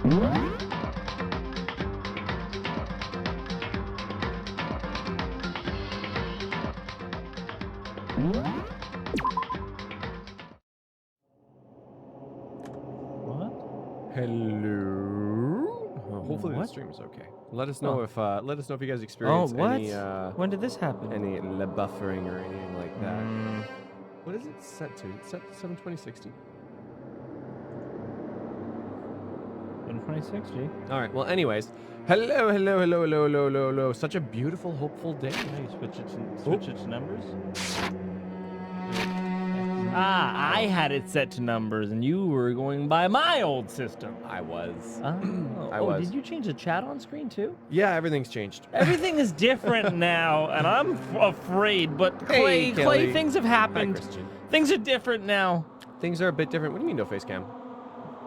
Hello. Hopefully the stream is okay. Let us know if you guys experience any when did this happen? Any buffering or anything like that. What is it set to? It's set to 72060. 72060. All right. Well, anyways, hello. Such a beautiful, hopeful day. Yeah, you switch it to numbers. Ah, I had it set to numbers, and you were going by my old system. I was. I was. Did you change the chat on screen too? Yeah, everything's changed. Everything is different now, and I'm afraid. But Clay, things have happened. Hi, Christian. Things are different now. Things are a bit different. What do you mean no face cam?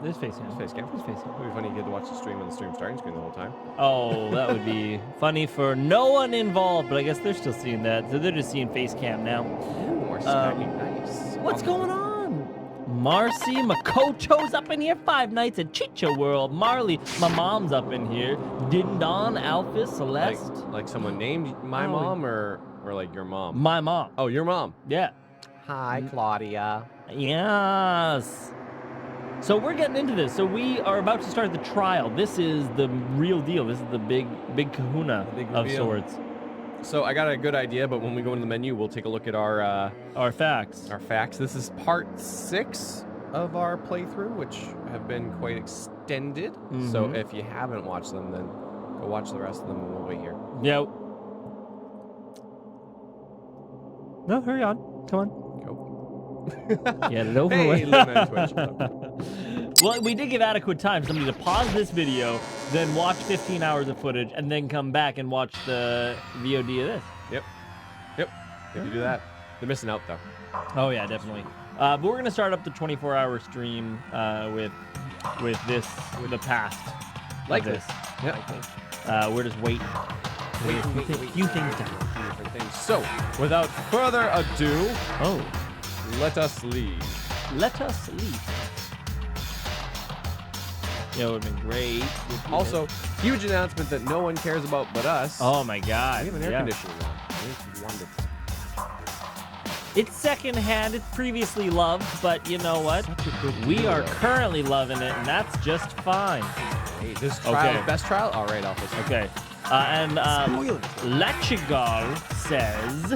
There's face cam. There's face cam. There's face cam. It would be funny if you had to watch the stream on the stream starting screen the whole time. Oh, that would be funny for no one involved, but I guess they're still seeing that, so they're just seeing face cam now. Ooh, more spaghetti. Nice. What's going on? Marcy Makocho's up in here. 5 nights at Chicha World. Marley, my mom's up in here. Din Don, Alphys, Celeste. Like someone named my mom or like your mom? My mom. Oh, your mom. Yeah. Hi, Claudia. Yes. So we're getting into this. So we are about to start the trial. This is the real deal. This is the big kahuna of sorts. So I got a good idea, but when we go into the menu, we'll take a look at our facts. Our facts. This is part 6 of our playthrough, which have been quite extended. So if you haven't watched them, then go watch the rest of them, and we'll wait here. Yeah. No, hurry on. Come on. Get it over with. Well, we did give adequate time for somebody to pause this video, then watch 15 hours of footage, and then come back and watch the VOD of this. Yep. If you do that, they're missing out, though. Oh, yeah, definitely. But we're going to start up the 24-hour stream with the past. Like this. Yeah. We're just waiting. Wait. Few things down. So, without further ado, let us leave. Let us leave. Yeah, it would have been great. Also, huge announcement that no one cares about but us. Oh my God. We have an air conditioner now. It's wonderful. It's secondhand. It's previously loved, but you know what? We are currently loving it, and that's just fine. Hey, this trial, best trial? All right, Alphys. Okay. And Lachigal says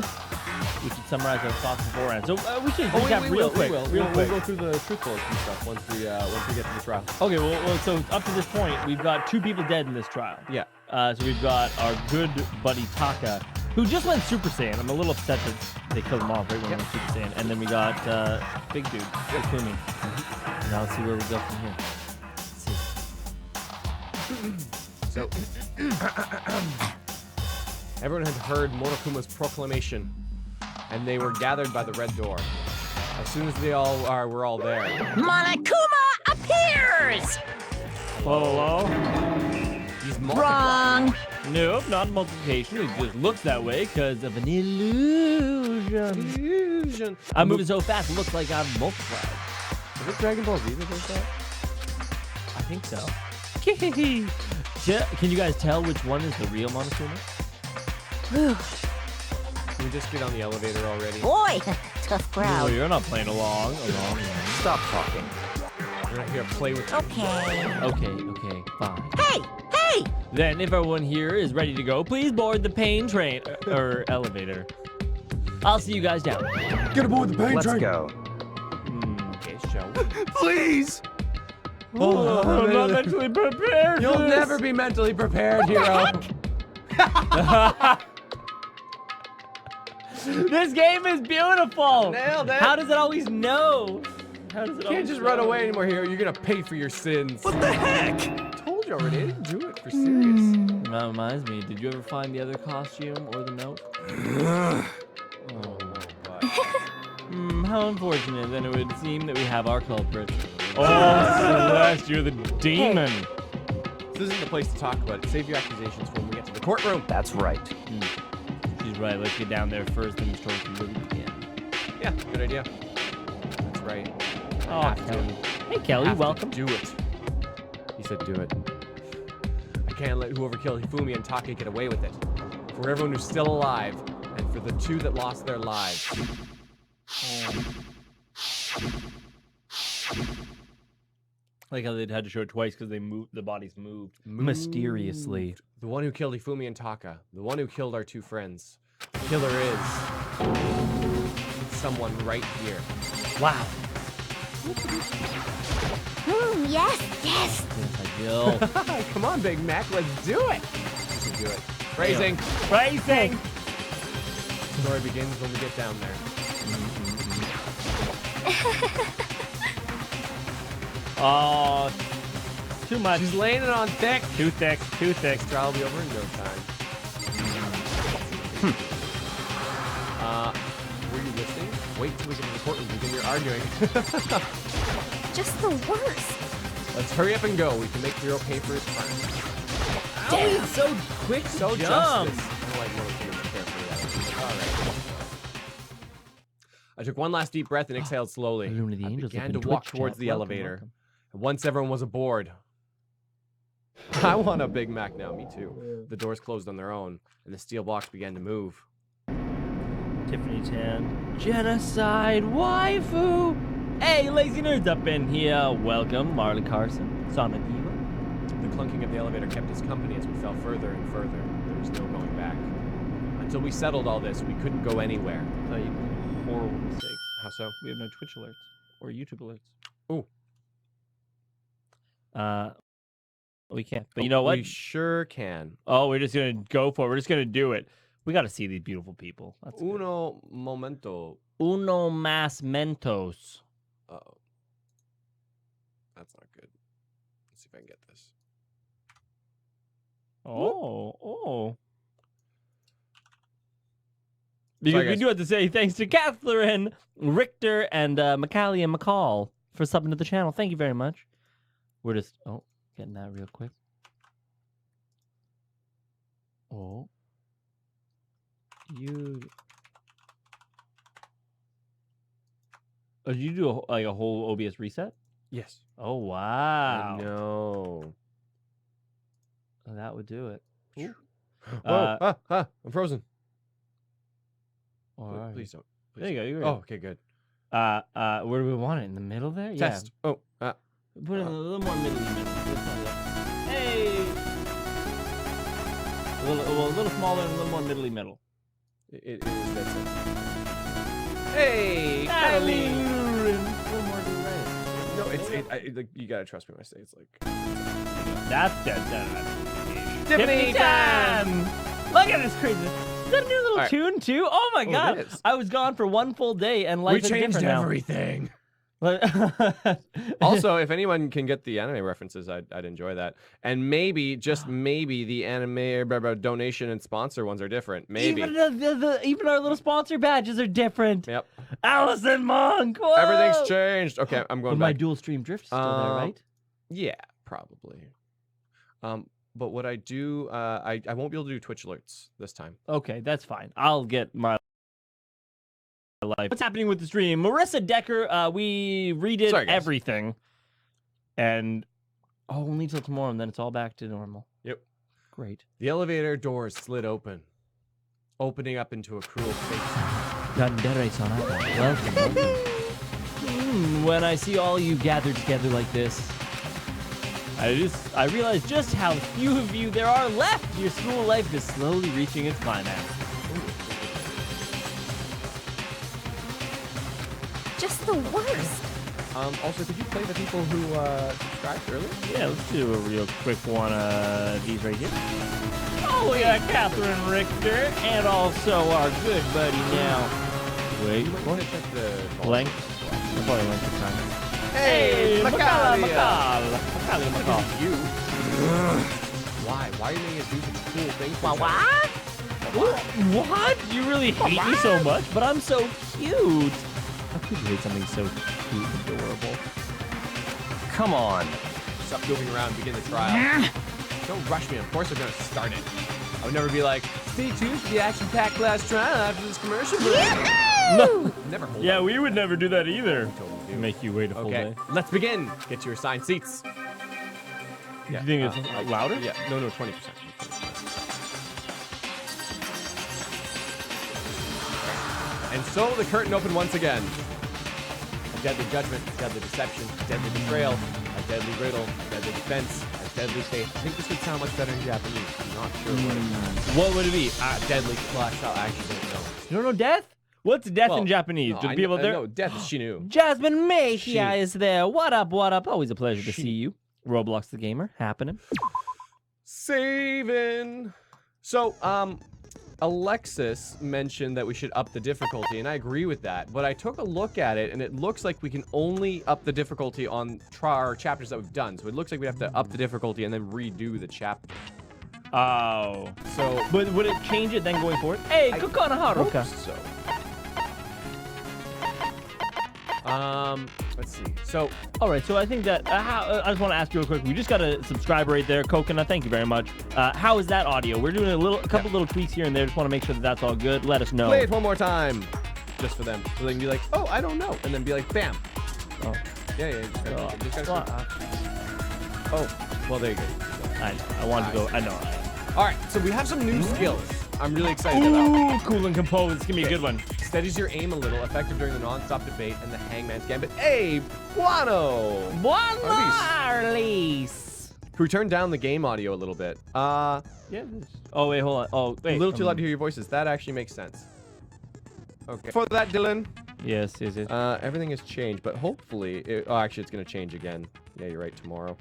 we should summarize our thoughts beforehand. So we should recap real quick. We'll go through the truthful stuff once we get to the trial. Okay. Well, so up to this point, we've got 2 people dead in this trial. Yeah. So we've got our good buddy Taka, who just went Super Saiyan. I'm a little upset that they killed him off right when he went Super Saiyan. And then we got big dude, Hifumi. Now let's see where we go from here. So, everyone had heard Morokuma's proclamation, and they were gathered by the red door. As soon as they were all there. Monokuma appears! Hello? He's Wrong! Nope, not multiplication. It just looks that way because of an illusion. I'm moving so fast, it looks like I'm multiplied. Is it Dragon Ball Z that does that? I think so. Can you guys tell which one is the real Monokuma? Can we just get on the elevator already? Boy, tough crowd. Oh, you're not playing along. Stop talking. We're not here to play with you. Okay, fine. Hey! Then, if everyone here is ready to go, please board the pain train or elevator. I'll see you guys down. Get aboard the pain train. Let's go. Okay, show. Please. Oh, I'm not mentally prepared. You'll never be mentally prepared, hero. This game is beautiful. Nailed it. How does it always know? You can't just run away anymore, hero. You're gonna pay for your sins. What the heck? I told you already. I didn't do it for serious. That reminds me. Did you ever find the other costume or the note? How unfortunate. Then it would seem that we have our culprit. Oh, Celeste, you're the demon. This isn't the place to talk about it. Save your accusations for when we get to the courtroom. That's right. She's right. Let's get down there first, and the story can really begin. Yeah, good idea. That's right. Oh, Kelly. Hey, Kelly, welcome. Do it. He said do it. I can't let whoever killed Hifumi and Taka get away with it. For everyone who's still alive, and for the 2 that lost their lives. Like how they'd had to show it twice because they moved. The bodies moved mysteriously. The one who killed Hifumi and Taka. The one who killed our 2 friends. The killer is someone right here. Wow. Yes, yes. Yes, I will. Come on, Big Mac, let's do it. Let's do it. Phrasing. Phrasing. The story begins when we get down there. Oh, too much. She's laying it on thick. Too thick. Too thick. This trial will be over in no time. Were you listening? Wait till we get to the courtroom and begin your arguing. Just the worst. Let's hurry up and go. We can make 0 papers first. Damn, it's so quick. So jump. justice. I don't like little kids carefully. All right. I took one last deep breath and exhaled slowly. I began to walk towards the elevator. And once everyone was aboard, I want a Big Mac now. Me too. The doors closed on their own, and the steel blocks began to move. Tiffany Tan. Genocide waifu. Hey, lazy nerds up in here. Welcome, Marley Carson, Sonic Eva. The clunking of the elevator kept us company as we fell further and further. There was no going back. Until we settled all this, we couldn't go anywhere. Oh, you made a horrible mistake. How so? We have no Twitch alerts or YouTube alerts. Ooh. We can't. But you know what? We sure can. Oh, we're just gonna go for it. We're just gonna do it. We got to see these beautiful people. That's good. Uno momento. Uno mas mentos. Uh-oh. That's not good. Let's see if I can get this. Oh. Sorry, Because we guys. do have to say thanks to Catherine, Richter, and Macaulay and McCall for subbing to the channel. Thank you very much. We're just getting that real quick. Oh. Did you do a whole OBS reset? Yes. Oh wow! I know. That would do it. Whoa! I'm frozen. All right. Please don't. Please There you go. You're don't. Oh, okay, good. Where do we want it? In the middle there? Test. Oh. Yeah. Put it a little more middle. Hey. A little smaller and a little more middle. It is that simple. Hey! A little more delay. No, like, you gotta trust me when I say it's like. That's dead. Tiffany time! Look at this crazy. Is that a new little tune too? Oh my god! It is. I was gone for one full day and life is different now. everything. Like- Also, if anyone can get the anime references, I'd enjoy that. And maybe, just maybe, the anime donation and sponsor ones are different. Maybe. Even our little sponsor badges are different. Yep. Allison Monk. Whoa! Everything's changed. Okay, I'm going But my back. dual stream drift is still there, right? Yeah, probably. But what I do, I won't be able to do Twitch alerts this time. Okay, that's fine. I'll get my life. What's happening with the stream? Marissa Decker, we redid everything. And only till tomorrow, and then it's all back to normal. Yep. Great. The elevator doors slid open, opening up into a cruel fate. Welcome. When I see all you gathered together like this, I realize just how few of you there are left. Your school life is slowly reaching its climax. Just the worst. Also, could you play the people who subscribed earlier? Yeah, let's do a real quick one of these right here. Oh, we got Catherine Richter and also our good buddy now. Wait, You want to check the length? I'll probably length this time. Hey, Macaulay. You. Why? Why are you making us do such cool things? for each other? What? You really hate me so much? But I'm so cute. How could you hate something so cute and adorable? Come on. Stop moving around and begin the trial. Don't rush me. Of course I'm going to start it. I would never be like, stay tuned for the action-packed last trial after this commercial break. No. Never hold Yeah, up. we would never do that either. Totally do. Make you wait a full Okay, day. let's begin. Get to your assigned seats. Yeah, You think it's louder? Yeah, no, 20%. And so the curtain opened once again. A deadly judgment, a deadly deception, a deadly betrayal, a deadly riddle, a deadly defense, a deadly faith. I think this would sound much better in Japanese. I'm not sure what it means. What would it be? Deadly flash. I actually don't know. You don't know death? What's death in Japanese? No, Do the people there? No, death is Shinu. Jasmine Mejia is there. What up? What up? Always a pleasure to see you. Roblox the Gamer happening. Saving. So, Alexis mentioned that we should up the difficulty, and I agree with that. But I took a look at it, and it looks like we can only up the difficulty on our chapters that we've done. So it looks like we have to up the difficulty and then redo the chapter. Oh. So, but would it change it then going forward? Hey, Kokona Haruka. So. Let's see. So, all right. So I think that I just want to ask you real quick. We just got a subscriber right there, Coconut. Thank you very much. How is that audio? We're doing a couple little tweaks here and there. Just want to make sure that that's all good. Let us know. Play it one more time, just for them, so they can be like, "Oh, I don't know," and then be like, "Bam." Oh. Yeah. Just gotta oh, well, there you go. I know. I wanted to go. I know. All right. So we have some new skills. I'm really excited about. Cool and composed. It's gonna be a good one. Steadies your aim a little, effective during the non-stop debate and the Hangman's Gambit. Hey, Buono! Arliss. Can we turn down the game audio a little bit? Yeah. Oh, wait, hold on. Oh, wait. A little too loud to hear your voices. That actually makes sense. Okay. For that, Dylan. Yes. Everything has changed, but hopefully... oh, actually, it's going to change again. Yeah, you're right, tomorrow.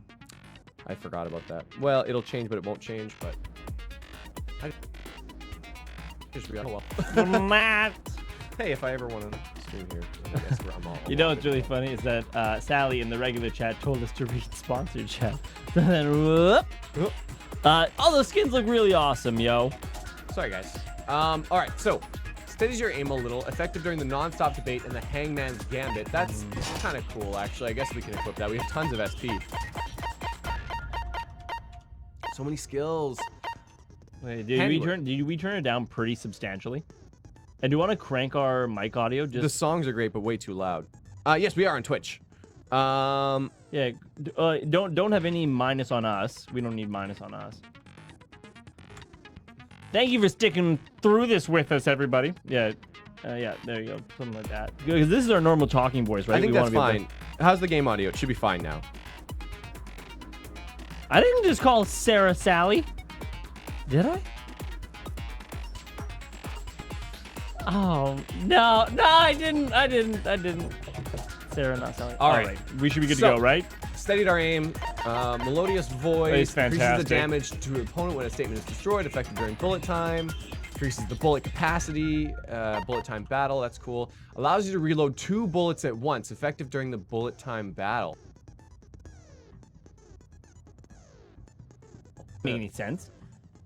I forgot about that. Well, it'll change, but it won't change, but... Oh, well. Matt. Hey, if I ever want to stream here, I guess I'm all. You know what's really funny is that Sally in the regular chat told us to read sponsored chat. Then whoop. All those skins look really awesome, yo. Sorry, guys. All right, so steadies your aim a little, effective during the non-stop debate and the Hangman's Gambit. That's kind of cool, actually. I guess we can equip that. We have tons of SP. So many skills. Wait, did we turn it down pretty substantially? And do you want to crank our mic audio? The songs are great, but way too loud. Yes, we are on Twitch. Yeah. Don't have any minus on us. We don't need minus on us. Thank you for sticking through this with us, everybody. Yeah. Yeah. There you go. Something like that. Because this is our normal talking voice, right? I think that's fine. How's the game audio? It should be fine now. I didn't just call Sarah Sally. Did I? Oh, no, I didn't. Sarah, not Sally. All right. We should be good to go, right? Steadied our aim. Melodious voice. Fantastic. Increases the damage to an opponent when a statement is destroyed, effective during bullet time. Increases the bullet capacity. Bullet time battle. That's cool. Allows you to reload 2 bullets at once, effective during the bullet time battle. Make any sense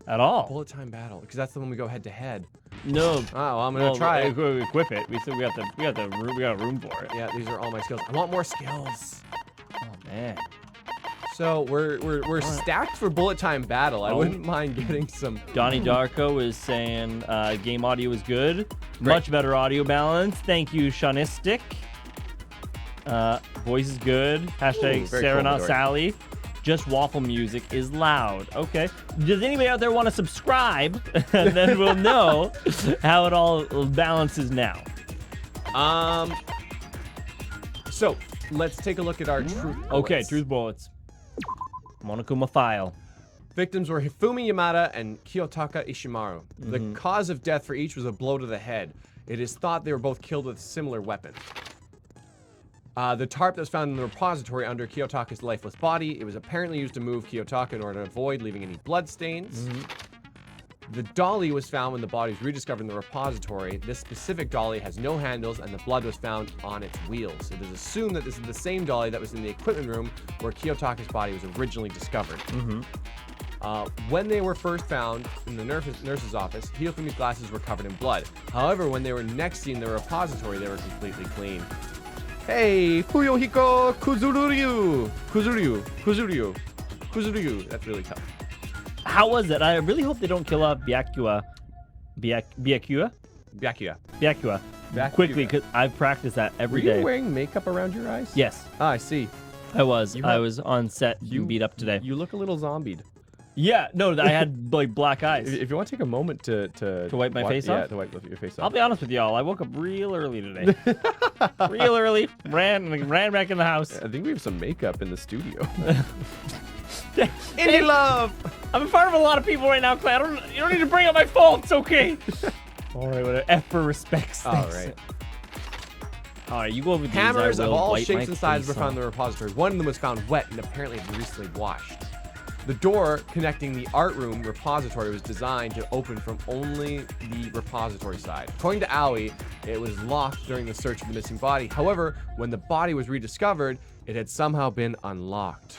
at all? Bullet time battle, because that's the one we go head to head. No. Oh, well, I'm gonna try it. Equip it. We got room for it. Yeah, these are all my skills. I want more skills. Oh man. So we're stacked for bullet time battle. I wouldn't mind getting some. Donnie Darko is saying game audio is good. Much better audio balance. Thank you, Shaunistic. Voice is good. Hashtag Sarah not Sally. Just waffle music is loud. Okay. Does anybody out there want to subscribe? And then we'll know how it all balances now. So let's take a look at our truth bullets. Okay, truth bullets. Monokuma file. Victims were Hifumi Yamada and Kiyotaka Ishimaru. The cause of death for each was a blow to the head. It is thought they were both killed with similar weapons. The tarp that was found in the repository under Kiyotaka's lifeless body, it was apparently used to move Kiyotaka in order to avoid leaving any blood stains. The dolly was found when the body was rediscovered in the repository. This specific dolly has no handles and the blood was found on its wheels. It is assumed that this is the same dolly that was in the equipment room where Kiyotaka's body was originally discovered. When they were first found in the nurse's office, Hiyofumi's glasses were covered in blood. However, when they were next seen in the repository, they were completely clean. Hey, Fuyohiko Kuzuryu. That's really tough. How was it? I really hope they don't kill off Byakuya quickly, because I've practiced that every day. Are you wearing makeup around your eyes? Yes. Ah, I see. I was on set. You beat up today. You look a little zombied. Yeah, no, I had like black eyes. If you want to take a moment to wipe my face off? Yeah, to wipe your face off. I'll be honest with y'all. I woke up real early today. Real early. Ran back in the house. I think we have some makeup in the studio. Indie love. I'm in front of a lot of people right now, Clay. You don't need to bring up my phone. It's okay. All right, whatever. F for respects. All right. All right, you go over these. Hammers of all shapes and sizes were found in the repository. One of them was found wet and apparently had been recently washed. The door connecting the art room repository was designed to open from only the repository side. According to Aoi, it was locked during the search for the missing body. However, when the body was rediscovered, it had somehow been unlocked.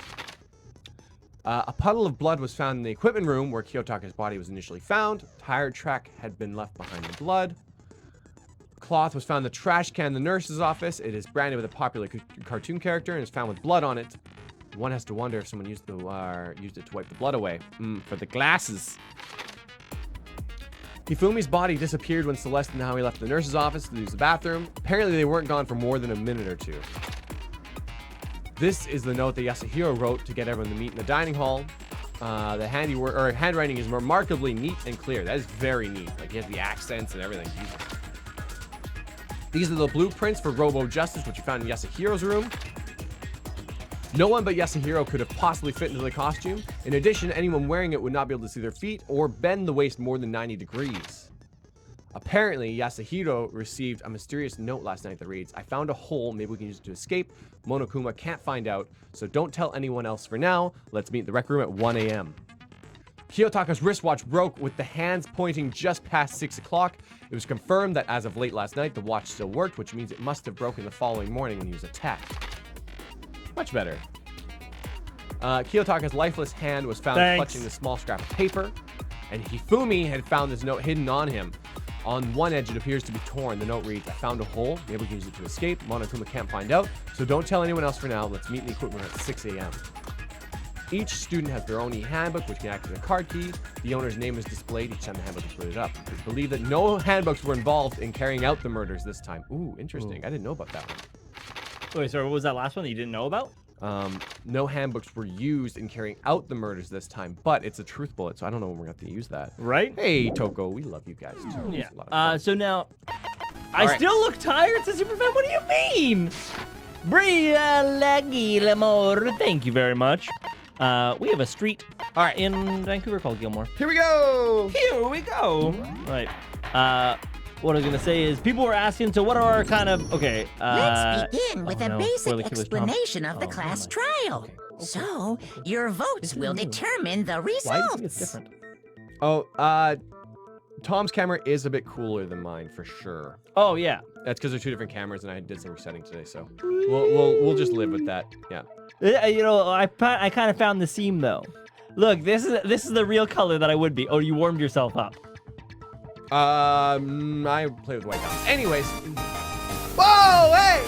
A puddle of blood was found in the equipment room where Kiyotaka's body was initially found. Tire track had been left behind the blood. Cloth was found in the trash can in the nurse's office. It is branded with a popular cartoon character and is found with blood on it. One has to wonder if someone used it to wipe the blood away. For the glasses. Hifumi's body disappeared when Celeste and Howie left the nurse's office to use the bathroom. Apparently, they weren't gone for more than a minute or two. This is the note that Yasuhiro wrote to get everyone to meet in the dining hall. The handwriting is remarkably neat and clear. That is very neat. Like, he has the accents and everything. Jesus. These are the blueprints for Robo Justice, which you found in Yasuhiro's room. No one but Yasuhiro could have possibly fit into the costume. In addition, anyone wearing it would not be able to see their feet or bend the waist more than 90 degrees. Apparently, Yasuhiro received a mysterious note last night that reads, "I found a hole, maybe we can use it to escape. Monokuma can't find out, so don't tell anyone else for now. Let's meet in the rec room at 1 a.m. Kiyotaka's wristwatch broke with the hands pointing just past 6 o'clock. It was confirmed that as of late last night, the watch still worked, which means it must have broken the following morning when he was attacked. Much better. Kiyotaka's lifeless hand was found clutching the small scrap of paper, and Hifumi had found this note hidden on him. On one edge, it appears to be torn. The note reads, "I found a hole. Maybe we can use it to escape. Monokuma can't find out, so don't tell anyone else for now. Let's meet in the equipment room at 6 a.m. Each student has their own e-handbook, which can act as a card key. The owner's name is displayed each time the handbook is booted up. It's believed that no handbooks were involved in carrying out the murders this time." Ooh, interesting. I didn't know about that one. Wait, sorry, what was that last one that you didn't know about? No handbooks were used in carrying out the murders this time, but it's a truth bullet, so I don't know when we're going to have to use that. Right? Hey, Toko, we love you guys, too. Yeah. So now, I still look tired, says Superfan. What do you mean? Bria Laggy Lemore. Thank you very much. We have a street in Vancouver called Gilmore. Here we go! Here we go! Right. What I was going to say is people were asking, so what are our kind of, okay. Let's begin with a basic explanation of the class trial. Okay. So, your votes will determine the Why do you result. think it's different? Oh, Tom's camera is a bit cooler than mine, for sure. Oh, yeah. That's because they're two different cameras, and I did some resetting today, so we'll just live with that, yeah. You know, I kind of found the seam, though. Look, this is the real color that I would be. Oh, you warmed yourself up. I play with white balance. Anyways. Whoa, hey!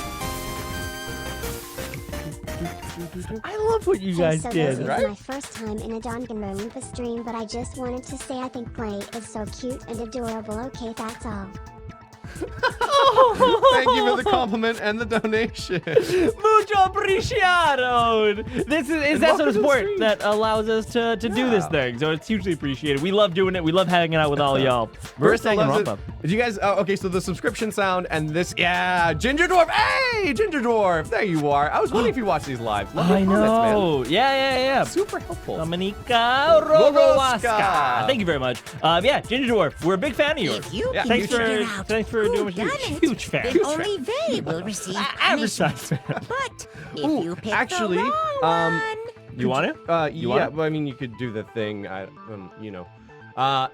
I love what you guys did. This is my first time in a Danganronpa stream, but I just wanted to say I think Clay is so cute and adorable. Okay, that's all. Thank you for the compliment and the donation. Mucho appreciado. This is that sort of support that allows us to do this thing. So it's hugely appreciated. We love doing it. We love hanging out with all y'all. First Danganronpa. Did you guys? Oh, okay, so the subscription sound and this, yeah, Ginger Dwarf. Hey, Ginger Dwarf, there you are. I was wondering if you watch these live. Love I your comments, know. man. Yeah. Super helpful. Dominica Rogowaska. Thank you very much. Yeah, Ginger Dwarf, we're a big fan of yours. If you can Thanks figure out for doing what you do. done it, Huge fan. then only they will receive punishment. But if you pick actually, the wrong one... You want it? Yeah, want it? well, I mean, you could do the thing, you know.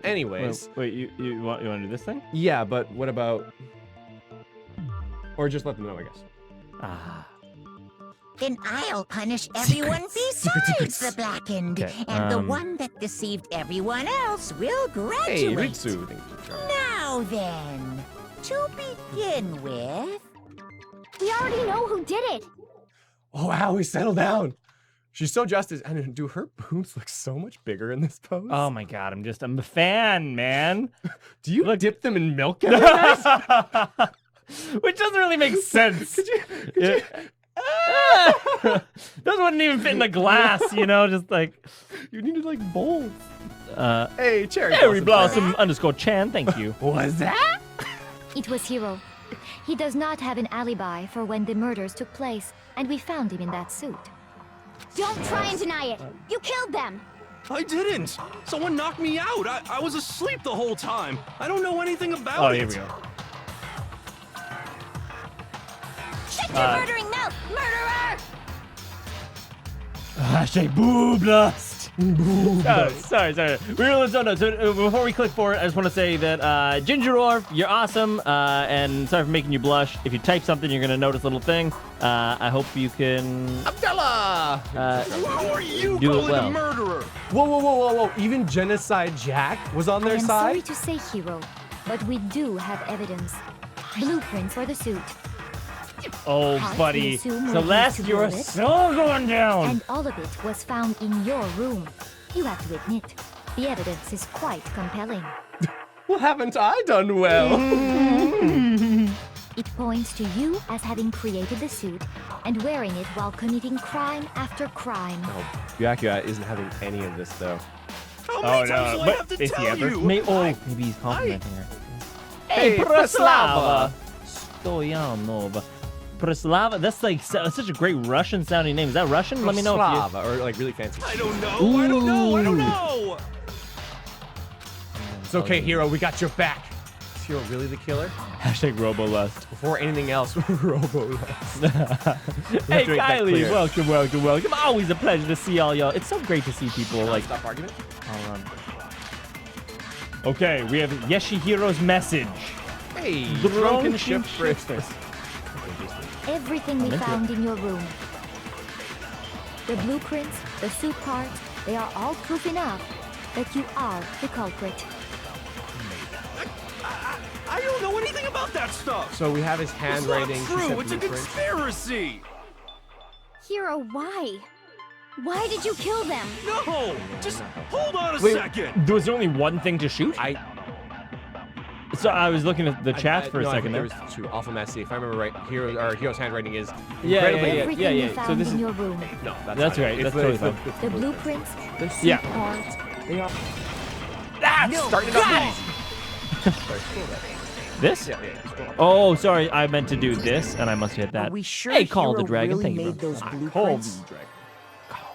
Anyways. Wait, you want to do this thing? Yeah, but what about... Or just let them know, I guess. Then I'll punish everyone besides the blackened. Okay, And the one that deceived everyone else will graduate. Hey, Ritsu. Thank you, Charlie. Now then, to begin with... We already know who did it. Oh, wow, we settled down. She's so justice. And do her boobs look so much bigger in this pose? Oh my god, I'm a fan, man. Do you dip them in milk? Which doesn't really make sense. Could you Those wouldn't even fit in the glass, you know, just like. You needed like bowls. Hey, Cherry Blossom underscore Chan, thank you. Was that? It was Hiro. He does not have an alibi for when the murders took place, and we found him in that suit. Don't try and deny it. You killed them. I didn't. Someone knocked me out. I was asleep the whole time. I don't know anything about Oh, it. here we go. Shut your murdering mouth, murderer! Hashtag boo blast. Sorry. So before we click forward, I just want to say that Ginger Orb, you're awesome, and sorry for making you blush. If you type something, you're gonna notice a little thing. I hope you can. Abdullah! How are you Do it calling well. a murderer? Whoa. Even Genocide Jack was on I their am sorry side? to say, Hiro, but we do have evidence. Blueprints for the suit. Oh, Parts buddy. we assume were Celeste, used to you're build it. so going down. And all of it was found in your room. You have to admit, the evidence is quite compelling. Well, haven't I done well? It points to you as having created the suit and wearing it while committing crime after crime. Yakuya isn't having any of this, though. How many times do I have to is he tell ever? you? Maybe he's complimenting her. Hey, Preslava! Stoyanova. Preslava, that's like such a great Russian sounding name. Is that Russian? Let me know if you. Slava, or like really fancy. I don't know. I don't know. It's okay, Hiro. We got your back. Is Hiro really the killer? Hashtag Robolust. Before anything else, Robolust. Hey, Kylie, welcome. Always a pleasure to see all y'all. It's so great to see people like. Stop argument. Okay, we have Yashihiro's message. Hey, Drunken ship shifters. Everything we into found in your room. The blueprints, the suit parts, they are all proof enough that you are the culprit. I don't know anything about that stuff. So we have his handwriting. It's she not said true. It's a blueprints. conspiracy. Hiro, why? Why did you kill them? No, just hold on a Wait, second. there was only one thing to shoot? So I was looking at the chat for a second there there. was two. Alpha Messi. If I remember right, Hero's handwriting is Yeah, incredibly. Everything we So found this in is your room. No, That's not right, it. that's It's totally the- fine. it's The blueprints, the suit Yeah. parts, They are. Starting Got This? Yeah. Oh, sorry. I meant to do this, and I must hit that. Are we sure Hey, Call the Hiro Dragon. really Thank you, made bro. those Call blueprints?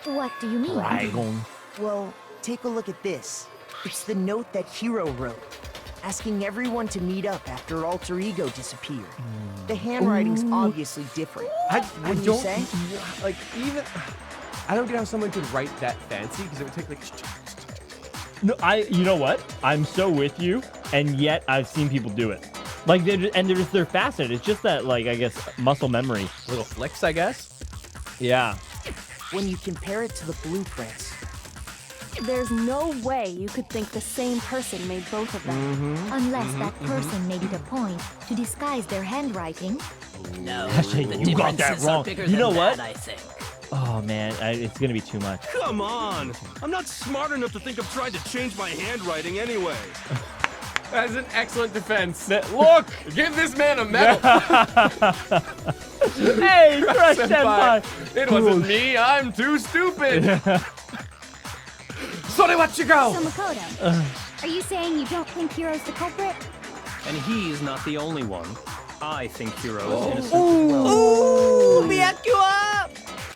the what do you mean? Dragon. Well, take a look at this. It's the note that Hiro wrote, asking everyone to meet up after Alter Ego disappeared. The handwriting's obviously different. I Wouldn't don't you say? like even. I don't get how someone could write that fancy because it would take like. No, you know what? I'm so with you, and yet I've seen people do it. Like, they're fascinated. It's just that, like, I guess, muscle memory. Little flicks, I guess. Yeah. When you compare it to the blueprints, There's no way you could think the same person made both of them. Unless that person made it a point to disguise their handwriting. No, Hashtag, the you got that differences are wrong. bigger You know than what? that, I think. Oh, man. It's going to be too much. Come on. I'm not smart enough to think of trying to change my handwriting anyway. That is an excellent defense. Look, give this man a medal. Hey, Crush Senpai! It wasn't me. I'm too stupid. Sorry, what you go? So Makoto, are you saying you don't think Hiro's the culprit? And he's not the only one. I think Hiro is innocent. Ooh, back you up!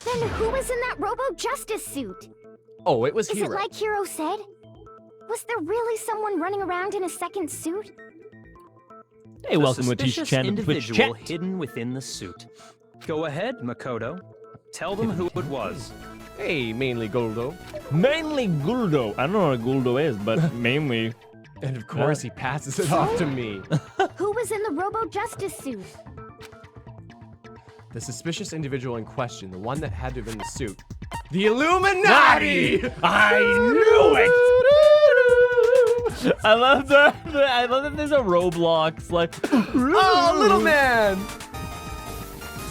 Then who was in that Robo-Justice suit? Oh, it was Is Hiro. it like Hiro said? Was there really someone running around in a second suit? Hey, welcome to Teach Suspicious Channel Twitch individual chat. hidden within the suit. Go ahead, Makoto. Tell them who it was. Hey, mainly Goldo. Mainly Guldo. I don't know what a Guldo is, but mainly. And of course, he passes it off to me. Who was in the Robo-Justice suit? The suspicious individual in question, the one that had to have been the suit. The Illuminati! I knew it! I love that there's a Roblox like. Oh, little man!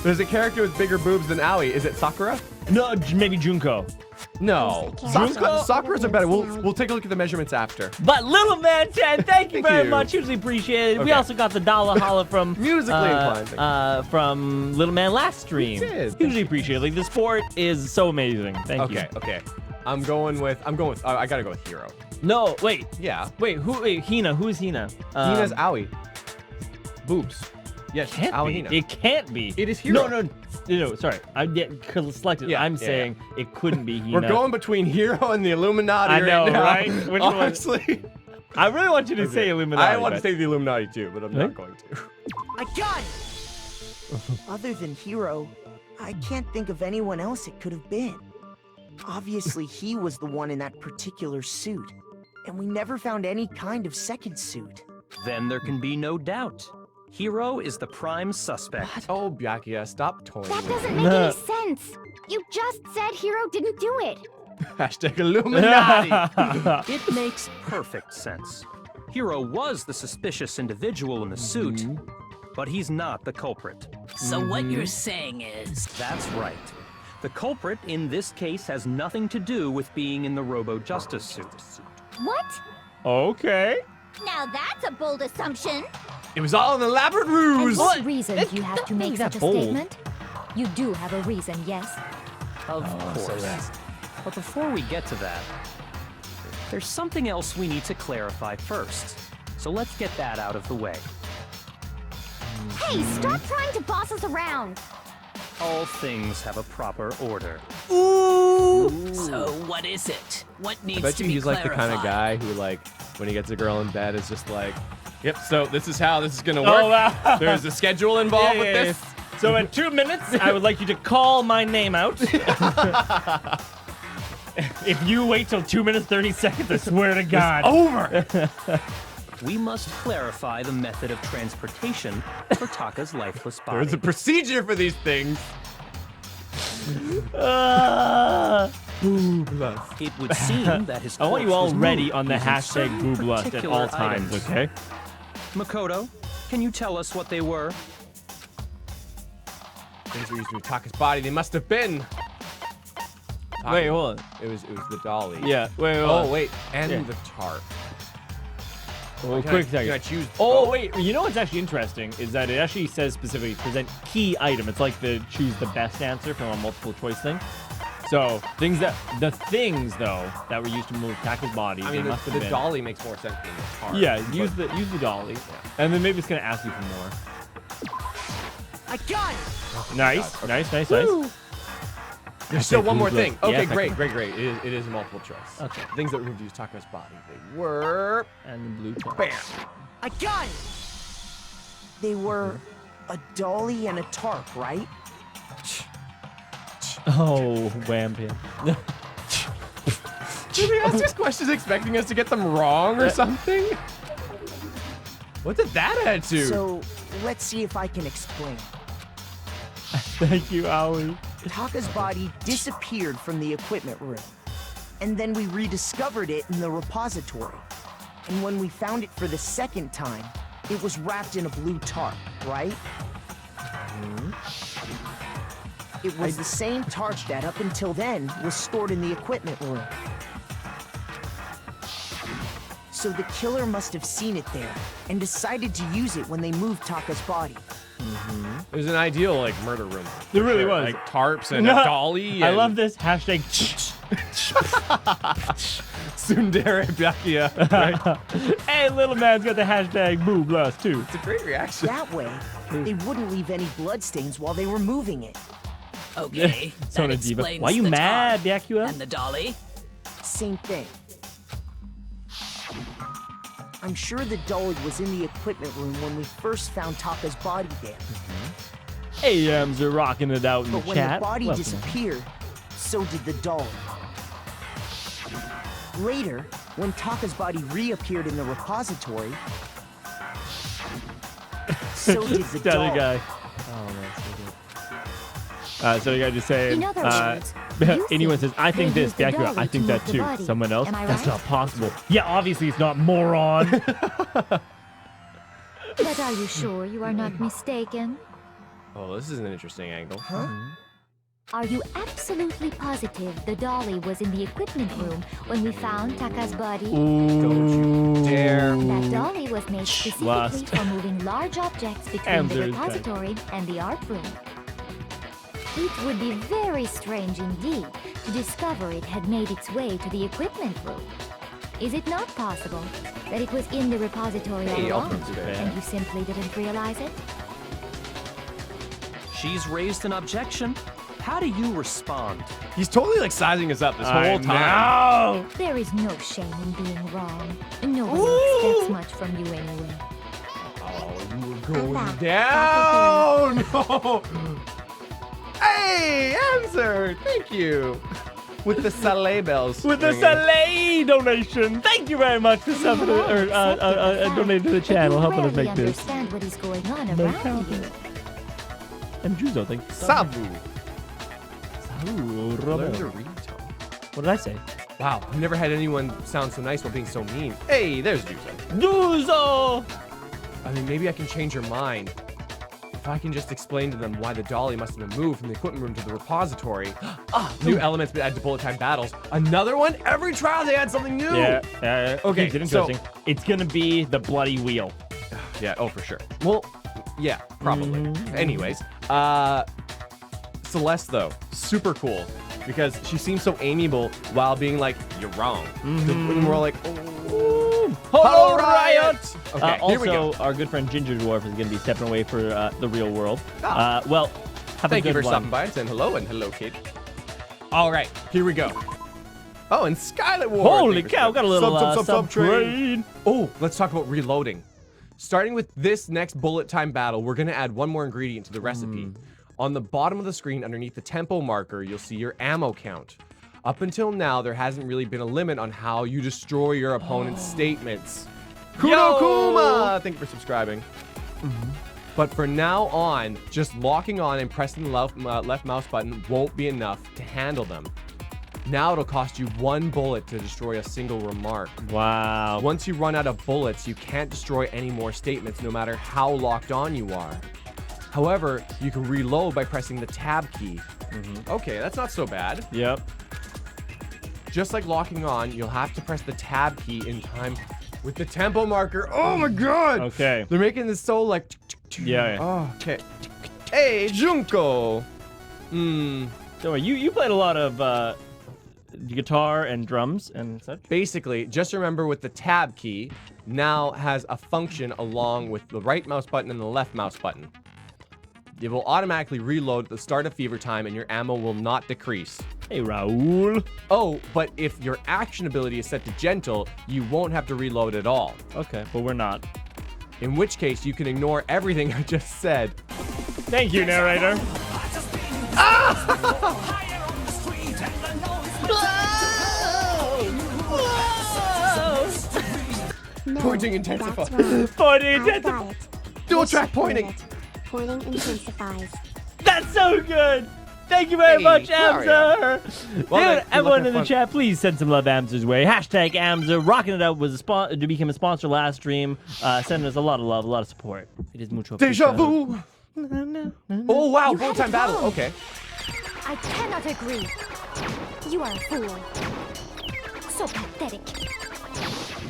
There's a character with bigger boobs than Aoi. Is it Sakura? No, maybe Junko. No. Who's the character? Sakura's are better. We'll take a look at the measurements after. But Little Man 10, thank you Thank very you. much. Hugely appreciated. We Okay. also got the dollar holla from Musically inclined. from Little Man last stream. We did. Hugely appreciated. Like the sport is so amazing. Thank you. Okay. I'm going with. I gotta go with Hiro. No, wait. Yeah. Wait, Hina. Who's Hina? Hina's Aoi. Boobs. Yes, Can't Aoi be. Hina. It can't be. It is Hiro. No, sorry. I get selected. Yeah, I'm yeah, saying it couldn't be Hina. We're going between Hiro and the Illuminati I know, right now. right? Which one? Honestly. I really want you to say Illuminati. I want to but- say the Illuminati too, but I'm not going to. I got it! Other than Hiro, I can't think of anyone else it could have been. Obviously, he was the one in that particular suit, and we never found any kind of second suit. Then there can be no doubt. Hiro is the prime suspect. Oh, Byakuya, stop toying. That with me. doesn't make any sense. You just said Hiro didn't do it. Hashtag Illuminati. It makes perfect sense. Hiro was the suspicious individual in the suit, but he's not the culprit. So what you're saying is... That's right. The culprit in this case has nothing to do with being in the Robo-Justice suit. What? Okay. Now that's a bold assumption. It was all an elaborate And ruse. what reason do you have to make that such a bold. statement? You do have a reason, yes? Of course. But before we get to that, there's something else we need to clarify first. So let's get that out of the way. Hey, stop trying to boss us around. All things have a proper order. So what is it? What I needs bet to you be he's like the kind of clarified? guy who, like, when he gets a girl in bed, is just like, yep, so this is how this is gonna work. Oh, wow. There's a schedule involved with this. So in 2 minutes, I would like you to call my name out. If you wait till 2 minutes 30 seconds, I swear to God. Over. We must clarify the method of transportation for Taka's lifeless body. There's a procedure for these things. It would seem that his I want you corpse all was ready moved on the using hashtag certain booblust at particular all times, items. okay? Makoto, can you tell us what they were? Things were used to Taka's body. They must have been. Wait, hold on. It was the dolly. Yeah, wait, Oh wait, and Yeah. the tarp. Well, Can quick I second. choose? Oh, both? wait, you know what's actually interesting is that it actually says specifically present key item. It's like the choose the best answer from a multiple choice thing. So the things though that were used to move Taka's body, I they mean, must have the been. dolly makes more sense than the tarp. Yeah, but- use the dolly, and then maybe it's gonna ask you for more. I got it! Nice, Okay. nice. There's still one more Google it. thing. Okay, Yes, I great. can- It is a multiple choice. Okay. Things that removed Taka's body. They were. And the blue top. Bam. I got it! They were a dolly and a tarp, right? Oh, wham pin. Did we ask these questions expecting us to get them wrong or something? What did that add to? So, let's see if I can explain. Thank you, Aoi. Taka's body disappeared from the equipment room, and then we rediscovered it in the repository. And when we found it for the second time, it was wrapped in a blue tarp, right? It was the same tarp that up until then was stored in the equipment room. So the killer must have seen it there and decided to use it when they moved Taka's body. It was an ideal like murder room. It really Sure, was. Like tarps and a No, dolly. I and love this hashtag. Tsundere Byakuya. Right? Hey, little man's got the hashtag booblust too. It's a great reaction. That way, they wouldn't leave any bloodstains while they were moving it. Okay, that Sona Diva. explains Why you the mad, tarp Byakuya? and the dolly. Same thing. I'm sure the dolly was in the equipment room when we first found Taka's body there. AMs are rocking it out in But the when chat. the body Welcome. disappeared, so did the dolly. Later, when Taka's body reappeared in the repository, so did the The other dolly. guy. Oh, that's so good. So the guy just saying. In other words, you anyone think says, I think they this, used the Byakuya, dolly I to think that move the too. body. Someone else? Am I That's right? not possible. Yeah, obviously it's not, moron. But are you sure you are not mistaken? Oh, this is an interesting angle. Huh? Are you absolutely positive the dolly was in the equipment room when we found Taka's body? Don't you dare. That dolly was made specifically Lost. for moving large objects between Answer the is back. repository and the art room. It would be very strange indeed to discover it had made its way to the equipment room. Is it not possible that it was in the repository all along, and you simply didn't realize it? She's raised an objection. How do you respond? He's totally like sizing us up this whole time. No! There is no shame in being wrong. Nobody expects much from you anyway. Oh, you were I'm going back. down. No. Hey, answer. Thank you. With the Saleh bells. With the ringing. Saleh donation. Thank you very much for subbing or donating to the channel, helping us make this. Understand what is going on around you. And Juzo, thank you. Sabu. Sabu, Learn to read, Tom. What did I say? Wow, I've never had anyone sound so nice while being so mean. Hey, there's Juzo. Juzo! I mean, maybe I can change your mind. If I can just explain to them why the dolly must have been moved from the equipment room to the repository. New elements been added to bullet time battles. Another one? Every trial they add something new. Yeah. Okay, Keeps it interesting. It's gonna be the bloody wheel. Yeah, oh, for sure. Well, yeah, probably. Anyways, Celeste, though, super cool. Because she seems so amiable while being like, you're wrong. And we're all like, oh, Hello, Riot! Okay, here we go. Also, our good friend Ginger Dwarf is going to be stepping away for the real world. Ah. Well, have Thank a you good for one. stopping by and saying hello and hello, kid. All right, here we go. Oh, and Skylet Ward. Holy cow, got a little sub train. Oh, let's talk about reloading. Starting with this next bullet time battle, we're going to add one more ingredient to the recipe. On the bottom of the screen, underneath the tempo marker, you'll see your ammo count. Up until now, there hasn't really been a limit on how you destroy your opponent's statements. Kudo Kuma! Thank you for subscribing. But for now on, just locking on and pressing the left mouse button won't be enough to handle them. Now it'll cost you 1 bullet to destroy a single remark. Wow. Once you run out of bullets, you can't destroy any more statements, no matter how locked on you are. However, you can reload by pressing the tab key. Okay, that's not so bad. Yep. Just like locking on, you'll have to press the tab key in time with the tempo marker. Oh my god! Okay. They're making this so like... Yeah. Oh, okay. Hey, Junko! Don't worry, you played a lot of guitar and drums and such. Basically, just remember with the tab key, now has a function along with the right mouse button and the left mouse button. It will automatically reload at the start of fever time and your ammo will not decrease. Hey, Raul. Oh, but if your action ability is set to gentle, you won't have to reload at all. Okay, but we're not. In which case, you can ignore everything I just said. Thank you, narrator. No, Pointing that's intensifies. wrong. Pointing I intensifies. got it. Dual Just track do pointing. it. Pointing intensifies. That's so good. Thank you very Hey, much, Mario. Amzer. Well, Dude, good everyone luck in and the fun. chat, please send some love Amzer's way. Hashtag Amzer. Rocking it out was to become a sponsor last stream. Sending us a lot of love, a lot of support. It is mucho Deja appreciado. vu! Oh wow, You bullet had time it battle. wrong. Okay. I cannot agree. You are a fool. So pathetic.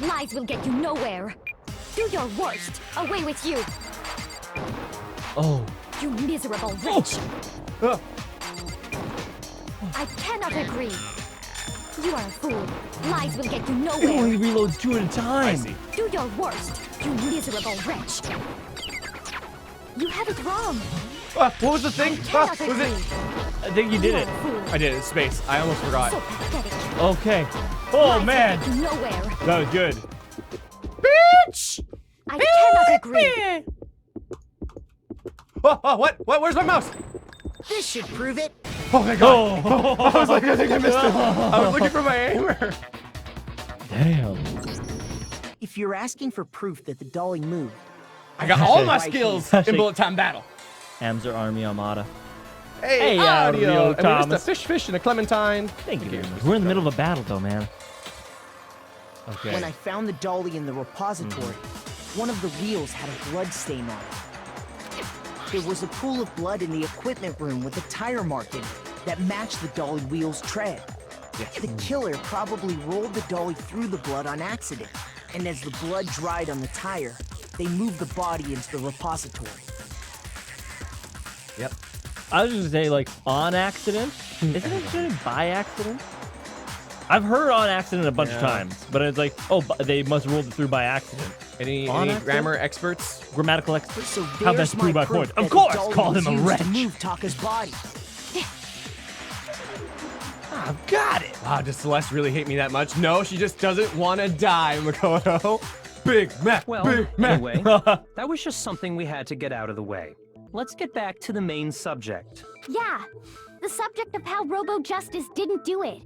Lies will get you nowhere. Do your worst. Away with you. Oh. You miserable wretch. Uh, I cannot agree. You are a fool. Lies will get you It nowhere. only reloads 2 at a time. I see. Do your worst. You miserable wretch. You have it wrong. what was the thing? Cannot Was agree. it? I think you did You are it. a fool. I did it. Space. I almost forgot. So pathetic. Okay. Oh, Lies will man. get you nowhere. That was good. Bitch! I cannot agree. What? Where's my mouse? This should prove it. Oh my god. I was like, I think I missed it. I was looking for my aimer. Damn. If you're asking for proof that the dolly moved, I got all my Right skills here. in bullet time battle. Amzer Army Armada. Hey, Hey, audio. Rio And we Thomas. missed a fish and a clementine. Thank you very much. We're in the middle of a battle, though, man. Okay. when I found the dolly in the repository, one of the wheels had a blood stain on it. There was a pool of blood in the equipment room with a tire mark in it. that match the dolly wheel's tread. The killer probably rolled the dolly through the blood on accident, and as the blood dried on the tire, they moved the body into the repository. Yep. I was just gonna say, like, on accident? Isn't it usually by accident? I've heard on accident a bunch of times, but it's like, oh, they must have rolled it through by accident. Any accident? grammar experts? Grammatical experts? So How there's best to prove my proof point? that Of course! the dolly Call was him a used wretch! to move Taka's body. I've got it! Wow, does Celeste really hate me that much? No, she just doesn't want to die, Makoto. Big Mac, Well, Big Mac. anyway, that was just something we had to get out of the way. Let's get back to the main subject. Yeah, the subject of how Robo Justice didn't do it.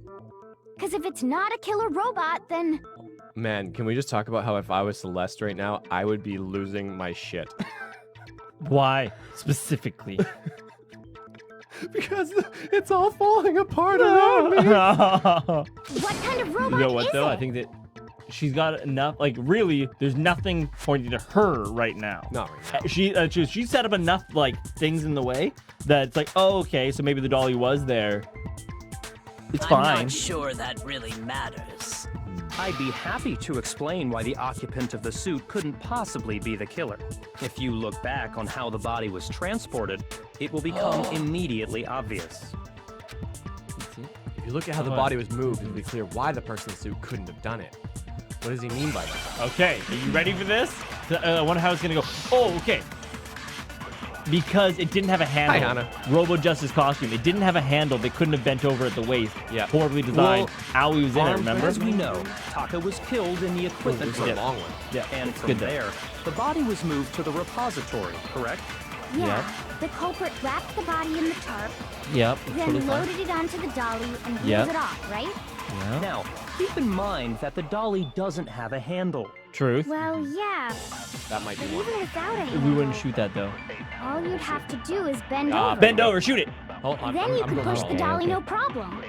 Because if it's not a killer robot, then... Man, can we just talk about how if I was Celeste right now, I would be losing my shit? Why, specifically? Because it's all falling apart around me. What kind of robot You know what, is though? it? I think that she's got enough, like, really, there's nothing pointing to her right now. Not right now. She set up enough, like, things in the way that it's like, oh, okay, so maybe the dolly was there. It's fine. I'm not sure that really matters. I'd be happy to explain why the occupant of the suit couldn't possibly be the killer. If you look back on how the body was transported, it will become immediately obvious. If you look at how the body was moved, it'll be clear why the person in the suit couldn't have done it. What does he mean by that? Okay, are you ready for this? I wonder how it's gonna go. Oh, okay. Because it didn't have a handle. Hi, Hannah. Robo Justice costume. It didn't have a handle. They couldn't have bent over at the waist. Yeah. Horribly designed. Aoi was in it, remember? As we know, Taka was killed in the equipment This is a room. long one. Yeah. And from good though. there, the body was moved to the repository, correct? Yeah, the culprit wrapped the body in the tarp, Yep. then Totally fine. loaded it onto the dolly and wheeled Yep. it off, right? Yeah. Now, keep in mind that the dolly doesn't have a handle. Truth. Well, yeah, That might be but one. even without a handle, We wouldn't shoot that though. all you'd have to do is bend over. Bend over, shoot it. Hold on. Then you I'm could going push wrong. the dolly okay. no problem.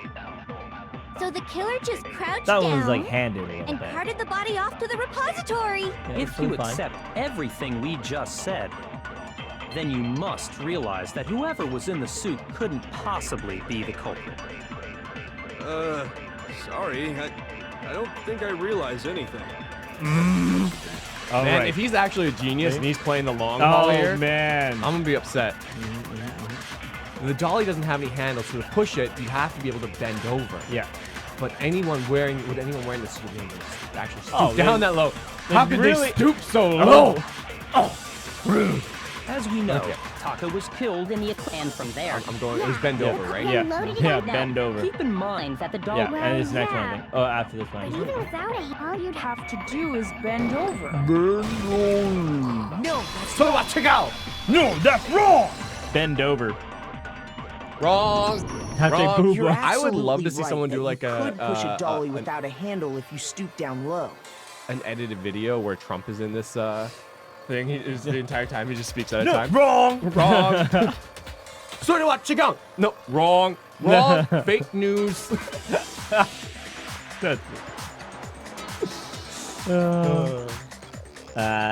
So the killer just crouched That down one was like handed a little and bit. carted the body off to the repository. Yeah, If totally you fine. accept everything we just said, then you must realize that whoever was in the suit couldn't possibly be the culprit. Sorry, I don't think I realized anything. All Man, right. if he's actually a genius and he's playing the long haul here, man. I'm gonna be upset. The dolly doesn't have any handles, so to push it, you have to be able to bend over. Yeah. But would anyone wearing the suit be able to actually stoop Oh, down that low? How could really- they stoop so low? Rude. As we know, Okay. Taka was killed in the And from there, I'm going. It was bend over, right? Then loaded it Yeah, up. bend over. Keep in mind that the dolly... Yeah, and this next one, I yeah. think. Oh, after this But one. even without a handle, all you'd have to do is bend over. No, that's So what? Check out. No, that's wrong! Bend over. Wrong. Hashtag Wrong. boob You're rock. I would love absolutely to see right someone that do like you a could push a dolly an without a handle if you stoop down low. edited video where Trump is in this thing. The entire time he just speaks at a No, time. wrong! Wrong. So do what? Check out. No, wrong. Wrong. Fake news. That's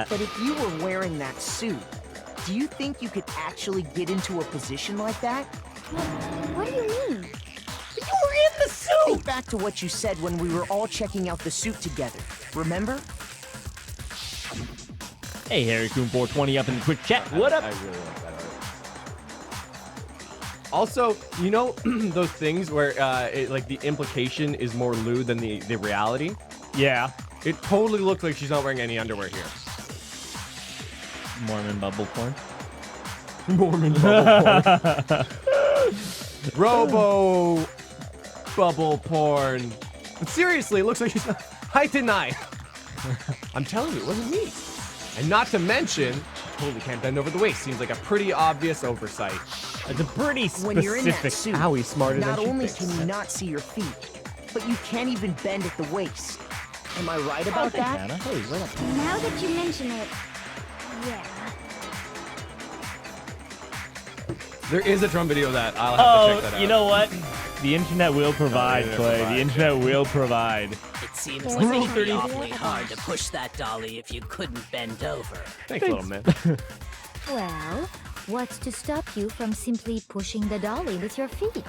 But if you were wearing that suit, do you think you could actually get into a position like that? What do you mean? You were in the suit! Think back to what you said when we were all checking out the suit together. Remember? Hey, Harry-kun 420 up in the Twitch chat. What up? I really like that art. Also, you know those things where like the implication is more lewd than the reality? Yeah. It totally looks like she's not wearing any underwear here. Mormon bubble porn. Mormon bubble porn. Robo bubble porn. But seriously, it looks like she's not. I deny. I'm telling you, it wasn't me. And not to mention, she totally can't bend over the waist. Seems like a pretty obvious oversight. It's a pretty specific. When you're in that suit, Ow, he's smarter not than she only thinks. can you not see your feet, but you can't even bend at the waist. Am I right about that? Anna. Hey, right up. Now that you mention it, yeah. There is a drum video of that. I'll have to check that out. You know what? The internet will provide, internet Clay. The provides, internet will provide. it seems There's like Rule it'd be 30. awfully hard to push that dolly if you couldn't bend over. Thanks, little man. Well, what's to stop you from simply pushing the dolly with your feet?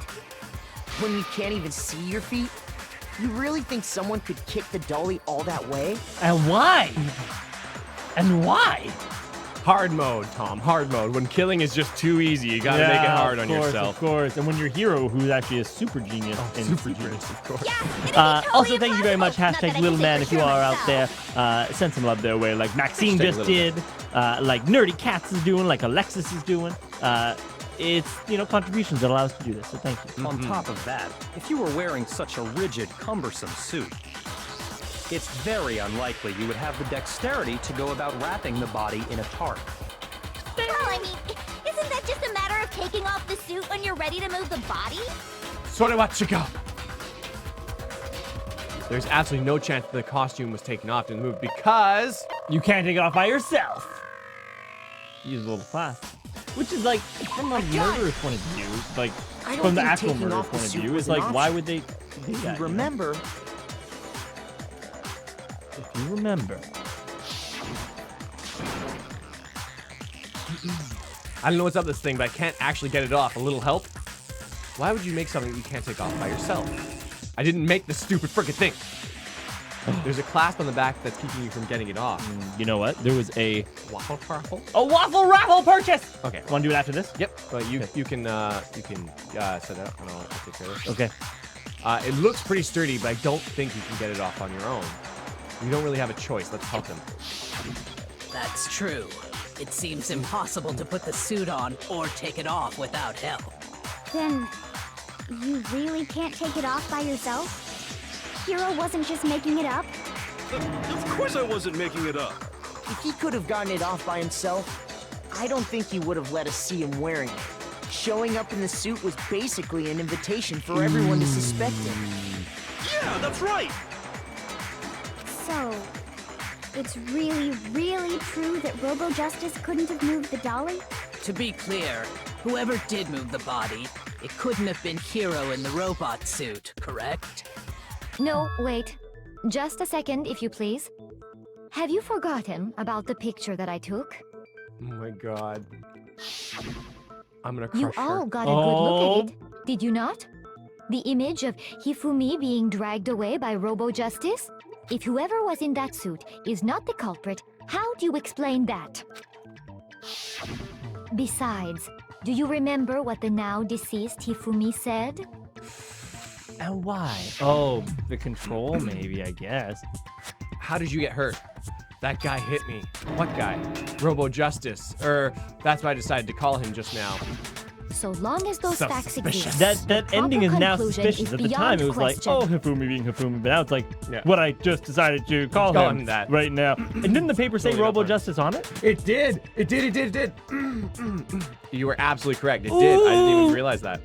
when you can't even see your feet? You really think someone could kick the dolly all that way? And why? And why? Hard mode, Tom. Hard mode. When killing is just too easy, you gotta make it hard on yourself. Of course. And when you're Hero, who's actually a super genius. Super genius, of course. Also, thank you very much. Hashtag little man if you are out there. Send some love their way, like Maxine just did, like Nerdy Cats is doing, like Alexis is doing. It's, contributions that allow us to do this, so thank you. On top of that, if you were wearing such a rigid, cumbersome suit, it's very unlikely you would have the dexterity to go about wrapping the body in a tarp. Well, I mean, isn't that just a matter of taking off the suit when you're ready to move the body? Sort of what you go. There's absolutely no chance that the costume was taken off in the movie because you can't take it off by yourself. Use a little class. Which is like, from a murderer's point of view, like, from the actual murderer's point of view, it's like, why would they do that? Remember. If you remember. I don't know what's up with this thing, but I can't actually get it off. A little help? Why would you make something that you can't take off by yourself? I didn't make this stupid frickin' thing. There's a clasp on the back that's keeping you from getting it off. You know what? There was a waffle raffle. A waffle raffle purchase. Okay. Want to do it after this? Yep. But you can set it up, and I'll take care of this. Okay. It looks pretty sturdy, but I don't think you can get it off on your own. You don't really have a choice. Let's help him. That's true. It seems impossible to put the suit on or take it off without help. Then, you really can't take it off by yourself? Hero wasn't just making it up? Of course I wasn't making it up. If he could have gotten it off by himself, I don't think he would have let us see him wearing it. Showing up in the suit was basically an invitation for everyone to suspect him. Yeah, that's right. So, it's really, really true that Robo-Justice couldn't have moved the dolly? To be clear, whoever did move the body, it couldn't have been Hero in the robot suit, correct? No, wait. Just a second, if you please. Have you forgotten about the picture that I took? Oh my god. I'm gonna crush You all her. got a good look at it, did you not? The image of Hifumi being dragged away by Robo-Justice? If whoever was in that suit is not the culprit, how do you explain that? Besides, do you remember what the now deceased Hifumi said? And why? Oh, the control, maybe, I guess. How did you get hurt? That guy hit me. What guy? Robo-Justice. That's what I decided to call him just now. So long as those facts exist. That ending is now suspicious. At the time, it was like, oh, Hifumi being Hifumi, but now it's like, what I just decided to call him that right now. And didn't the paper say Robo-Justice on it? It did. It did. You were absolutely correct. It did. I didn't even realize that.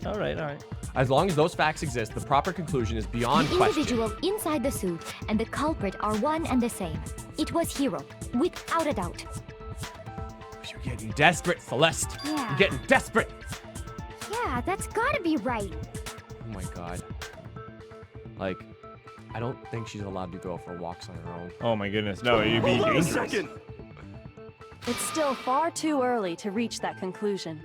All right. As long as those facts exist, the proper conclusion is beyond question. The individual inside the suit and the culprit are one and the same. It was Hero, without a doubt. You're getting desperate, Celeste. Yeah. You're getting desperate. Yeah, that's gotta be right. Oh my god. Like, I don't think she's allowed to go for walks on her own. Oh my goodness, no, you'd be Hold on a dangerous. second. It's still far too early to reach that conclusion.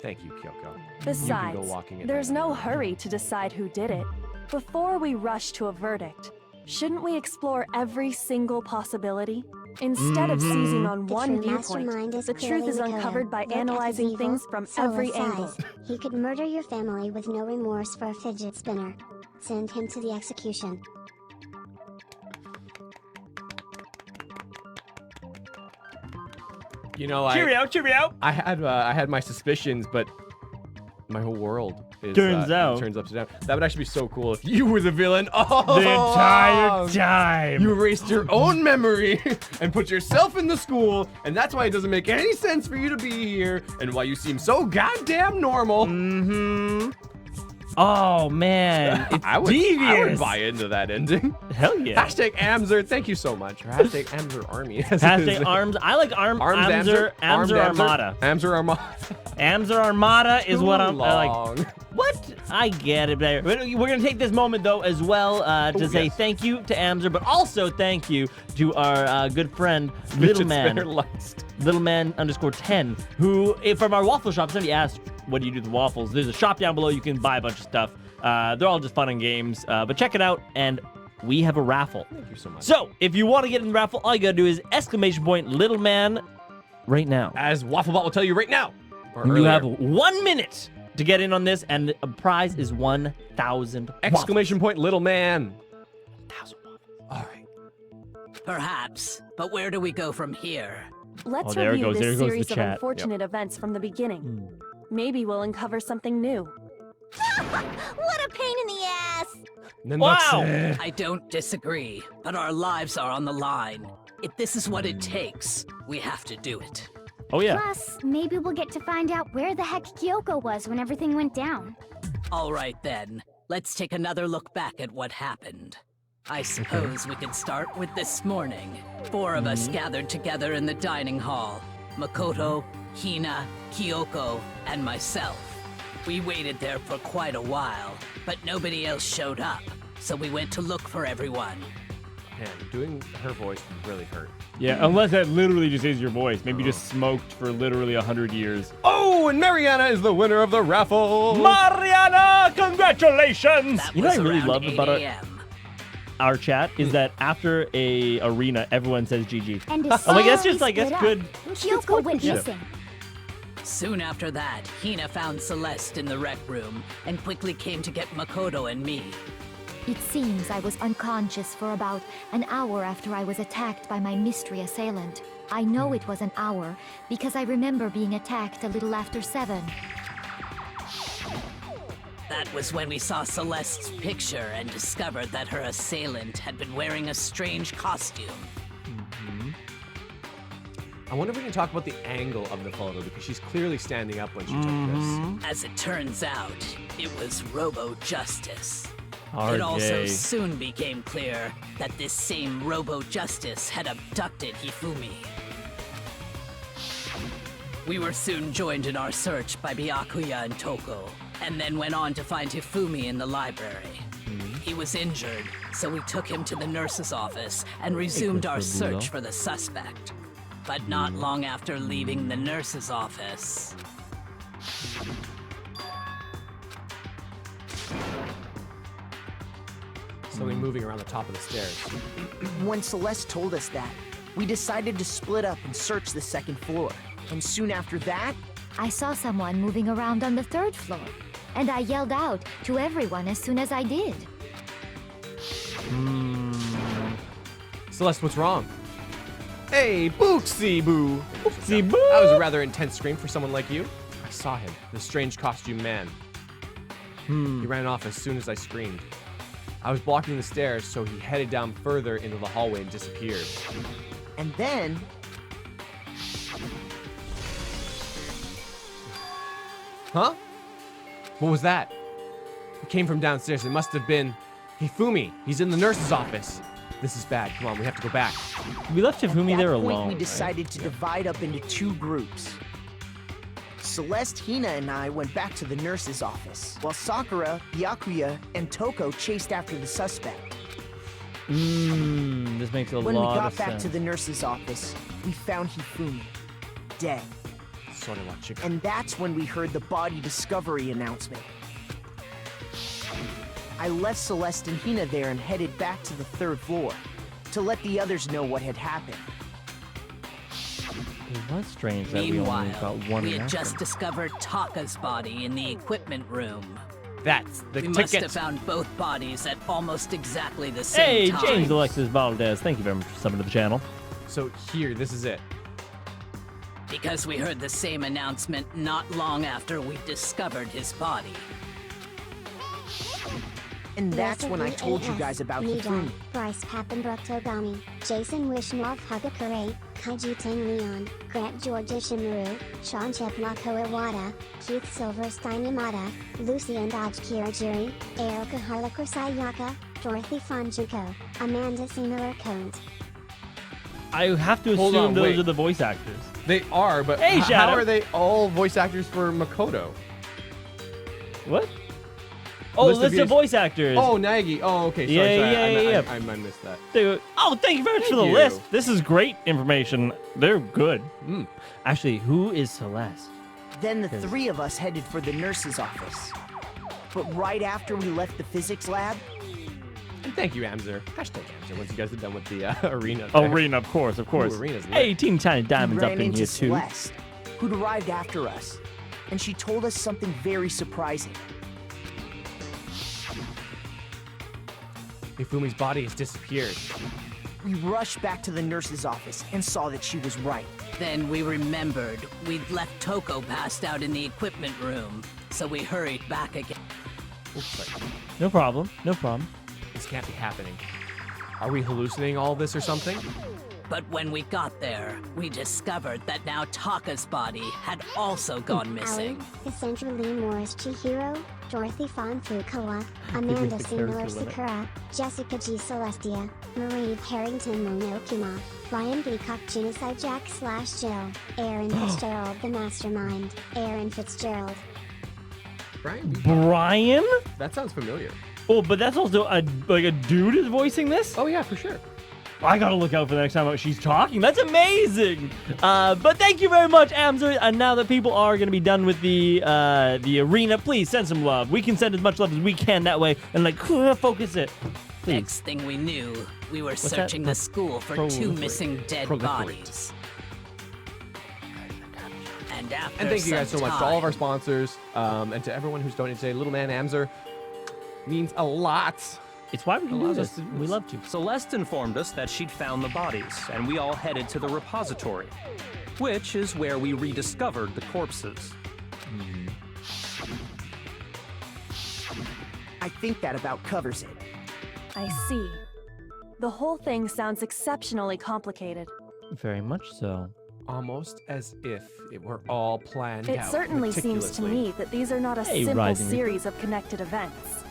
Thank you, Kyoko. Besides, you can go walking at there's night. no hurry to decide who did it. Before we rush to a verdict, shouldn't we explore every single possibility? Instead of seizing on The one true viewpoint, mastermind is the truth clearly is the killer. uncovered by Look at his analyzing evil, things from soulless every eyes. angle. He could murder your family with no remorse for a fidget spinner. Send him to the execution. You know, Cheerio! I had my suspicions, but my whole world is turns turns upside down. That would actually be so cool if you were the villain. Oh, the entire time. You erased your own memory and put yourself in the school, and that's why it doesn't make any sense for you to be here, and why you seem so goddamn normal. Mm-hmm. Oh man, it's devious. I would buy into that ending. Hell yeah. Hashtag Amzer, thank you so much. Or hashtag Amzer Army. Hashtag Arms. I like Amzer Armada. Amzer Armada. Amzer Armada is what I'm long. like. What? I get it. But we're going to take this moment, though, as well to say thank you to Amzer, but also thank you to our good friend, Little Man _10, who, from our waffle shop, somebody asked, what do you do with waffles? There's a shop down below. You can buy a bunch of stuff. They're all just fun and games. But check it out, and we have a raffle. Thank you so much. So if you want to get in the raffle, all you got to do is !little man right now. As Wafflebot will tell you right now. Or You earlier. have 1 minute to get in on this, and the prize is 1,000 !Little man. 1,000 waffles. All right. Perhaps, but where do we go from here? Let's there it review goes. There this goes the series of chat. unfortunate events from the beginning. Maybe we'll uncover something new. What a pain in the ass! Wow. I don't disagree, but our lives are on the line. If this is what it takes, we have to do it. Oh, yeah. Plus, maybe we'll get to find out where the heck Kyoko was when everything went down. All right then, let's take another look back at what happened. I suppose we could start with this morning. 4 of us gathered together in the dining hall. Makoto, Hina, Kyoko, and myself. We waited there for quite a while, but nobody else showed up, so we went to look for everyone. Man, doing her voice really hurt. Yeah, unless that literally just is your voice. Maybe you just smoked for literally 100 years. Oh, and Mariana is the winner of the raffle. Mariana, congratulations! That You know what was I really around love 8 about a.m. our chat is that after a arena, everyone says GG. And I'm like, that's just like, that's split good. up. Kyoko went Yeah. missing. Soon after that, Hina found Celeste in the rec room and quickly came to get Makoto and me. It seems I was unconscious for about an hour after I was attacked by my mystery assailant. I know it was an hour because I remember being attacked a little after 7. That was when we saw Celeste's picture and discovered that her assailant had been wearing a strange costume. I wonder if we can talk about the angle of the photo because she's clearly standing up when she took this. As it turns out, it was Robo Justice. RJ. It also soon became clear that this same Robo Justice had abducted Hifumi. We were soon joined in our search by Byakuya and Toko, and then went on to find Hifumi in the library. He was injured, so we took him to the nurse's office and resumed our search for the suspect. But not long after leaving the nurse's office, Something moving around the top of the stairs. When Celeste told us that, we decided to split up and search the second floor. And soon after that, I saw someone moving around on the 3rd floor, and I yelled out to everyone as soon as I did. Celeste, what's wrong? Hey, Booksy Boo. Booksy Boo. That was a rather intense scream for someone like you. I saw him, the strange costume man. He ran off as soon as I screamed. I was blocking the stairs, so he headed down further into the hallway and disappeared. and then, Huh? What was that? It came from downstairs. It must have been Hifumi. He's in the nurse's office. This is bad. Come on, we have to go back. We left Hifumi at there that point, alone. we decided to divide up into 2 groups. Celeste, Hina, and I went back to the nurse's office, while Sakura, Byakuya, and Toko chased after the suspect. This makes a When we lot got of back sense. to the nurse's office, we found Hifumi, dead. Sort of watching. And that's when we heard the body discovery announcement. I left Celeste and Hina there and headed back to the 3rd floor to let the others know what had happened. It was strange that we only got meanwhile, one we had reactor. just discovered Taka's body in the equipment room. That's the We must ticket. have found both bodies at almost exactly the same Hey, time. James Alexis Valdez, thank you very much for subbing to the channel. So here, this is it. Because we heard the same announcement not long after we discovered his body. And that's when I told you guys about Hifumi. Bryce Pappenbrook Togami, Jason Wishnov Hagakure, Kaiji Tang Leon, Grant George Ishimuru, Sean Cheplako Iwata, Keith Silverstein Yamada, Lucy and Dodge Kirajiri, Erica Harlequin Sayaka, Dorothy Fonjuko, Amanda Similar Cones. I have to Hold assume on, those wait. are the voice actors. They are, but Hey, how Shadow. are they all voice actors for Makoto? What? Oh, List of list of views- voice actors. Oh, Nagi. Oh, okay. Sorry, Yeah, sorry. yeah, I missed that. Oh, thank you very much for the Thank you. list. This is great information. They're good. Mm. Actually, who is Celeste? Then the three of us headed for the nurse's office. But right after we left the physics lab... And thank you, Amzer. Hashtag Amzer, once you guys are done with the arena. There. Arena, of course, of course. Ooh, arena's lit. 18 tiny diamonds we up ran in into here, too. Celeste, who'd arrived after us. And she told us something very surprising. Hifumi's body has disappeared. We rushed back to the nurse's office and saw that she was right. Then we remembered we'd left Toko passed out in the equipment room, so we hurried back again. Oops, sorry. No problem, no problem. This can't be happening. Are we hallucinating all this or something? But when we got there, we discovered that now Taka's body had also gone missing. Cassandra Lee Morris Chihiro, Dorothy Fawn Fukawa, Amanda C. Miller Sakura, Jessica G. Celestia, Marie Harrington Monokuma, Brian Beacock Genocide Jack / Jill, Aaron Fitzgerald the Mastermind, Aaron Fitzgerald. Brian? That sounds familiar. Oh, but that's also a dude is voicing this? Oh yeah, for sure. I gotta look out for the next time she's talking. That's amazing. But thank you very much, Amzer. And now that people are gonna be done with the arena, please send some love. We can send as much love as we can that way, and focus it. Please. Next thing we knew, we were searching the school for 2 missing dead bodies. And after And thank you guys so much to all of time- our sponsors, and to everyone who's donated today. Little man Amzer means a lot. It's why we can do Allows us this. to do We this. love to. Celeste informed us that she'd found the bodies, and we all headed to the repository, which is where we rediscovered the corpses. I think that about covers it. I see. The whole thing sounds exceptionally complicated. Very much so. Almost as if it were all planned It out certainly seems to meticulously. me that these are not a Hey, simple Rising Reaper. series of connected events.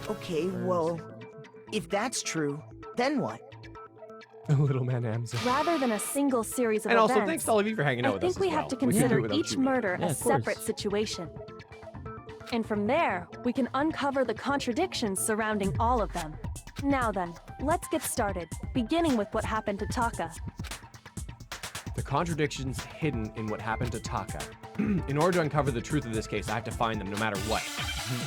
Okay, well, if that's true, then what? Little man Amzer. Rather than a single series of And events, also, thanks to all of you for hanging out I with think us we as have well. to We couldn't do it consider without each you. murder Yeah, a of course. separate situation. And from there, we can uncover the contradictions surrounding all of them. Now then, let's get started, beginning with what happened to Taka. The contradictions hidden in what happened to Taka. In order to uncover the truth of this case, I have to find them no matter what.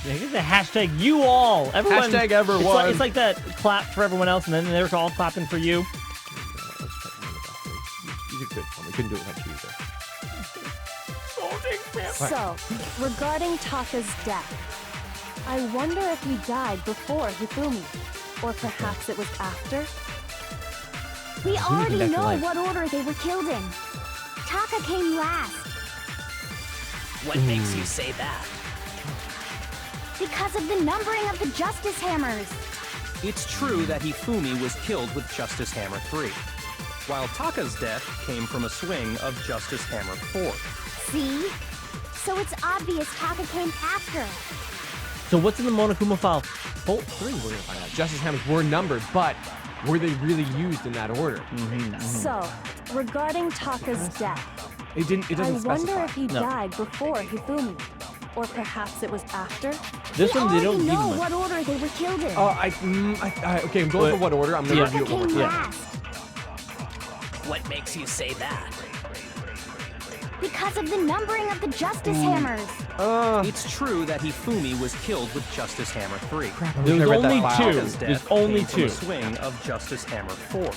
It's the hashtag you all. Everyone, Hashtag everyone. It's like that clap for everyone else, and then they're all clapping for you. You did good. We couldn't do it without you either. So, regarding Taka's death, I wonder if he died before Hifumi, or perhaps it was after? We already back to know life. what order they were killed in. Taka came last What makes you say that? because of the numbering of the Justice Hammers. It's true that Hifumi was killed with Justice Hammer 3, while Taka's death came from a swing of Justice Hammer 4. See? So it's obvious Taka came after. So what's in the Monokuma file? Bolt 3, we're gonna find out. Justice Hammers were numbered, but were they really used in that order? So, regarding Taka's death, It doesn't I wonder specify. if he No. died before Hifumi, or perhaps it was after? This We one they don't already give know much. what order they were killed in. Okay, I'm going for what order. I'm gonna Yeah. review it Taka one more came time. last What makes you say that? because of the numbering of the Justice Hammers. It's true that Hifumi was killed with Justice Hammer 3. There's I read that only file. two. Taka's There's death only came from a two. swing of Justice Hammer 4.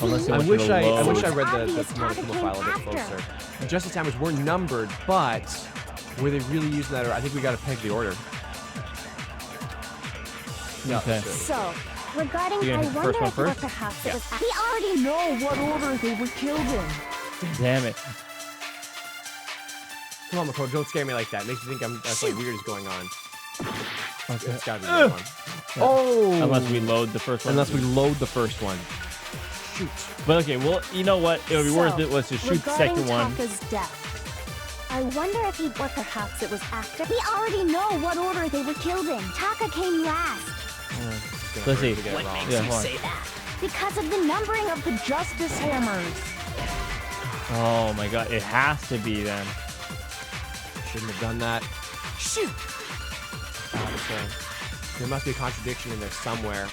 Unless they I want you wish to I load. read the Obvious Taka Monokuma came file a bit after. closer. The Justice Hammers were numbered, but were they really used in that order? I think we gotta peg the order. Yeah, Okay. that's it. So, regarding You're I gonna hit the wonder first one if first? or perhaps it was we already know what order they were killed in. Damn it. Come on, Makoto, don't scare me like that. It makes me think something weird is going on. Okay. It's gotta be this one. Yeah. Oh! Unless we load the first one. Unless we load the first one. Shoot. But okay, well, you know what? It would be worth it. Let's just shoot the regarding second one. Taka's death, I wonder if he or perhaps it was after. We already know what order they were killed in. Taka came last Let's see. What makes Yeah, you hold on. say that? because of the numbering of the Justice Hammers. Oh my god, it has to be then. Shouldn't have done that. Shoot! There must be a contradiction in there somewhere.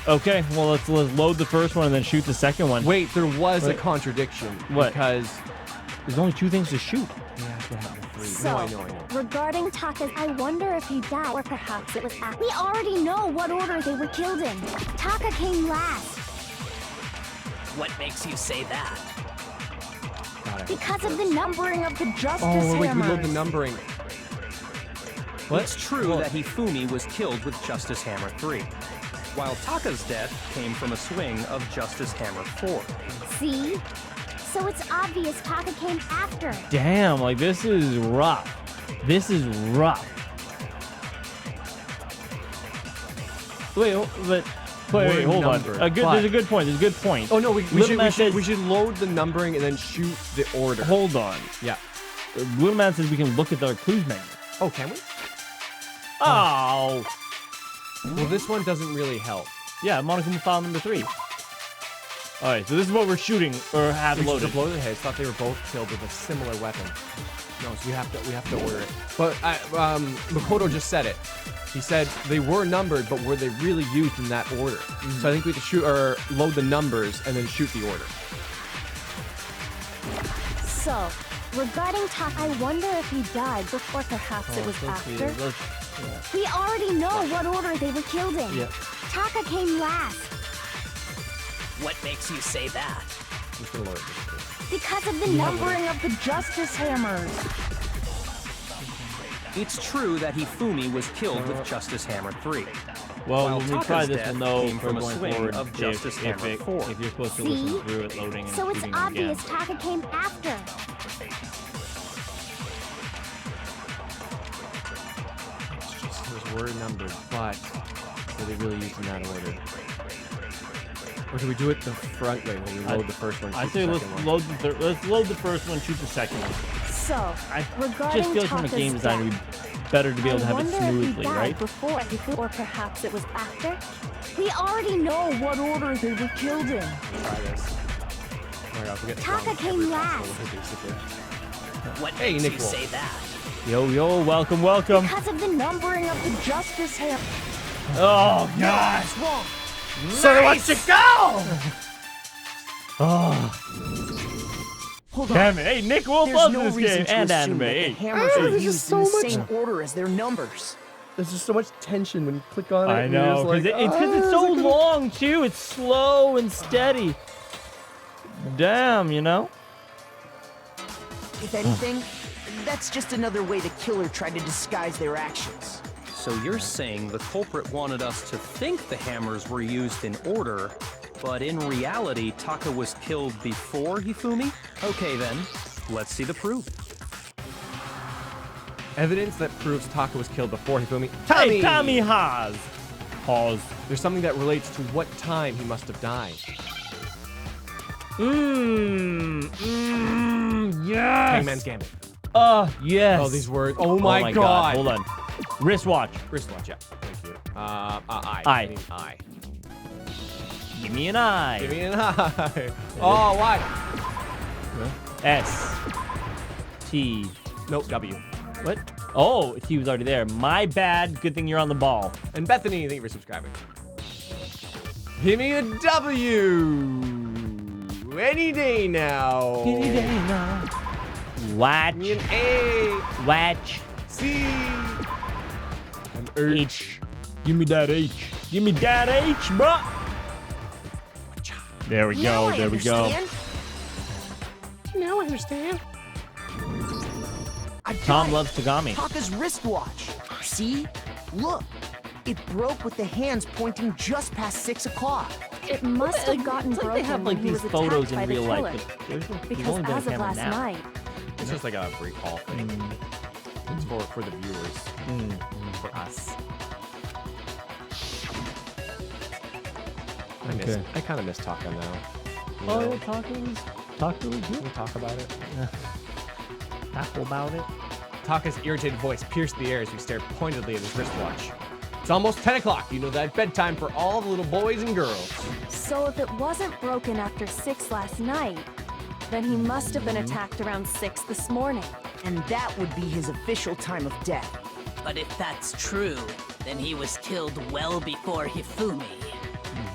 Okay, well, let's load the first one and then shoot the second one. Wait, there was a contradiction. What? Because there's only 2 things to shoot. Yeah, I have the 3. So, no, I know. regarding Taka's, I wonder if he died, or perhaps it was after. We already know what order they were killed in. Taka came last. What makes you say that? Because of the numbering of the justice Oh, wait, we hammers. load the numbering. What? It's true that Hifumi was killed with Justice Hammer 3, while Taka's death came from a swing of Justice Hammer 4. See? So it's obvious Taka came after. Damn, like this is rough. This is rough. Wait, hold on. There's a good point. There's a good point. Oh no, we should load the numbering and then shoot the order. Hold on. Yeah. Little Man says we can look at our clues menu. Oh, can we? Oh. Well, this one doesn't really help. Yeah, Monica file number 3. All right, so this is what we're shooting or have loaded. Loaded heads. Thought they were both killed with a similar weapon. No, so we have to order it. But Makoto just said it. He said they were numbered, but were they really used in that order? So I think we have to shoot or load the numbers and then shoot the order. So, regarding Taka, I wonder if he died before perhaps it was after. We already know what order they were killed in. Yeah. Taka came last. What makes you say that? I'm just gonna load it. Because of the numbering of the justice hammers. It's true that Hifumi was killed with Justice Hammer 3. Well, when we try this, death we'll know came for from a going swing forward of Justice Hammer 4. if you're supposed to See? listen through it, loading and So it's shooting obvious again. Taka came after. Were numbered, but were they really used in that order? Or do we do it the front way when we load the first one? I say let's load the first one, shoot the second one. So, I regarding just feel like from a Taka's game designer, death, it'd be better to be able to have it I wonder if he smoothly, died right? before, or perhaps it was after. We already know what order they were killed in. Try this. Oh my God, we get Taka came last. What Hey, makes Nick you Wolf. say that? Yo, welcome. Because of the numbering of the justice hammer. Oh, God. Wrong. So they want to go! Oh. Hold on. Damn it. Hey, Nick Wolf There's loves no this reason game to and assume anime. that the Hey. hammers are there's used just so in the much- same order as their numbers. There's just so much tension when you click on it. I and you're know, just because like, it's so long, too. It's slow and steady. Damn, you know? If anything, that's just another way the killer tried to disguise their actions. So you're saying the culprit wanted us to think the hammers were used in order, but in reality, Taka was killed before Hifumi? Okay then, let's see the proof. Evidence that proves Taka was killed before Hifumi. Hey, Tommy Haas. Pause. There's something that relates to what time he must have died. Yes. Hangman's Gambit. Yes. Oh, these words. Oh my God. Hold on. Wristwatch. Wristwatch, yeah. Thank you. Eye. Eye. I mean, eye. Give me an eye. Give me an eye. Oh, why? S. T. Nope, W. What? Oh, T was already there. My bad. Good thing you're on the ball. And Bethany, thank you for subscribing. Give me a W. Any day now. Any day now. Watch. Give me an A. Watch. C. An H. Give me that H. Give me that H, bro. There we go. There we go. Now I understand. Tom loves Tagami. Taka's wristwatch. See? Look. It broke with the hands pointing just past 6 o'clock. It must have gotten It's like broken they have when like he these was photos attacked by in the real killer. life, but there's Because only been a as of camera last now. night, It's just like a recall thing. It's for the viewers. For us. I kind of miss Taka now. You Oh, know? yeah, Taka was good. Can we talk about it? Talk about it. Taka's irritated voice pierced the air as we stared pointedly at his wristwatch. It's almost 10 o'clock. You know that bedtime for all the little boys and girls. so if it wasn't broken after 6 last night, then he must have been attacked around 6 this morning. And that would be his official time of death. But if that's true, then he was killed well before Hifumi.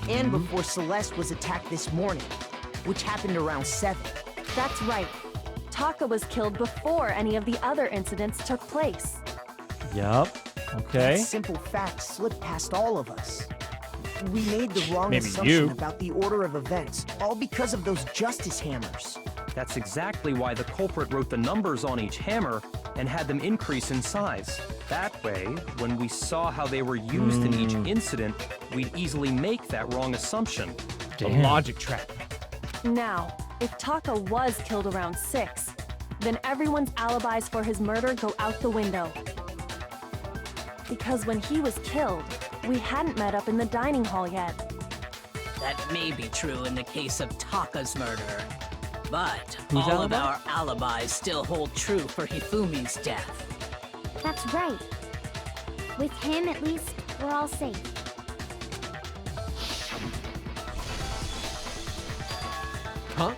And before Celeste was attacked this morning, which happened around 7. That's right. Taka was killed before any of the other incidents took place. Yup. Okay. That simple fact slipped past all of us. We made the wrong Maybe assumption you. about the order of events, all because of those justice hammers. That's exactly why the culprit wrote the numbers on each hammer and had them increase in size. That way, when we saw how they were used in each incident, we'd easily make that wrong assumption. The logic trap. Now, if Taka was killed around 6, then everyone's alibis for his murder go out the window. Because when he was killed, we hadn't met up in the dining hall yet. That may be true in the case of Taka's murder. But Whose all of alibi? our alibis still hold true for Hifumi's death. That's right. With him, at least, we're all safe. Huh?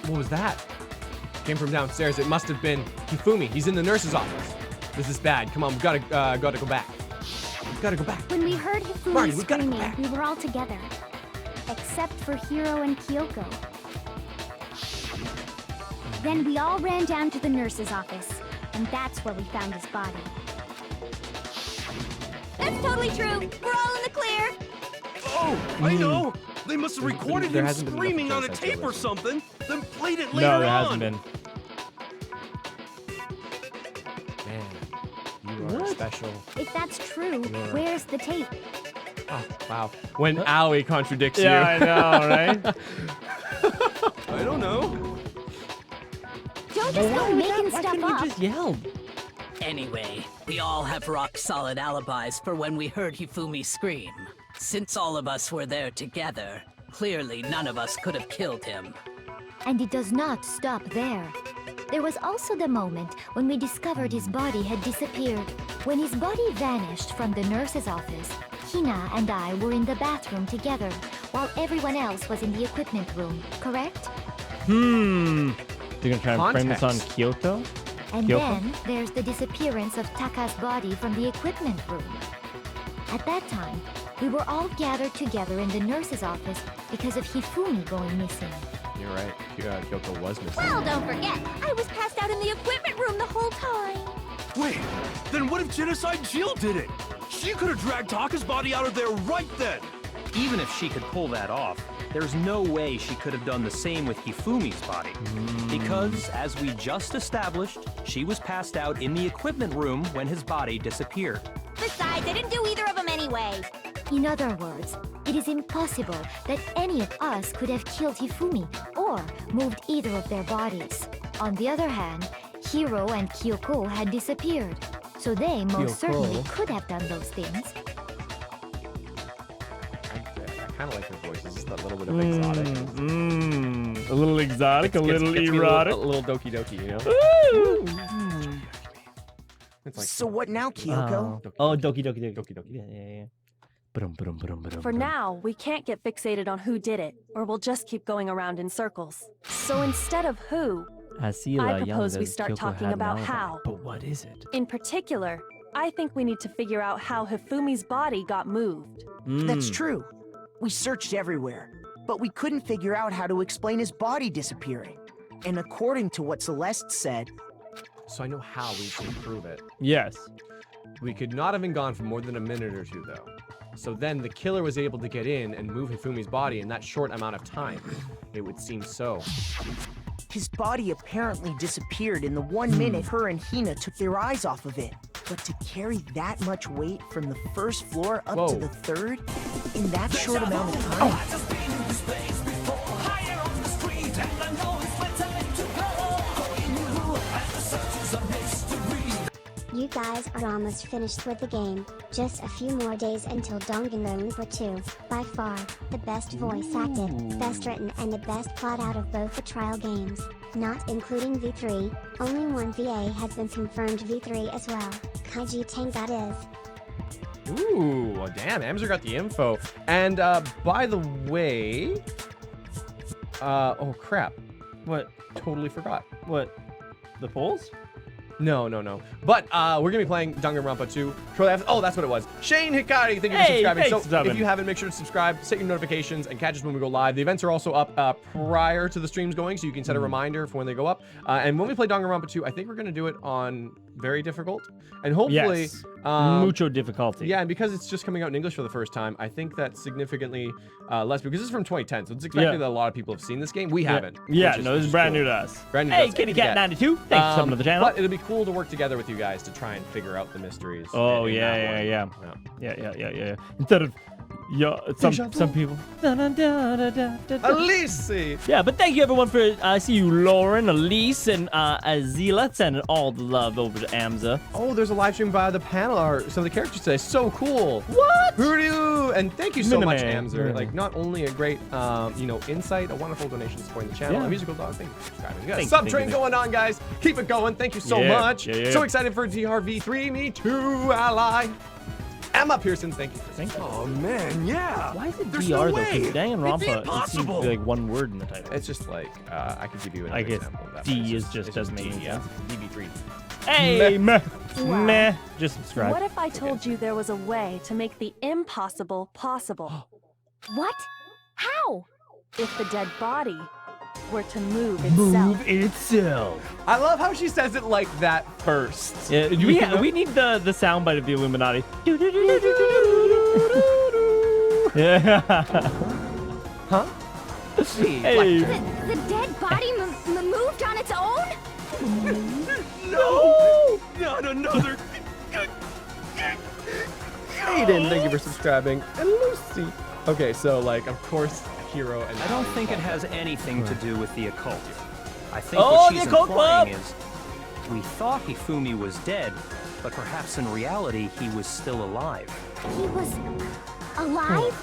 What was that? Came from downstairs. It must have been Hifumi. He's in the nurse's office. This is bad. Come on, we've gotta go back. We've gotta go back. When we heard Hifumi Marty, we gotta go screaming, back. we were all together. Except for Hiro and Kyoko. Then we all ran down to the nurse's office, and that's where we found his body. That's totally true. We're all in the clear. Oh, I know! They must have recorded There him hasn't been screaming on a enough tape or genocide something, then played it later No, there on. hasn't been. Man, you are special. If that's true, Yeah. where's the tape? Oh, wow. When Allie contradicts Yeah, you. I know, right? I don't know. Don't just go making Why stuff couldn't you up. just yell? Anyway, we all have rock-solid alibis for when we heard Hifumi scream. Since all of us were there together, clearly none of us could have killed him. And it does not stop there. There was also the moment when we discovered his body had disappeared. When his body vanished from the nurse's office, Hina and I were in the bathroom together, while everyone else was in the equipment room, correct? You're gonna try and frame this on Context. Kyoto? And Kyoko? then there's the disappearance of Taka's body from the equipment room. At that time, we were all gathered together in the nurse's office because of Hifumi going missing. You're right. Kyoko was missing. Well, don't forget, I was passed out in the equipment room the whole time. Wait, then what if Genocide Jill did it? She could have dragged Taka's body out of there right then. Even if she could pull that off, there's no way she could have done the same with Hifumi's body. Because, as we just established, she was passed out in the equipment room when his body disappeared. Besides, I didn't do either of them anyway. In other words, it is impossible that any of us could have killed Hifumi or moved either of their bodies. On the other hand, Hiro and Kyoko had disappeared, so they most certainly could have done those things. I kind of like her voice. It's just a little bit of exotic. A little exotic, a little Gets me erotic. a little doki doki, you know? It's like So what now, Kyoko? Oh, Doki Doki Doki. Doki Doki. Yeah. For now, we can't get fixated on who did it, or we'll just keep going around in circles. So instead of who, I propose we start talking about how. But what is it? In particular, I think we need to figure out how Hifumi's body got moved. That's true. We searched everywhere, but we couldn't figure out how to explain his body disappearing. And according to what Celeste said, So I know how we can prove it. Yes. We could not have been gone for more than a minute or two, though. So then the killer was able to get in and move Hifumi's body in that short amount of time. It would seem so. his body apparently disappeared in the 1 minute her and Hina took their eyes off of it. But to carry that much weight from the first floor up to the third in that short amount of time? You guys are almost finished with the game. Just a few more days until Danganronpa 2. By far, the best voice acted, best written and the best plot out of both the trial games. Not including V3, only one VA has been confirmed V3 as well. Kaiji Tang that is. Ooh, well, damn, Amzer got the info. And by the way, oh crap, what? Totally forgot. What? The polls? No. But we're gonna be playing Danganronpa 2 shortly after. Oh, that's what it was. Shane Hikari, thank you for subscribing. So if you haven't, make sure to subscribe, set your notifications, and catch us when we go live. The events are also up prior to the streams going, so you can set a reminder for when they go up. And when we play Danganronpa 2, I think we're gonna do it on very difficult, and hopefully mucho difficulty. Yeah, and because it's just coming out in English for the first time, I think that's significantly less, because it's from 2010, so it's expected that a lot of people have seen this game. We haven't. Yeah, no, this is brand new to us. Brand new hey, Kitty Cat 92, thanks for coming to the channel. But it'll be cool to work together with you guys to try and figure out the mysteries. Oh, yeah. Instead of some people. Elise! Yeah, but thank you everyone for, I see you, Lauren, Elise, and Azila, sending all the love over to Amza. Oh, there's a live stream via the panel art. Some of the characters today. So cool. What? Hoo-doo! And thank you so much, Amzer. Like, not only a great, insight, a wonderful donation supporting the channel, a musical dog. Thank you for subscribing. We got a sub train going on, guys. Keep it going. Thank you so much. So excited for DRV3. Me too, ally. Emma Pearson, thank you. Oh man, yeah. Why is it DR though? Because Danganronpa, it seems to be like one word in the title. It's just like, I could give you an I guess example of that. D is just doesn't make any sense. DB3. Hey, meh. Just subscribe. What if I told you there was a way to make the impossible possible? What? How? If the dead body were to move itself. I love how she says it like that first. Yeah, we need the soundbite of the Illuminati. Yeah. Huh? Hey. The dead body moved on its own? No! Not another. Aiden, thank you for subscribing. And Lucy. Okay, so like, of course, Hero and I don't think it has anything to do with the occult. I think what she's implying is we thought Hifumi was dead, but perhaps in reality he was still alive. He was alive?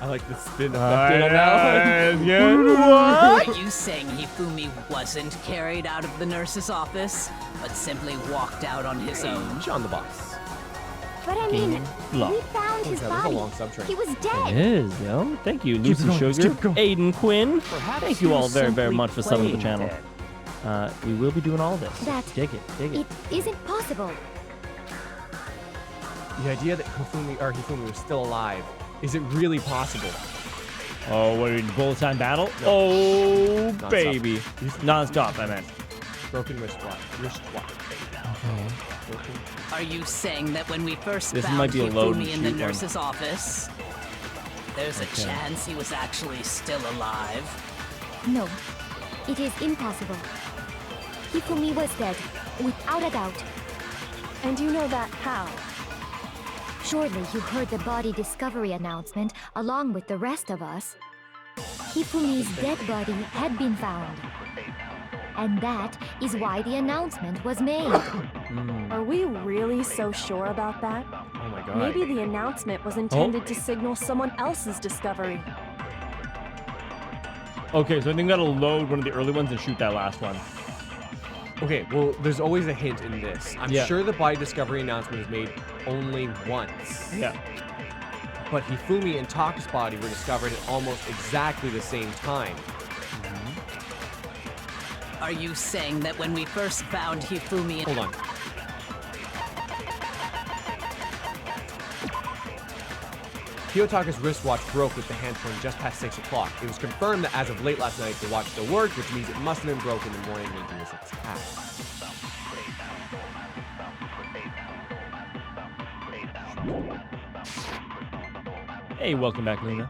I like the spin effect on that What? Are you saying Hifumi wasn't carried out of the nurse's office, but simply walked out on his own? John the Boss. But I mean, we found his body. He was dead. It is, yo. Thank you, Lucy Sugar, Aiden Quinn. Thank you all very, very much for subbing to the channel. We will be doing all this. Dig it. It isn't possible. The idea that Hifumi was still alive, is it really possible? Oh, what are we, bullet time battle? No. Oh, baby. Non-stop, I meant. Broken wristwatch. Okay. Are you saying that when we first this found might be a Hifumi in the nurse's office, there's a chance he was actually still alive? No, it is impossible. Hifumi was dead, without a doubt. And you know that how? Surely you heard the body discovery announcement along with the rest of us. Hifumi's dead body had been found. And that is why the announcement was made. Are we really so sure about that? Oh my god. Maybe the announcement was intended to signal someone else's discovery. Okay, so I think that'll load one of the early ones and shoot that last one. Okay, well, there's always a hint in this. I'm sure the body discovery announcement was made only once. Yeah. But Hifumi and Taka's body were discovered at almost exactly the same time. Are you saying that when we first found Hifumi... Hold on. Kiyotaka's wristwatch broke with the hand pointing just past 6 o'clock. It was confirmed that as of late last night, the watch still worked, which means it must have been broken in the morning making this attack. Hey, welcome back, Luna.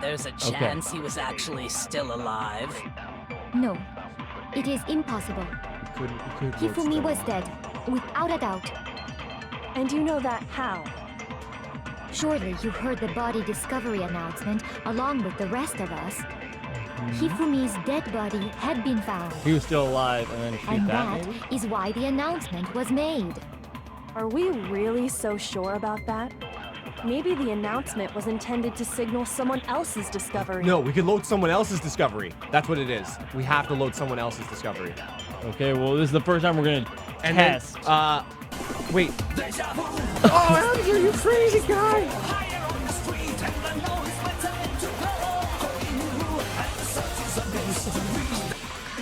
There's a chance he was actually still alive? No, it is impossible. Hifumi was dead, without a doubt. And you know that how? Surely you heard the body discovery announcement along with the rest of us. Hifumi's dead body had been found. He was still alive, and then shoot that is why the announcement was made. Are we really so sure about that? Maybe the announcement was intended to signal someone else's discovery. No, we could load someone else's discovery. That's what it is. We have to load someone else's discovery. Okay, well, this is the first time we're gonna test. Wait. Oh, Amzer, you crazy guy!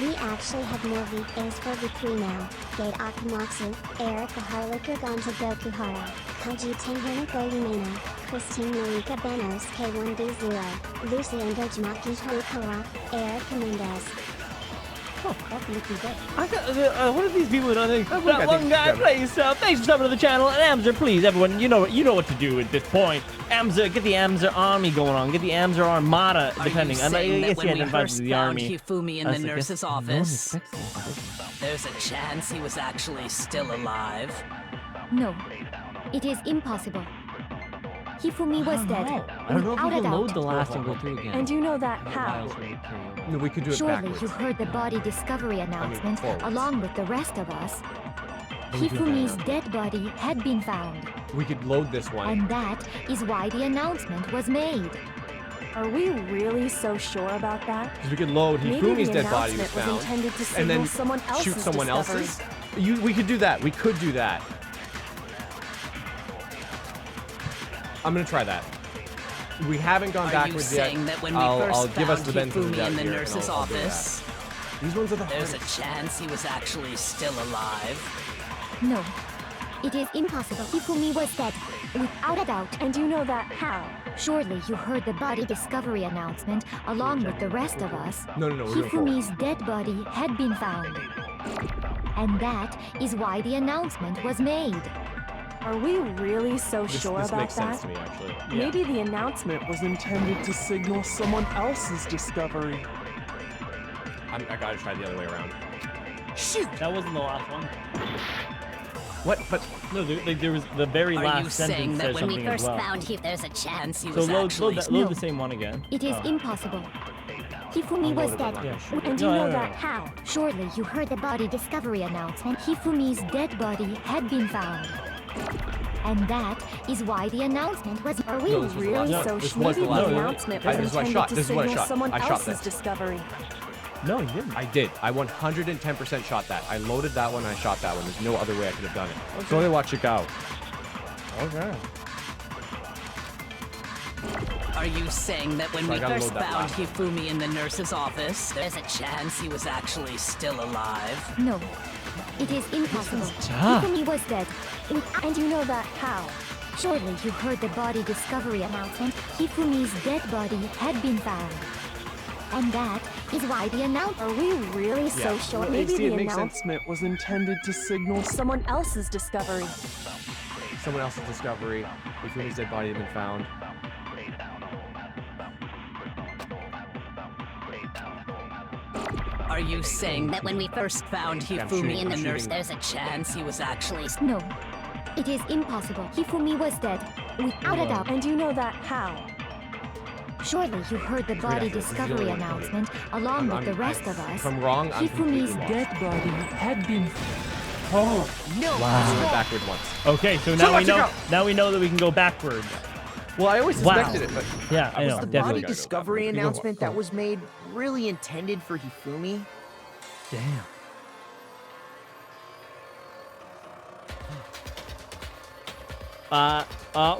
We actually have have more VAs for V3 now. Gate Akamatsu, Erika Harluka Gonta Gokuhara, Kaji Tenghana Goyumena, Christine Marika Benos K1B0, Lucy and Dojimaki Hokawa, Erica Mendez. Oh, I got, what are these people doing? That one guy plays. Thanks for coming to the channel. And Amzer, please, everyone, you know what to do at this point. Amzer, get the Amzer army going on. Get the Amzer armada, depending. Are you saying that when we invited first to the found army. Hifumi in the nurse's office, there's a chance he was actually still alive? No, it is impossible. Hifumi was dead. I don't know if we can load the last and go through again. And you know that how? No, we could do it Surely backwards. you heard the body discovery announcement forwards. along with the rest of us. We could do Hifumi's that. dead body had been found. We could load this one. And that is why the announcement was made. Are we really so sure about that? Because we could load Maybe Hifumi's the dead body was announcement found, was intended to and signal then someone else's shoot someone discovery. else's. We could do that. We could do that. I'm gonna try that. We haven't gone backwards yet. Are you saying that when we I'll first give us found the benefit of the Hifumi doubt in the here, and nurse's I'll do that. office, These ones are the there's hardest. a chance he was actually still alive? No, it is impossible. Hifumi was dead, without a doubt. And you know that how? Surely you heard the body discovery announcement along with the rest of us. No, we're doing forward. Hifumi's dead body had been found. And that is why the announcement was made. Are we really so sure This about makes that? sense to me, actually. Maybe the announcement was intended to signal someone else's discovery. I gotta try the other way around. Shoot! That wasn't the last one. What? But no, there was the very Are last you sentence saying that says when we something as first well. found him, there's a chance he So was load actually... the same one again. It is impossible. Hifumi was dead. And you know that how? Surely you heard the body discovery announcement. Hifumi's dead body had been found. And that is why the announcement was... Are we really so This sure? was the Maybe last the one. announcement This was is what I intended shot. to This is what I signal shot. someone I shot else's this. discovery. No, you didn't. I did. I 110% shot that. I loaded that one. I shot that one. There's no other way I could have done it. So they watch it go. Okay. Are you saying that when So I we gotta first load that found last Hifumi in the nurse's office, there's a chance he was actually still alive? No, it is impossible. tough. Hifumi was dead. And you know that how? Surely you heard the body discovery announcement. Hifumi's dead body had been found. And that is why the announcement... Are we really so Yeah. sure? Well, Maybe see, it the makes sense. announcement was intended to signal someone else's discovery. Someone else's discovery. Hifumi's dead body had been found. Are you saying that when we first found I'm Hifumi shooting- in the I'm nurse, shooting. there's a chance he was actually... No, it is impossible. Hifumi was dead, without a doubt. And you know that how? Surely you heard the body discovery announcement along with the rest of us. If I'm wrong, I'm Hifumi's completely lost. Dead body had been... Oh, I went backward once. okay. So So now we much to know. go. Now we know that we can go backwards. Well, I always Wow. suspected it, but Yeah, I know. Was the Definitely. body gotta go discovery backwards. You go announcement that forward. was made really intended for Hifumi? Damn.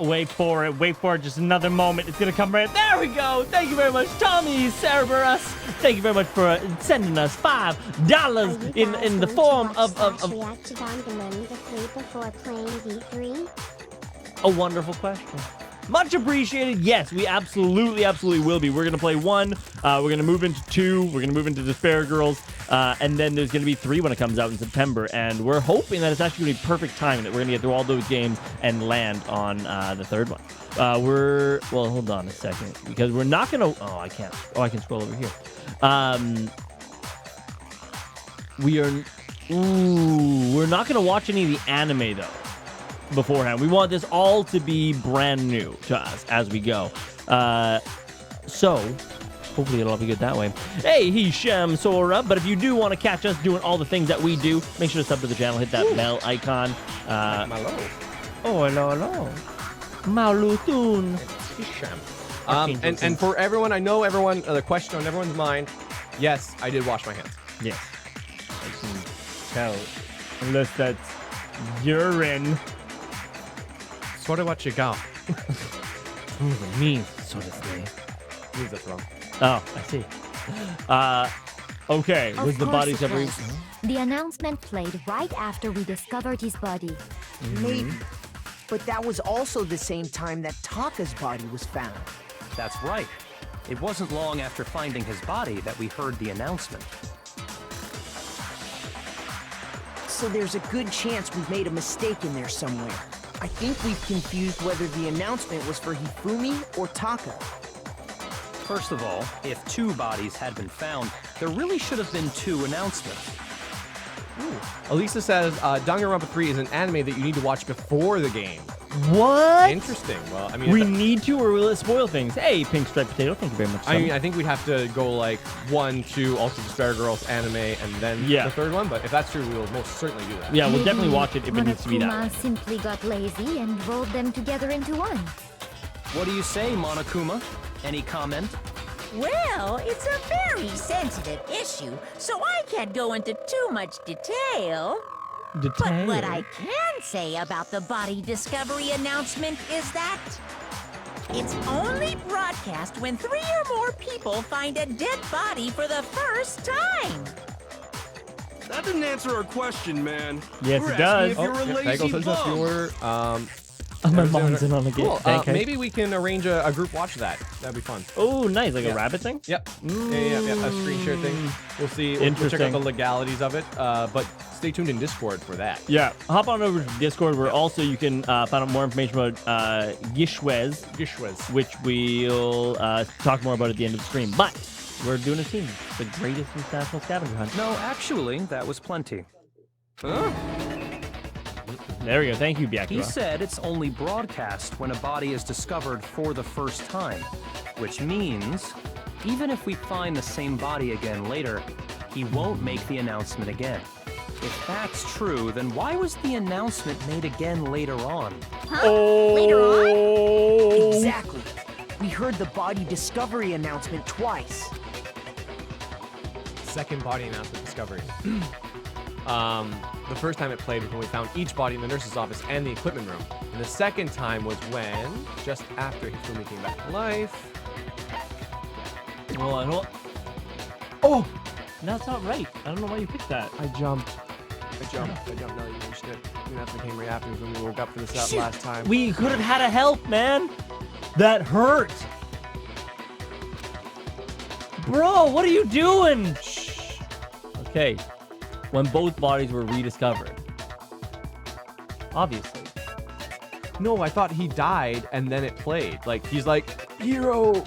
Wait for it. Wait for it. Just another moment. It's gonna come right. There we go. Thank you very much, Tommy Cerberus. Thank you very much for sending us $5 in the form of React to Danganronpa 3 before playing V3? a wonderful question. Much appreciated. Yes, we absolutely will be. We're going to play 1. We're going to move into 2. We're going to move into Despair Girls. And then there's going to be 3 when it comes out in September. And we're hoping that it's actually going to be perfect timing, that we're going to get through all those games and land on the 3rd one. Well, hold on a second. Because we're not going to... Oh, I can't. Oh, I can scroll over here. We're not going to watch any of the anime, though, beforehand. We want this all to be brand new to us as we go. So hopefully it'll all be good that way. Hey, Hisham Sora. But if you do want to catch us doing all the things that we do, make sure to sub to the channel, hit that bell icon. Malo. Oh, hello. Malutun. And for everyone, I know everyone, the question on everyone's mind, yes, I did wash my hands. Yes. I can tell. Unless that's urine. Sort of what you got. Me, sort of thing. Means that's wrong. Oh, I see. Okay, was the body discovery? The announcement played right after we discovered his body. Maybe. But that was also the same time that Taka's body was found. That's right. It wasn't long after finding his body that we heard the announcement. So there's a good chance we've made a mistake in there somewhere. I think we've confused whether the announcement was for Hifumi or Taka. First of all, if 2 bodies had been found, there really should have been 2 announcements. Elisa says Danganronpa 3 is an anime that you need to watch before the game. What? Interesting. Well, I mean, we need to, or will it spoil things? Hey, Pink Striped Potato, thank you very much. I mean, I think we'd have to go like 1, 2, Ultra Despair Girls anime, and then the third one. But if that's true, we will most certainly do that. Yeah, we'll definitely watch it if it needs to be that way. Simply got lazy and rolled them together into one. What do you say, Monokuma? Any comment? Well, it's a very sensitive issue, so I can't go into too much detail. But what I can say about the body discovery announcement is that it's only broadcast when 3 or more people find a dead body for the first time. That didn't answer our question, man. Yes, We're it does. asking if you're a lazy Bagel says if bum. you're, my mom's in on the game. Cool. Maybe we can arrange a group watch of that. That'd be fun. Oh, nice. Like a rabbit thing? Yep. Yeah. A screen share thing. We'll see. We'll check out the legalities of it. But stay tuned in Discord for that. Yeah. Hop on over to Discord where also you can find out more information about Gishwez, which we'll talk more about at the end of the stream. But we're doing a team. The greatest international scavenger hunt. No, actually, that was plenty. Huh? There we go. Thank you, Byakura. He said it's only broadcast when a body is discovered for the first time, which means even if we find the same body again later, he won't make the announcement again. If that's true, then why was the announcement made again later on? Huh? Later on? Exactly. We heard the body discovery announcement twice. Second body announcement discovery. The first time it played was when we found each body in the nurse's office and the equipment room. And the second time was when, just after Hifumi came back to life. Hold on. Oh! That's not right. I don't know why you picked that. I jumped. Now that you mentioned it. The announcement came right after when we woke up for this last time. We could have had a help, man. That hurt. Bro, what are you doing? Shh. Okay. When both bodies were rediscovered. Obviously. No, I thought he died and then it played. Like, he's like, Hero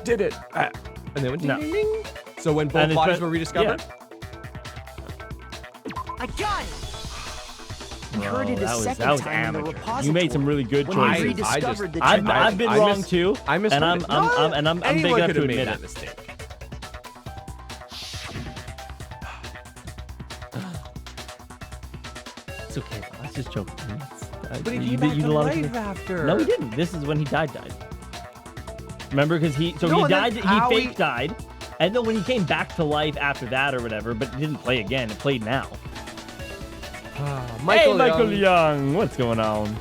did it. And then went ding, ding, ding. So when both bodies were rediscovered? Yeah. I got it! We heard it a second time in the repository. You made some really good choices. I've been wrong too. I misheard and I'm big enough to admit that mistake. It's okay. I was just joking. But he came back to life after. No, he didn't. This is when he died. Remember, because he died. He fake died, and then when he came back to life after that or whatever, but it didn't play again. It played now. Michael Young, what's going on?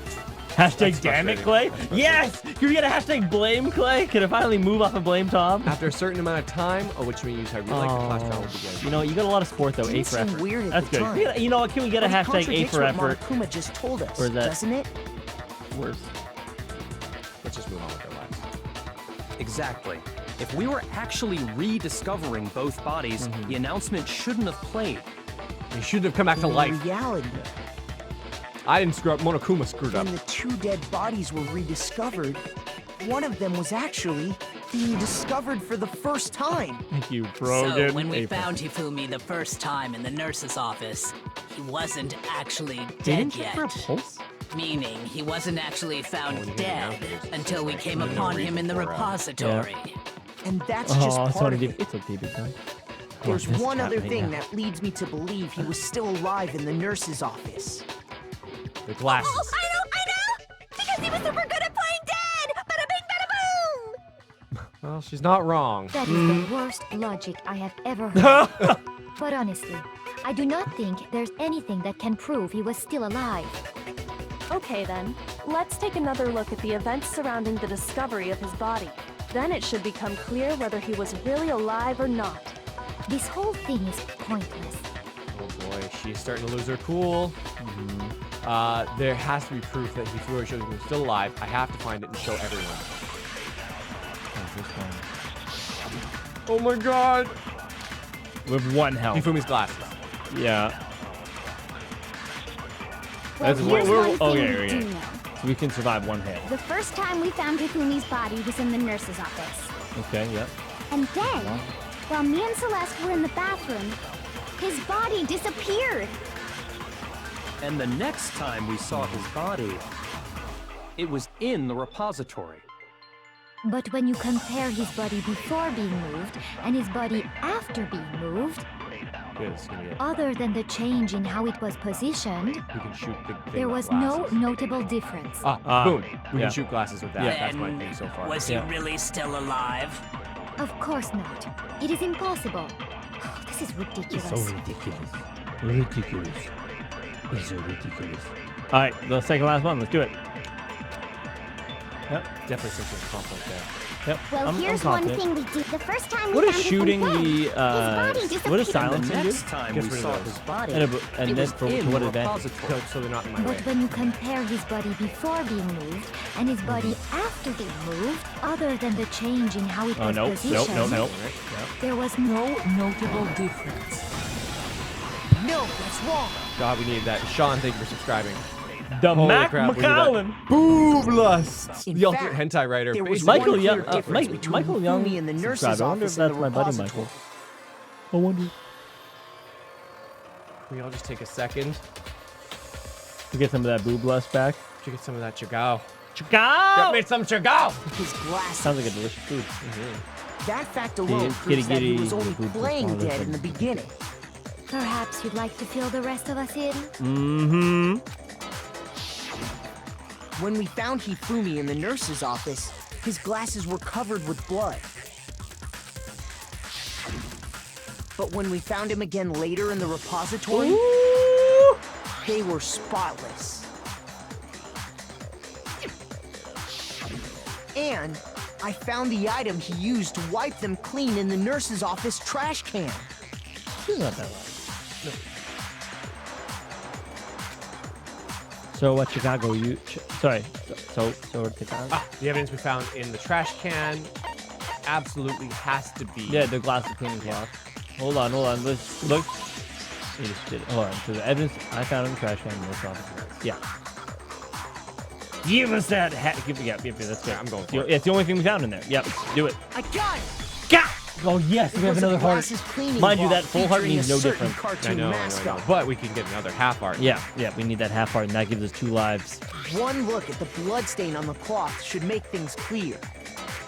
Hashtag damn it, Clay. Yes! Can we get a hashtag blame, Clay? Can it finally move off of blame, Tom? After a certain amount of time, which means I really like the class travel begin. You know, you got a lot of support though. A for effort. Weird That's good. Time. You know what? Can we get a hashtag A for effort? Monokuma just told us, or is that doesn't it? Worse. Let's just move on with our lives. Exactly. If we were actually rediscovering both bodies, the announcement shouldn't have played. He shouldn't have come back to life. Reality. I didn't screw up. Monokuma screwed up. When the 2 dead bodies were rediscovered, one of them was actually being discovered for the first time. Thank you, Brogan. So when we found Hifumi the first time in the nurse's office, he wasn't actually dead yet. Meaning he wasn't actually found dead until we came upon him in the repository. Yeah. And that's just part of it. It's okay, big guy. There's one other thing that leads me to believe he was still alive in the nurse's office. The glasses. Oh, I know! Because he was super good at playing dead! Bada bing, bada boom! Well, she's not wrong. That is the worst logic I have ever heard. But honestly, I do not think there's anything that can prove he was still alive. Okay then, let's take another look at the events surrounding the discovery of his body. Then it should become clear whether he was really alive or not. This whole thing is pointless. Oh boy, she's starting to lose her cool. There has to be proof that Hifumi was still alive. I have to find it and show everyone. Oh my god! With one health. Hifumi's glasses. Yeah. Well, That's here's one thing we okay. do know. We can survive one hit. The first time we found Hifumi's body was in the nurse's office. Okay, yep. And then, while me and Celeste were in the bathroom, his body disappeared. And the next time we saw his body, it was in the repository. But when you compare his body before being moved and his body after being moved, other than the change in how it was positioned, We can shoot the thing there with was glasses. no notable difference. Boom. We yeah. can shoot glasses with that. Yeah. That's my thing so far. Was he really still alive? Of course not. It is impossible. Oh, this is ridiculous. ridiculous. Ridiculous. It's so ridiculous. Alright, the second last one. Let's do it. Yep. Definitely something conflict there. Yep. Well, I'm here's one confident. thing we did. The first time What we is found shooting his the body what is disappeared. silencing do? Next time Gets we rid of saw those. his body, And it then was for in what the advantage? repository. So they're not in my way. But when you compare his body before being moved and his body after being moved, other than the change in how it Oh was nope, positioned, nope. there was no notable difference. No, that's wrong. God, we needed that. Sean, thank you for subscribing. The Holy Mac crap, we did that. McCallum. Booblust! In The ultimate fact, hentai writer. there was basically. Michael one Young. clear difference between Michael Young. Hifumi and the nurse's subscribed. I wonder if office and that's the my buddy repository. Michael. I wonder. We all just take a second To get some of that boob lust back. to get some of that chagao. Get Chagao! me some chagao! His glasses. Sounds like a delicious food. That fact alone Kitty, proves that he kitty, was only boob, playing boob, dead boob. in the beginning. Perhaps you'd like to fill the rest of us in? Mm-hmm. When we found Hifumi in the nurse's office, his glasses were covered with blood. But when we found him again later in the repository, they were spotless. And I found the item he used to wipe them clean in the nurse's office trash can. It's not that loud. So what Chicago you sorry. So Chicago. The evidence we found in the trash can absolutely has to be. Yeah, the glass of cleaning cloth. Hold on. Let's look. You just did it. Hold on. So the evidence I found in the trash can in this office. Yeah. Give us that hat. Yep, that's good. I'm going for it. It's the only thing we found in there. Yep, do it. I got it! Gah! Oh yes, we It have was a another heart. glasses cleaning Mind you, cloth that full heart featuring means a no certain difference. cartoon I know. mascot. But we can get another half art. Yeah, we need that half heart, and that gives us 2 lives. One look at the bloodstain on the cloth should make things clear.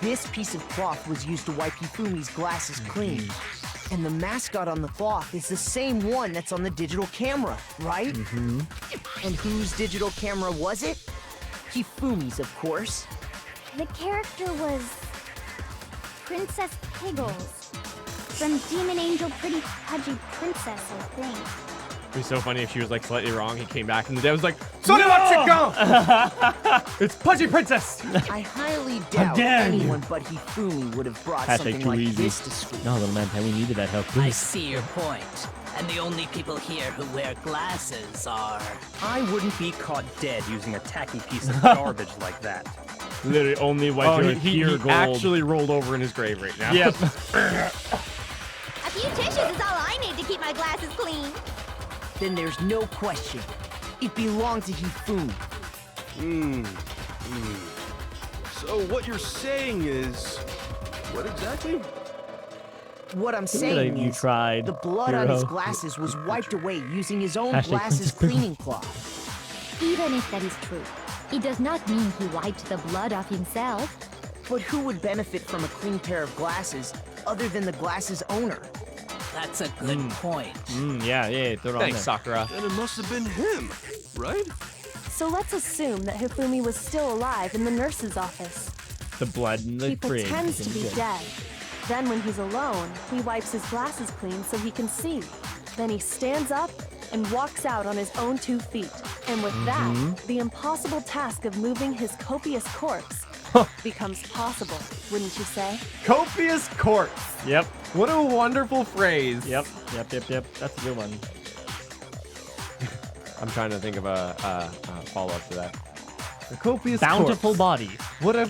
This piece of cloth was used to wipe Hifumi's glasses clean. And the mascot on the cloth is the same one that's on the digital camera, right? Mm-hmm. And whose digital camera was it? Hifumi's, of course. The character was Princess Piggles from Demon Angel Pretty Pudgy Princess, I think. It'd be so funny if she was like slightly wrong. He came back and the dad was like, "So do what you go! It's Pudgy Princess!" I highly doubt dare you. anyone but Hifumi would have brought Hashtag something too like easy. this to school. No, little man, we needed that help. I see your point. And the only people here who wear glasses are... I wouldn't be caught dead using a tacky piece of garbage like that. Literally only white Oh, with he pure gold. actually rolled over in his grave right now. Yep. A few tissues is all I need to keep my glasses clean. Then there's no question. It belonged to Hifumi. So what you're saying is... What exactly? What I'm Like saying you is, tried, the blood on his hero. glasses was wiped away using his own Hashtag glasses Princess Pickle. cleaning cloth. Even if that is true, it does not mean he wiped the blood off himself. But who would benefit from a clean pair of glasses other than the glasses owner? That's a good point. Yeah, throw it on Thanks, there. Sakura. And it must have been him, right? So let's assume that Hifumi was still alive in the nurse's office. The blood in the He fridge. pretends to be Good. dead. Then when he's alone, he wipes his glasses clean so he can see. Then he stands up and walks out on his own 2 feet. And with that, the impossible task of moving his copious corpse becomes possible, wouldn't you say? Copious corpse. Yep. What a wonderful phrase. Yep. That's a good one. I'm trying to think of a follow-up to that. A copious bountiful corpse. body. What a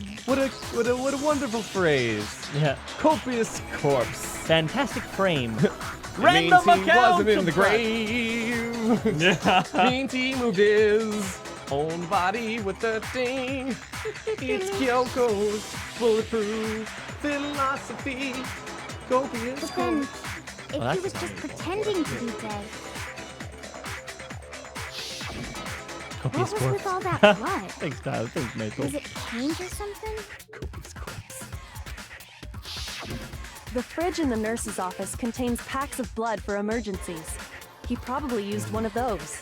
wonderful phrase. Yeah. Copious corpse. Fantastic frame. Random account. he wasn't in the grave. Means he moved his own body with the thing. It's Kyoko's bulletproof philosophy. Copious But then, corpse. if he was just pretending to be dead, what was with all that blood? Thanks, Tyler. Thanks, Maple. Was it paint or something? Copious corpse. The fridge in the nurse's office contains packs of blood for emergencies. He probably used one of those.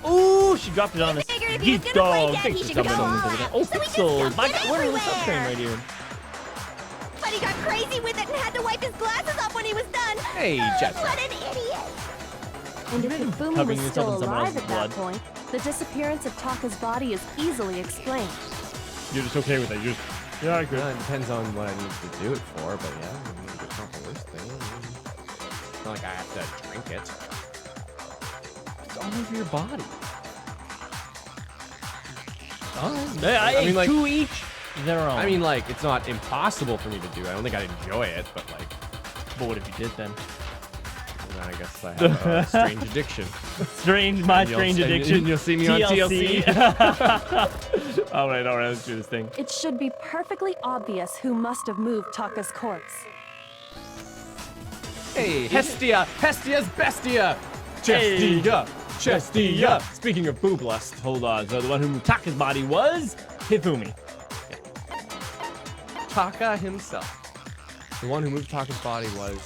Ooh, she dropped it on us. Figured if he was Geek gonna play dog. dead, Thanks he for should go coming all on. out. Oh, So we just pixels. dumped My it we're in the everywhere. subtrain right here. But he got crazy with it and had to wipe his glasses off when he was done. Hey, Jessica. What an idiot! And if Hifumi covering was yourself still in someone alive else's at that blood. point, the disappearance of Taka's body is easily explained. You're just okay with it. You're just, yeah, good. It depends on what I need to do it for, but yeah, I mean, it's not the worst thing. It's not like I have to drink it. It's all over your body. All right. I mean, like, 2 each. Their own. I mean, like, it's not impossible for me to do. I don't think I'd enjoy it, but like, but what if you did then? then I guess I have a strange addiction. My And you'll- strange and addiction. you'll see me on TLC. all right, let's do this thing. It should be perfectly obvious who must have moved Taka's corpse. Hey, Hestia's bestia! Chestia! Speaking of boob lust, Hold on. So the one who moved Taka's body was Hifumi. Taka himself. The one who moved Taka's body was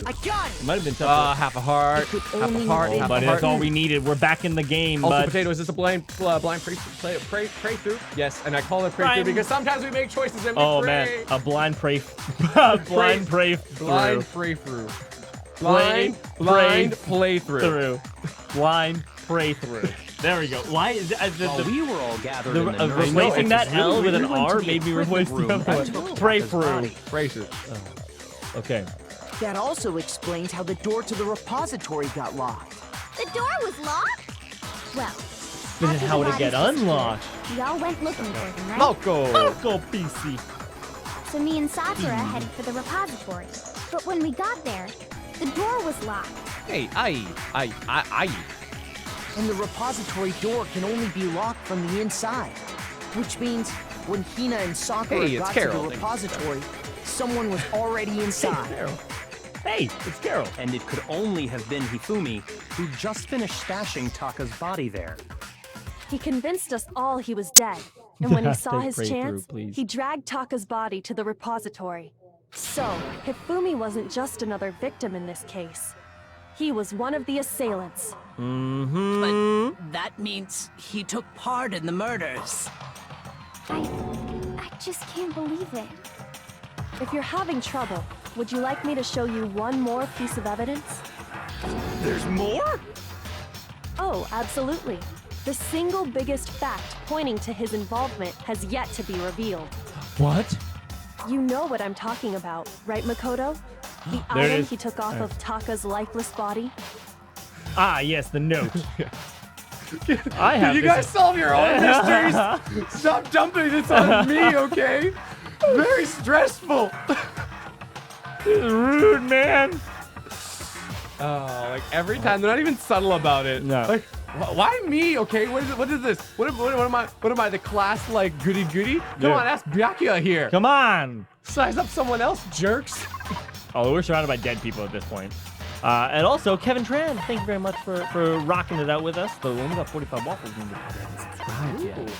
I got it! It might have been tough. half a heart, half a heart, Oh, half buddy, a that's heart. all we needed. We're back in the game, Also, bud. potato, is this a blind pray through? Yes, and I call it pray through Blind- because sometimes we make choices and we Oh pray. man, a blind pray, blind pray through. Blind pray through. Blind Blind playthrough. through. Blind pray through. There we go. Why is that? While we were all gathered in the nurse's Replacing that office, L with an we went to R the made me equipment replace the room other and one. took Pray Taka's through. body. Pray through. Okay. That also explains how the door to the repository got locked. The door was locked? Well, This is after how the to get bodies unlocked. disappeared, we all went looking for them, right? Malco. Go PC. So me and Sakura headed for the repository. But when we got there, the door was locked. Hey, I. And the repository door can only be locked from the inside. Which means when Hina and Sakura Hey, it's got Carol. to the repository, someone was already inside. Carol. Hey, it's Carol. And it could only have been Hifumi, who just finished stashing Taka's body there. He convinced us all he was dead, and when he saw Take his pray chance, through, please. he dragged Taka's body to the repository. So, Hifumi wasn't just another victim in this case. He was one of the assailants. But that means he took part in the murders. I just can't believe it. If you're having trouble, would you like me to show you one more piece of evidence? There's more? Oh, absolutely. The single biggest fact pointing to his involvement has yet to be revealed. What? You know what I'm talking about, right, Makoto? The There it item is. he took off of Taka's lifeless body? Ah, yes, the note. I have Can you this- guys solve your own mysteries? Stop dumping this on me, okay? Very stressful. Rude, man. Oh, like every time they're not even subtle about it. No. Like, why me? Okay, what is it? What is this? What am I? What am I? The class like goody goody? Come Yeah. on, ask Byakuya here. Come on. Size up someone else, jerks. Oh, we're surrounded by dead people at this point. And also, Kevin Tran, thank you very much for rocking it out with us. The one got 45 waffles in the subscribe yet.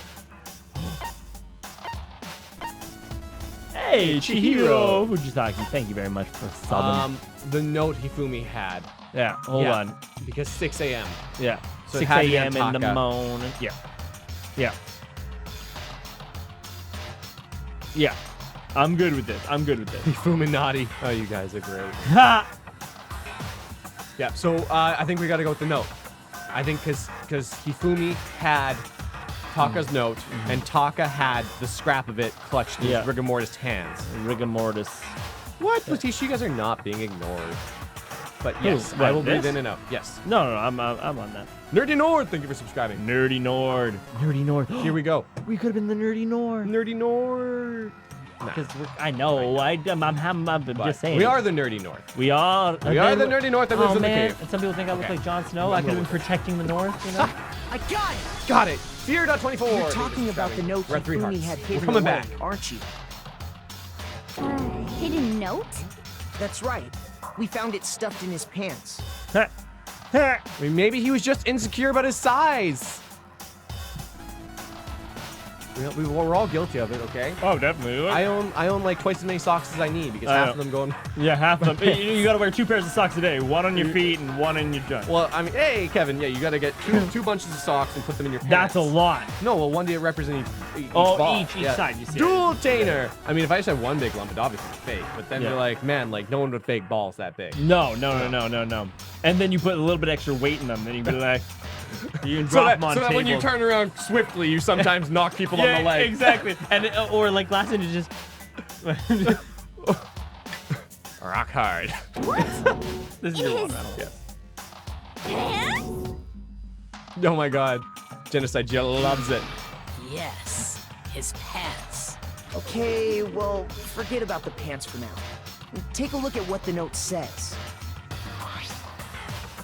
Hey, Chihiro Fujitaki, thank you very much for subbing. The note Hifumi had. Yeah, hold Yeah, on. Because 6 a.m. Yeah, So it 6 had to be on a.m. in the Taka. morning. Yeah. Yeah. Yeah. I'm good with this. I'm good with this. Hifuminati. Oh, you guys are great. Ha! Yeah, so I think we got to go with the note. I think because Hifumi had Taka's note, and Taka had the scrap of it clutched in his rigor mortis hands. Rigor mortis. What? Letitia, you guys are not being ignored. But yes, I will breathe in and out. Yes. No, I'm on that. Nerdy Nord, thank you for subscribing. Nerdy Nord. Nerdy Nord. Here we go. We could have been the Nerdy Nord. Nerdy Nord. Because I know, I'm just saying. We are the Nerdy North. We are. We are the Nerdy North that lives in the cave. And some people think I look like Jon Snow. I could have been protecting the North, you know? I got it! Got it! Fear.24. You're talking about the note Hifumi had hidden coming back, aren't you? Hidden note? That's right. We found it stuffed in his pants. I mean, maybe he was just insecure about his size. We're all guilty of it, okay? Oh, definitely. I own like twice as many socks as I need because half of them go in. Yeah, half of them. You gotta wear 2 pairs of socks a day. One on your feet and one in your junk. Well, I mean, hey, Kevin, yeah, you gotta get two bunches of socks and put them in your pants. That's a lot. No, well, one day represent each ball. Each side. You see Dual tainer. I mean, if I just had one big lump, it'd obviously be fake. But then you're like, man, like no one would fake balls that big. No. And then you put a little bit extra weight in them, then you'd be like, you can drop them on so that when you tables. turn around swiftly, you sometimes knock people on the leg. Exactly. And or like last time you just rock hard. This is your one, Rattle. Yes. Oh my God, Genocide Jill loves it. Yes, his pants. Okay, well, forget about the pants for now. Take a look at what the note says.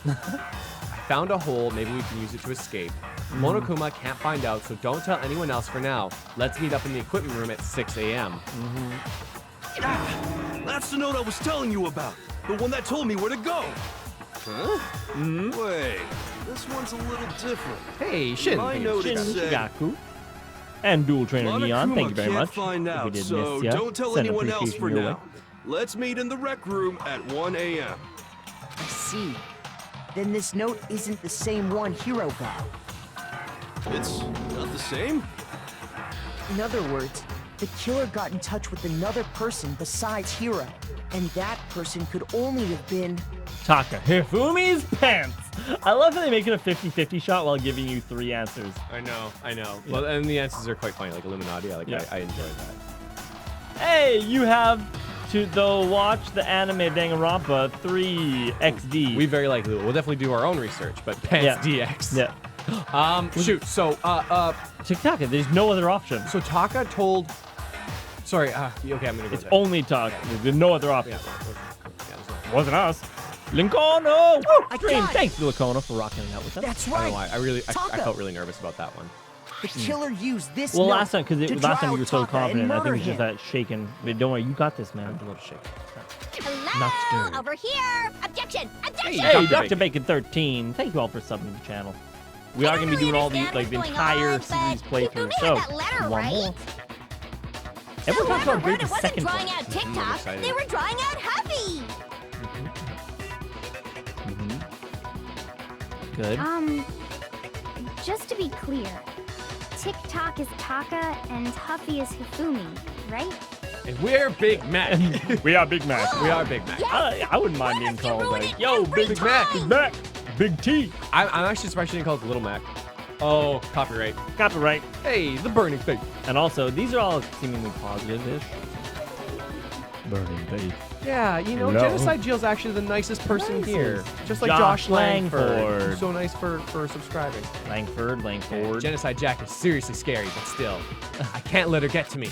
I found a hole, maybe we can use it to escape. Monokuma can't find out, so don't tell anyone else for now. Let's meet up in the equipment room at 6 a.m. That's the note I was telling you about. The one that told me where to go. Huh? Wait, this one's a little different. Hey, Shin. My note said, Shigaku. And Dual Trainer Nyan, thank you very much. Find out, if we did so miss ya, don't tell send anyone else for appreciation your now. way. Let's meet in the rec room at 1 a.m. I see. Then this note isn't the same one Hiro got. It's not the same? In other words, the killer got in touch with another person besides Hiro, and that person could only have been... Taka. Hifumi's pants! I love how they make it a 50-50 shot while giving you 3 answers. I know. Yeah. Well, and the answers are quite funny, like Illuminati. I enjoy that. Hey, you have to watch the anime Danganronpa 3XD. We very likely will. We'll definitely do our own research, but Pants DX. Yeah. Shoot. So, Taka, there's no other option. So Taka told. Sorry. Okay, I'm gonna go. It's only Taka. There's no other option. Yeah, wasn't us. Lincolno! Thanks to Lincolno for rocking out with us. That's right. I don't know why. I felt really nervous about that one. The killer used this well, note last time, because last time you were so Taka confident. I think it's just him. that shaking. But don't worry, you got this, man. I'm a little shaken. Hello, over here. Objection! Objection! Hey, Dr. Bacon 13. Thank you all for subbing to the channel. We are going to be doing all these, like, the entire series playthrough. So, you want more? Everyone talks about great the second one. They weren't drawing out TikTok. They were drawing out Huffy. Good. Just to be clear, TikTok is Taka and Huffy is Hifumi, right? And we're Big Mac. We are Big Mac. We are Big Mac. I wouldn't mind being called like, yo, Big Mac, Big Mac, Big T. I'm actually surprised you didn't call it Little Mac. Oh, copyright. Copyright. Hey, the burning thing. And also, these are all seemingly positive-ish. Burning face. Yeah, you know, Genocide Jill's actually the nicest person here. Just like Josh Langford. Who's so nice for subscribing. Langford. Genocide Jack is seriously scary, but still, I can't let her get to me.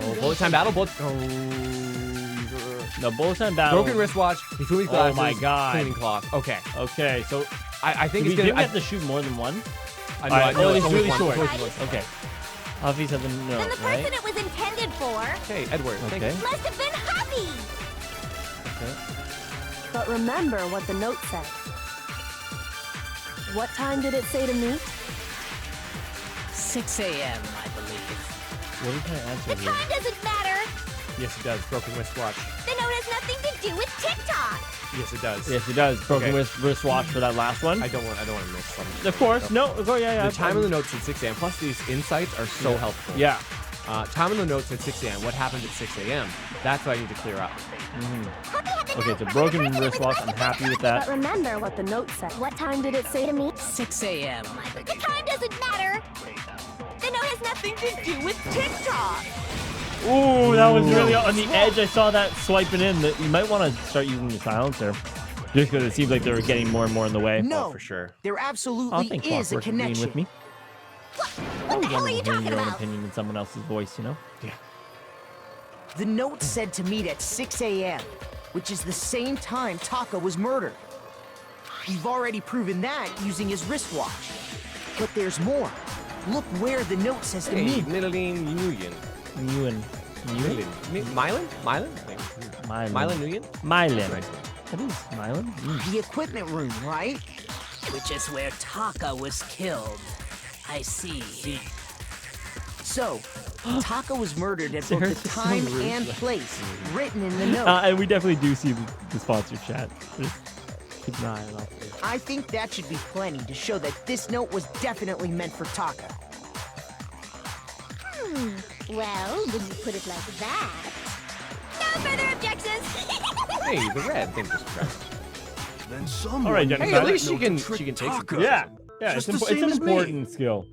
Oh, bullet time battle. No, bullet time battle. Broken wristwatch. Hifumi's glasses. Oh my God. Cleaning cloth. Okay. Okay, so I think it's gonna. Do we have to shoot more than one? I know. It's really short. Okay. Okay. Huffy's have the Then note, the person right? it was intended for Hey, Edward. Thank you. must have been Huffy. Okay. But remember what the note said. What time did it say to meet? 6 a.m., I believe. What are we trying to answer The here? time doesn't matter. Yes, it does. Broken wristwatch. The note has nothing to do with TikTok. Yes, it does. Yes, it does. Broken wristwatch for that last one. I don't want to miss something. Of course. No. Oh, yeah. The time of the notes at 6 a.m. Plus, these insights are so helpful. Yeah. Time of the notes at 6 a.m. What happened at 6 a.m.? That's what I need to clear up. Huffy had Okay, it's a broken wristwatch. I'm happy with that. But remember what the note said. What time did it say to me? 6 a.m. The time doesn't matter. The note has nothing to do with TikTok. Ooh, that was really on the edge. I saw that swiping in. That you might want to start using the silencer. Just because it seems like they were getting more and more in the way. No, for sure. There absolutely think is a Clockwork agreeing connection. with me. What the hell are you talking Your own about? opinion in someone else's voice, you know? Yeah. The note said to meet at 6 a.m., which is the same time Taka was murdered. We've already proven that using his wristwatch. But there's more. Look where the note says to Hey, meet. Nidaleen Nguyen. Nguyen. Mylan? Mylan? Mylan Nguyen? Mylan. Nice. What is Mylan? The equipment room, right? Which is where Taka was killed. I see. So, Taka was murdered at both Sarah's the so time rude. and place written in the note. And we definitely do see the sponsor chat. Just keep an eye on that. I think that should be plenty to show that this note was definitely meant for Taka. Well, when you put it like that. No further objections. Hey, the red. Thank you, subscribe. Then someone. All right, Jennifer. Hey, at least note she can to trick take some Taka. criticism. Yeah, Just it's, the it's same an as me. important skill.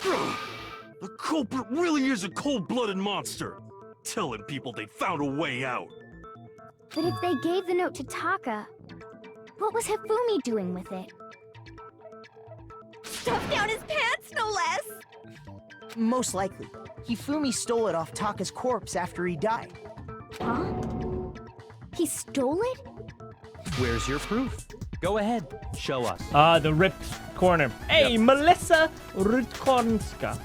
The culprit really is a cold-blooded monster, telling people they found a way out. But if they gave the note to Taka, what was Hifumi doing with it? Stuffed down his pants, no less. Most likely, Hifumi stole it off Taka's corpse after he died. Huh? He stole it? Where's your proof? Go ahead, show us. The ripped corner. Hey, Melissa Rutkornska.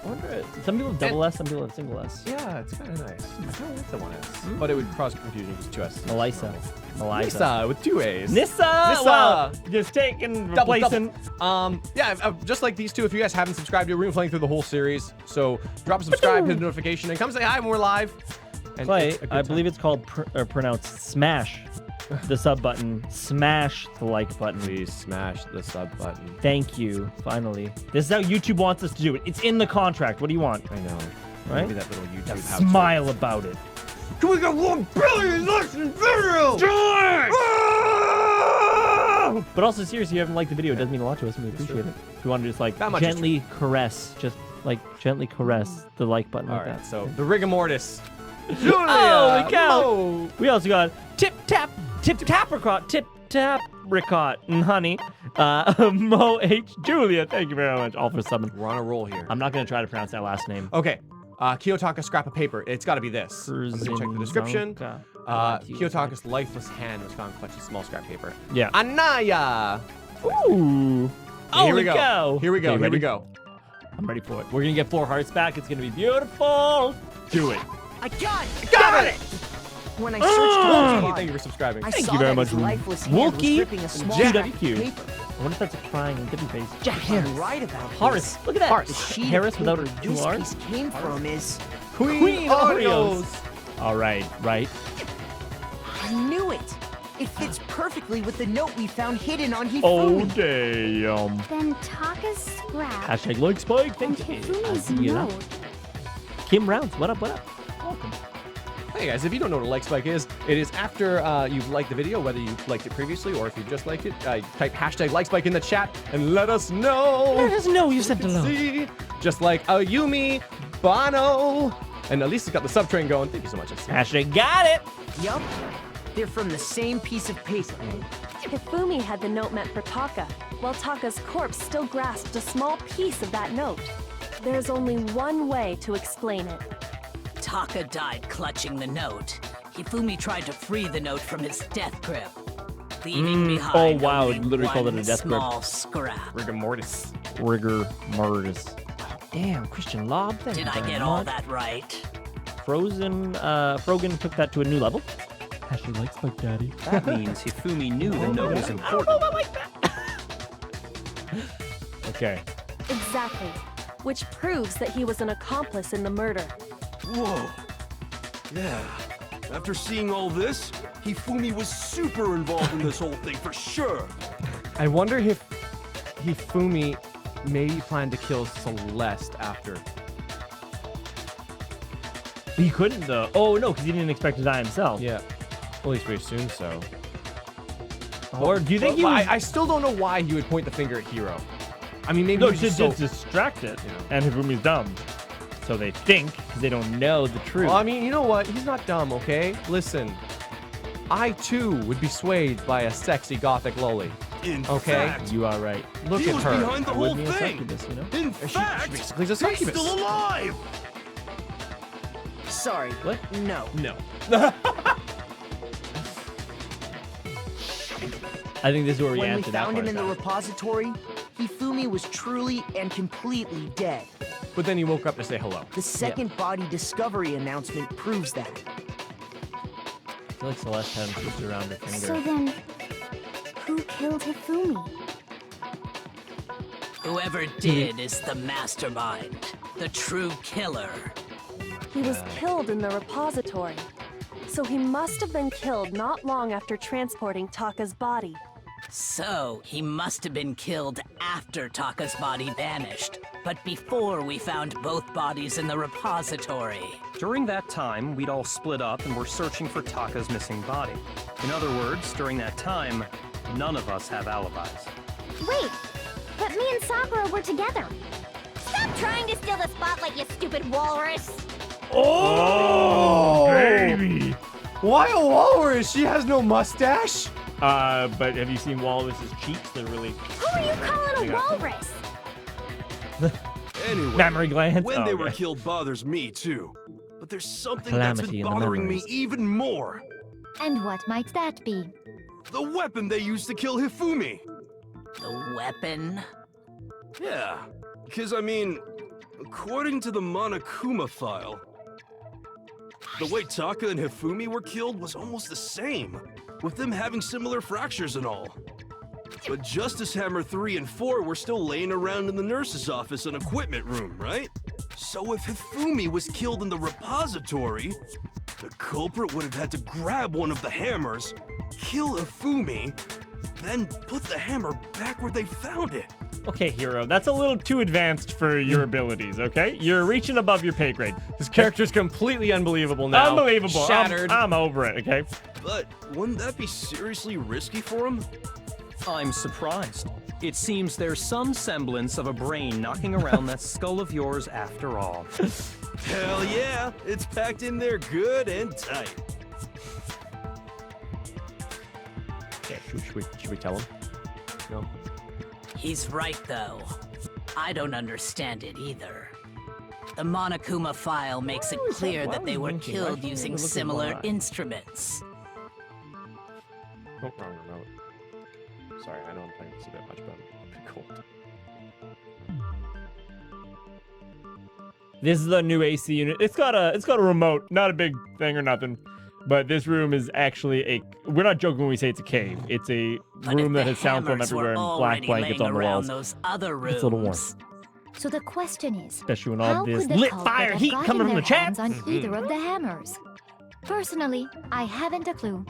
I wonder, some people have double S, some people have single S. Yeah, it's kind of nice. I kind of like the one S. But it would cause confusion because two S's. Melissa. Nissa with two A's. Nissa! Wow. Just taking, replacing. Just like these two, if you guys haven't subscribed, we're playing through the whole series. So drop a subscribe, hit a notification, and come say hi when we're live. And Play, I believe it's called, pronounced smash the sub button, smash the like button. Please smash the sub button. Thank you, finally. This is how YouTube wants us to do it. It's in the contract. What do you want? I know. Right? Maybe that little YouTube Now smile about it. Can we get 1 billion likes in video? But also, seriously, you haven't liked the video. It doesn't mean a lot to us, and we appreciate it. If you want to just like gently caress, gently caress the like button like that. So the rigor mortis. Holy cow! We also got tip tap ricot and honey. Mo H Julia, thank you very much, all for subbing. We're on a roll here. I'm not gonna try to pronounce that last name. Okay. Kiyotaka scrap of paper. It's got to be this. Let me check the description. Kiyotaka's lifeless hand was found clutching small scrap paper. Yeah. Anaya. Ooh. Here we Holy cow. Here we go. Okay, Here we ready? go. I'm ready for it. We're gonna get 4 hearts back. It's gonna be beautiful. Do it. I got it! Got it! When I searched his Thank you for subscribing. I Thank saw you very that much, his lifeless hand was Wookie ripping a small GWQ. scrap of paper. I wonder if that's a crying W face. If I'm right about Horace. this, Look at that. Horace. the sheet Harris of without paper her 2 this R's. piece came from is... Queen Oreos. All right, right. I knew it! It fits perfectly with the note we found hidden on Hifumi. Oh, damn. Then Taka's scrap Hashtag like Spike. and Thank you. Hifumi's You know. note. Kim Rounds, what up, what up? Welcome. Hey guys, if you don't know what a like spike is, it is after you've liked the video, whether you liked it previously or if you just liked it, type hashtag like spike in the chat and let us know. Let us know you sent along. See, just like Ayumi, Bono, and Elisa's got the sub train going. Thank you so much. Hashtag got it. Yup. They're from the same piece of paper. Hifumi had the note meant for Taka, while Taka's corpse still grasped a small piece of that note. There's only one way to explain it. Taka died clutching the note. Hifumi tried to free the note from his death grip, leaving behind wow, only it literally called it a one death grip. small scrap. Rigor mortis. Rigor mortis. Damn, Christian Lob. Thank Did you I very get all much. that right? Frogan took that to a new level. Hashtag like Spike Daddy. That means Hifumi knew the note was important. Okay. Exactly. Which proves that he was an accomplice in the murder. Whoa. Yeah. After seeing all this, Hifumi was super involved in this whole thing for sure. I wonder if Hifumi maybe planned to kill Celeste after. He couldn't though. Oh no, because he didn't expect to die himself. Yeah. Well, at least we assume so. Or do you think he was... I still don't know why he would point the finger at Hiro. I mean, maybe No, he's just so... distracted. And Hifumi's dumb. So they think, because they don't know the truth. Well, I mean, you know what? He's not dumb, okay? Listen, I too would be swayed by a sexy gothic loli. In okay? fact, you are right. Look he at was her. behind the whole thing. Succubus, you know? In fact, basically a he's succubus. still alive. Sorry. What? No. No. I think this is where we When we answer that found him part in the now. repository, Hifumi was truly and completely dead. But then he woke up to say hello. The second body discovery announcement proves that. I feel like Celeste had him twisted around her finger. So then, who killed Hifumi? Whoever did is the mastermind, the true killer. He was killed in the repository. So he must have been killed not long after transporting Taka's body. So, he must have been killed after Taka's body vanished, but before we found both bodies in the repository. During that time, we'd all split up and were searching for Taka's missing body. In other words, during that time, none of us have alibis. Wait, but me and Sakura were together. Stop trying to steal the spotlight, you stupid walrus! Oh, baby! Why a walrus? She has no mustache. But have you seen Walrus's cheeks? They're really... Who are you calling a walrus? Anyway, Memory glands? when Oh, they were okay. killed bothers me too. But there's something that's calamity been in the bothering me memories. even more. And what might that be? The weapon they used to kill Hifumi. The weapon? Yeah, because I mean, according to the Monokuma file, the way Taka and Hifumi were killed was almost the same, with them having similar fractures and all. But Justice Hammer 3 and 4 were still laying around in the nurse's office and equipment room, right? So if Hifumi was killed in the repository, the culprit would have had to grab one of the hammers, kill Hifumi, then put the hammer back where they found it. Okay, Hiro, that's a little too advanced for your abilities, okay? You're reaching above your pay grade. This character's completely unbelievable now. Unbelievable. Shattered. I'm over it, okay? But wouldn't that be seriously risky for him? I'm surprised. It seems there's some semblance of a brain knocking around that skull of yours after all. Hell yeah, it's packed in there good and tight. Okay, should we tell him? No. He's right, though. I don't understand it either. The Monokuma file makes it clear that they were killed using similar instruments. Oh, wrong remote. Sorry, I know I'm playing this a bit much, but I'm pretty cool. This is the new AC unit. It's got a remote, not a big thing or nothing. But this room is actually we're not joking when we say it's a cave. It's a room that has sound from everywhere and black blankets on the walls. Those other rooms. It's a little warm. So the question is, Especially when how all this could the lit culprit fire have heat gotten coming from their the chat. hands on either of the hammers? Personally, I haven't a clue.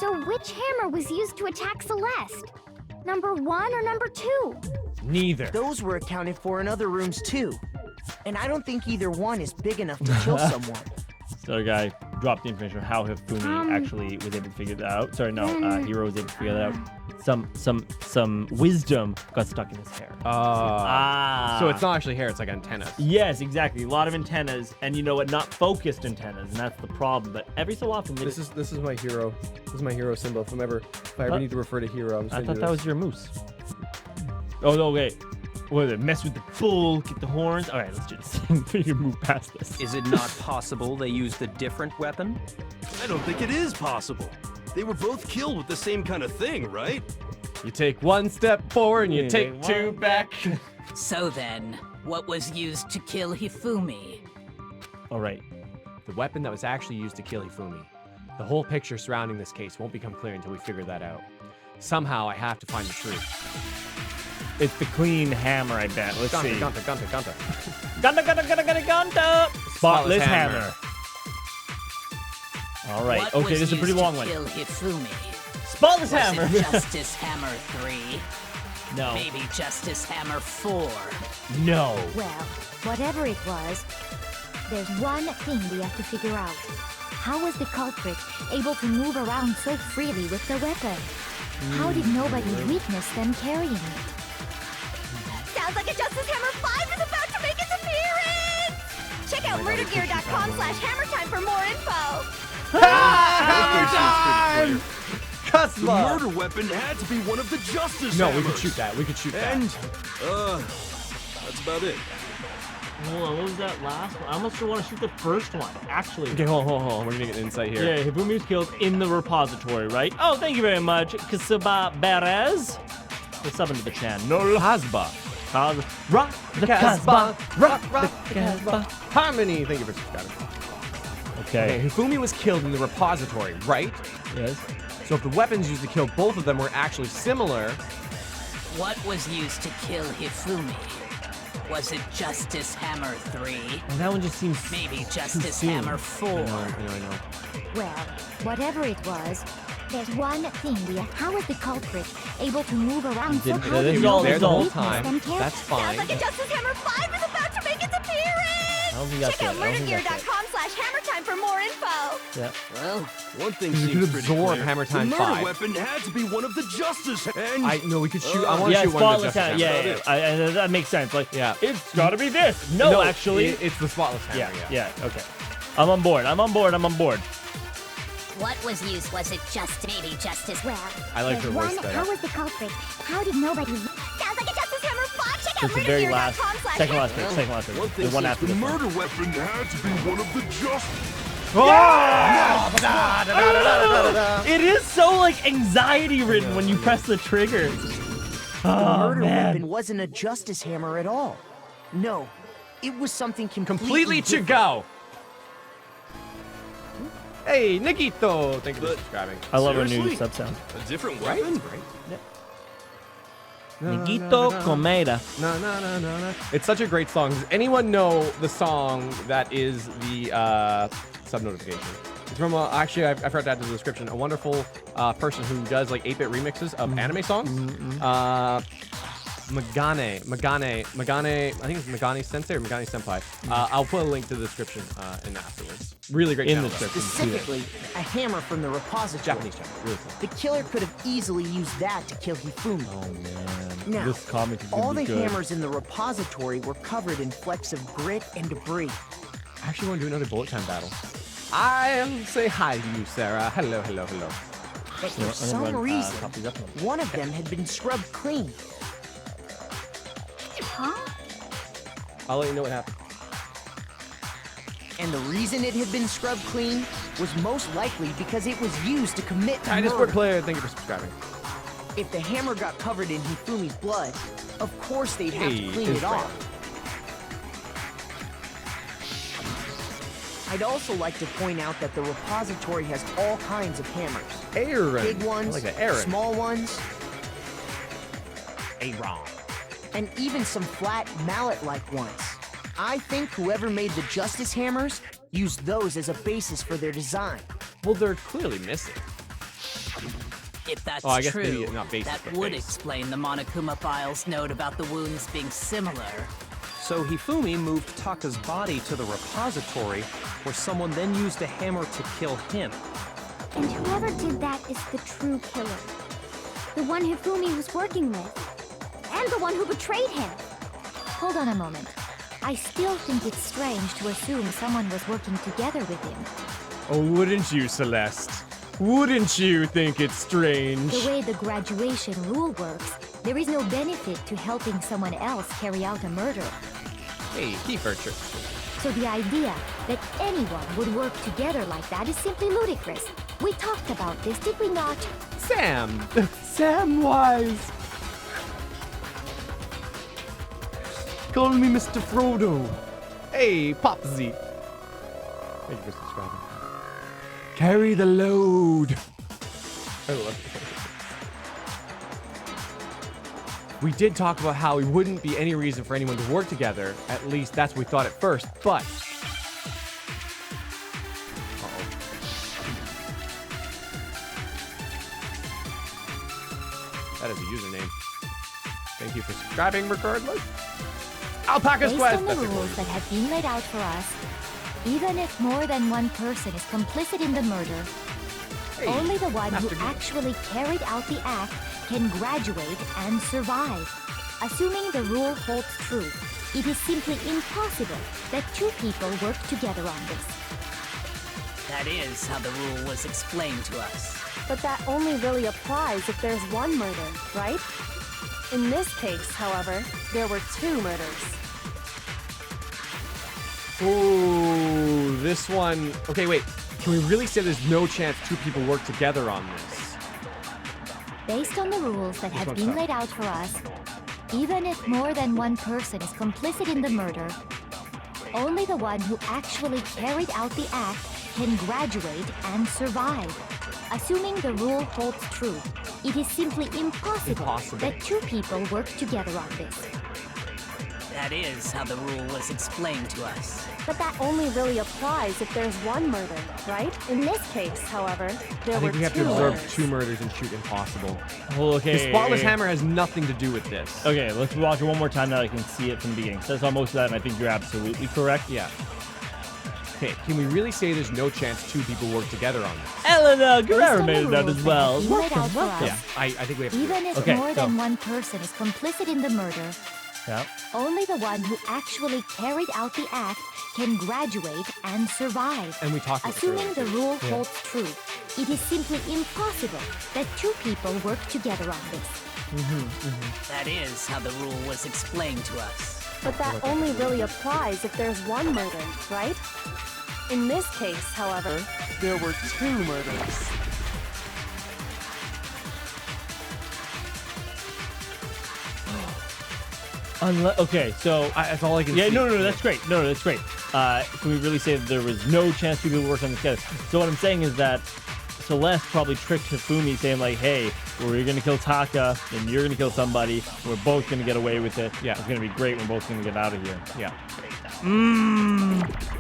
So which hammer was used to attack Celeste? Number 1 or number 2? Neither. Those were accounted for in other rooms too. And I don't think either one is big enough to kill someone. So the guy dropped the information of how Hifumi actually was able to figure that out. Sorry, no, Hiro was able to figure that out. Some wisdom got stuck in his hair. So it's not actually hair, it's like antennas. Yes, exactly. A lot of antennas, and you know what? Not focused antennas, and that's the problem. But every so often, This is my hero. This is my hero symbol. If I ever need to refer to hero, I'm just I gonna thought do that this. was your moose. Oh no, wait. What is it? Mess with the bull, get the horns. All right, let's just move past this. Is it not possible they used a different weapon? I don't think it is possible. They were both killed with the same kind of thing, right? You take one step forward and you take two back. So then, what was used to kill Hifumi? All right. The weapon that was actually used to kill Hifumi. The whole picture surrounding this case won't become clear until we figure that out. Somehow I have to find the truth. It's the clean hammer, I bet. Let's see. Gunta. Gunta. Spotless hammer. All right. What Okay, was this is a pretty used long to one. Kill Hifumi? Spotless Was hammer. it Justice Hammer 3? No. Maybe Justice Hammer 4? No. Well, whatever it was, there's one thing we have to figure out. how was the culprit able to move around so freely with the weapon? How did nobody witness them carrying it? Sounds like a Justice Hammer 5 is about to make its appearance! Check out murdergear.com/hammertime for more info! Hammer time! The murder weapon had to be one of the Justice No, Hammers. we could shoot that. We could shoot that. And, that's about it. Hold on, what was that last one? I almost want to shoot the first one, actually. Okay, hold on. We're gonna get an insight here. Yeah, Hifumi was killed in the repository, right? Oh, thank you very much, Kasaba Perez. What's up into the channel? No Hasba. Rock the Casbah. Rock the Casbah. Harmony. Thank you for subscribing. Okay. Hifumi was killed in the repository, right? Yes. So if the weapons used to kill both of them were actually similar. What was used to kill Hifumi? Was it Justice Hammer 3? Well, that one just seems maybe Justice Hammer 4. I know. Well, whatever it was, there's one thing, Leah. How was the culprit able to move around so Didn't freely? there the whole Witness time. them carry- That's fine. Sounds like a Justice Hammer 5 is about to make its appearance! I don't think that's Check out it. I don't think that's it. murdergear.com/hammertime for more info! Yeah. Well, one thing You seems could pretty absorb clear. Hammer The Time murder 5. weapon had to be one of the Justice. And I know we could shoot. I want to Yeah, shoot one of the spotless Justice hammer. Hammers. And that makes sense. Like, Yeah. it's got to be this. No, actually, it's the spotless hammer. yeah. Okay. I'm on board. What was used? Was it maybe Justice? Well, I like her there's voice one. better. How was the culprit? How did nobody? Sounds like a Justice Hammer 5! Check out It's the very last, murdergear.com/hammertime. second last bit. one thing The one seems after the this one. murder weapon had to be one of the Justice. It is so like anxiety ridden when you press the trigger. The Oh murder man. weapon wasn't a Justice Hammer at all. No, it was something Completely to different. go. Hey, Nikito. Thank you for subscribing. I love our new Seriously? sub sound. A different weapon? Nikito Komeda. Na. It's such a great song. Does anyone know the song that is the sub notification? It's from actually I forgot to add to the description. A wonderful person who does like 8-bit remixes of anime songs. Magane. I think it's Magane Sensei or Magane Senpai. I'll put a link to the description in afterwards. Really great In the channel, though. description. Specifically, a hammer from the repository. Japanese channel. Really cool. The killer could have easily used that to kill Hifumi. Oh man. Now, This comic is gonna all be the good. hammers in the repository were covered in flecks of grit and debris. I actually want to do another bullet time battle. I'll say hi to you, Sarah. Hello. But You know, for I'm gonna some run, reason, copies up. one of them had been scrubbed clean. I'll let you know what happened. And the reason it had been scrubbed clean was most likely because it was used to commit Hi, Discord murder. player. Thank you for subscribing. If the hammer got covered in Hifumi's blood, of course they'd have Hey, to clean it Israel. off. I'd also like to point out that the repository has all kinds of hammers. Aaron. Big ones, I like that. Aaron. small ones, Aaron. and even some flat mallet-like ones. I think whoever made the Justice Hammers used those as a basis for their design. Well, they're clearly missing. If that's Oh, I guess true, maybe not basis, that but would base. explain the Monokuma file's note about the wounds being similar. So Hifumi moved Taka's body to the repository, where someone then used a hammer to kill him. And whoever did that is the true killer. The one Hifumi was working with. And the one who betrayed him. Hold on a moment. I still think it's strange to assume someone was working together with him. Oh, wouldn't you, Celeste? Wouldn't you think it's strange? The way the graduation rule works, there is no benefit to helping someone else carry out a murder. Hey, keep her church. So the idea that anyone would work together like that is simply ludicrous. We talked about this, did we not? Sam! Samwise! Call me Mr. Frodo. Hey, Popsy. Thank you for subscribing. Carry the load. I love it. We did talk about how there wouldn't be any reason for anyone to work together. At least that's what we thought at first, but... Uh-oh. That is a username. Thank you for subscribing regardless. Alpaca's Based Quest! on the That's a cool rules that have been laid out for us, Even if more than one person is complicit in the murder, only the one who actually carried out the act can graduate and survive. Assuming the rule holds true, it is simply impossible that two people work together on this. That is how the rule was explained to us. But that only really applies if there's one murder, right? In this case, however, there were two murders. Ooh, this one. Okay, wait. Can we really say there's no chance two people work together on this? Based on the rules that have been laid out for us, even if more than one person is complicit in the murder, only the one who actually carried out the act can graduate and survive. Assuming the rule holds true, it is simply impossible that two people work together on this. That is how the rule was explained to us. But that only really applies if there's one murder, right? In this case, however, there were two murders. I think we have to observe two murders and shoot impossible. Well, okay. The spotless hammer has nothing to do with this. Okay, let's watch it one more time now I can see it from the beginning. So I saw most of that, and I think you're absolutely correct. Yeah. Okay, can we really say there's no chance two people work together on this? Elena Guerrero made it out as well. Welcome. Yeah, I think we have to. Even if more than one person is complicit in the murder, only the one who actually carried out the act can graduate and survive. And we talked about Assuming the rule holds true, it is simply impossible that two people work together on this. That is how the rule was explained to us. But that only really applies if there's one murder, right? In this case, however, there were two murders. Okay, so that's all I can see. Yeah, no, that's great. No, that's great. Can we really say that there was no chance two people work on this together? So what I'm saying is that Celeste probably tricked Hifumi, saying like, "Hey, we're gonna kill Taka, and you're gonna kill somebody. We're both gonna get away with it. Yeah, it's gonna be great. We're both gonna get out of here." Yeah.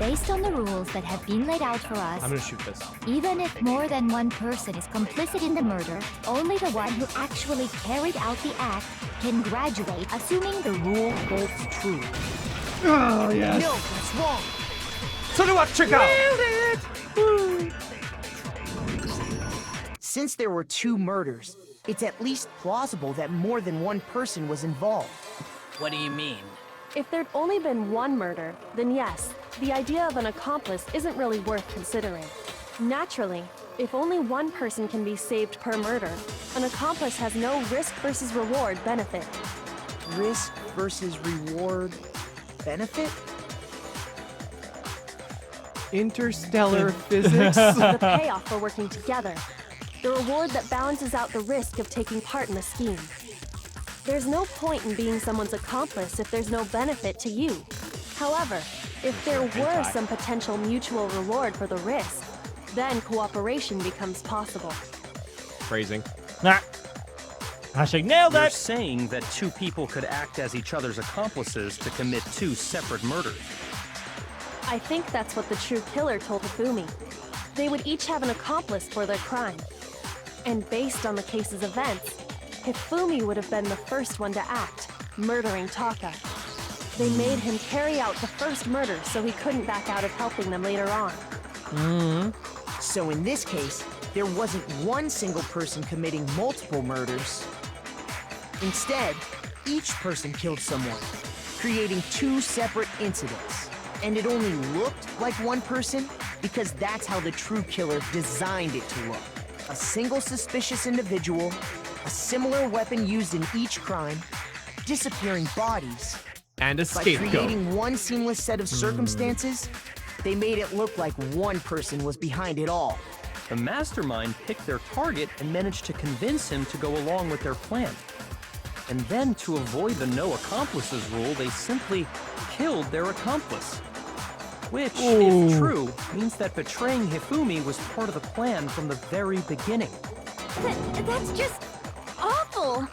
Based on the rules that have been laid out for us, I'm gonna shoot this. Even if more than one person is complicit in the murder, only the one who actually carried out the act can graduate, assuming the rule holds true. Oh, yes. No, that's wrong. So do I, Chica! Since there were two murders, it's at least plausible that more than one person was involved. What do you mean? If there'd only been one murder, then yes, the idea of an accomplice isn't really worth considering. Naturally, if only one person can be saved per murder, an accomplice has no risk versus reward benefit. Risk versus reward benefit? Interstellar physics? The payoff for working together. The reward that balances out the risk of taking part in a scheme. There's no point in being someone's accomplice if there's no benefit to you. However, if there were some potential mutual reward for the risk, then cooperation becomes possible. Phrasing. Hashtag nailed You're that! saying that two people could act as each other's accomplices to commit two separate murders. I think that's what the true killer told Hifumi. They would each have an accomplice for their crime. And based on the case's events, Hifumi would have been the first one to act, murdering Taka. They made him carry out the first murder so he couldn't back out of helping them later on. So in this case, there wasn't one single person committing multiple murders. Instead, each person killed someone, creating two separate incidents. And it only looked like one person because that's how the true killer designed it to look. A single suspicious individual, a similar weapon used in each crime, disappearing bodies. And a scapegoat. By creating one seamless set of circumstances, they made it look like one person was behind it all. The Mastermind picked their target and managed to convince him to go along with their plan. And then, to avoid the no accomplices rule, they simply killed their accomplice. Which, if true, means that betraying Hifumi was part of the plan from the very beginning. That's just awful.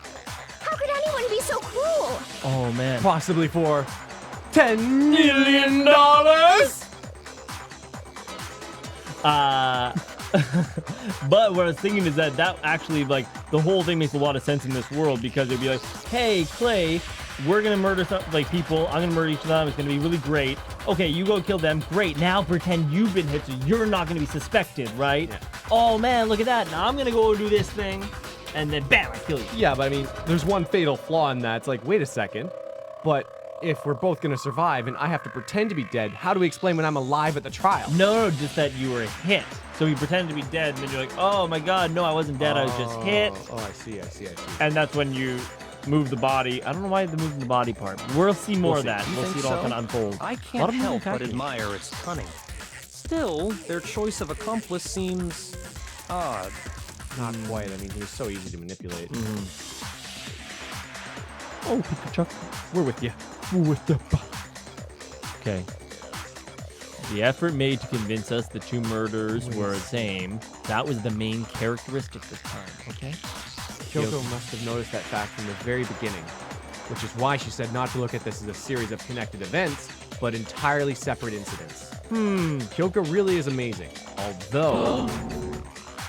How could anyone be so cruel? Oh, man. Possibly for $10 million? But what I was thinking is that actually, like, the whole thing makes a lot of sense in this world because it'd be like, hey, Clay, we're gonna murder some people. I'm gonna murder each of them. It's gonna be really great. Okay, you go kill them. Great. Now pretend you've been hit, so you're not gonna be suspected, right? Yeah. Oh man, look at that. Now I'm gonna go do this thing, and then bam, I kill you. Yeah, but I mean, there's one fatal flaw in that. It's like, wait a second, but if we're both gonna survive and I have to pretend to be dead, how do we explain when I'm alive at the trial? No, just that you were hit. So you pretend to be dead, and then you're like, oh my god, no, I wasn't dead. I was just hit. Oh, I see. And that's when you move the body. I don't know why they're moving the body part. We'll see more of that. We'll see it all kind of unfold. I can't help but admire its cunning. Still, their choice of accomplice seems odd. Not quite. I mean, he was so easy to manipulate. Oh, Pikachu. We're with you. Okay. The effort made to convince us the two murders were the same. That was the main characteristic this time, okay? Kyoko must have noticed that fact from the very beginning, which is why she said not to look at this as a series of connected events, but entirely separate incidents. Kyoko really is amazing. Although,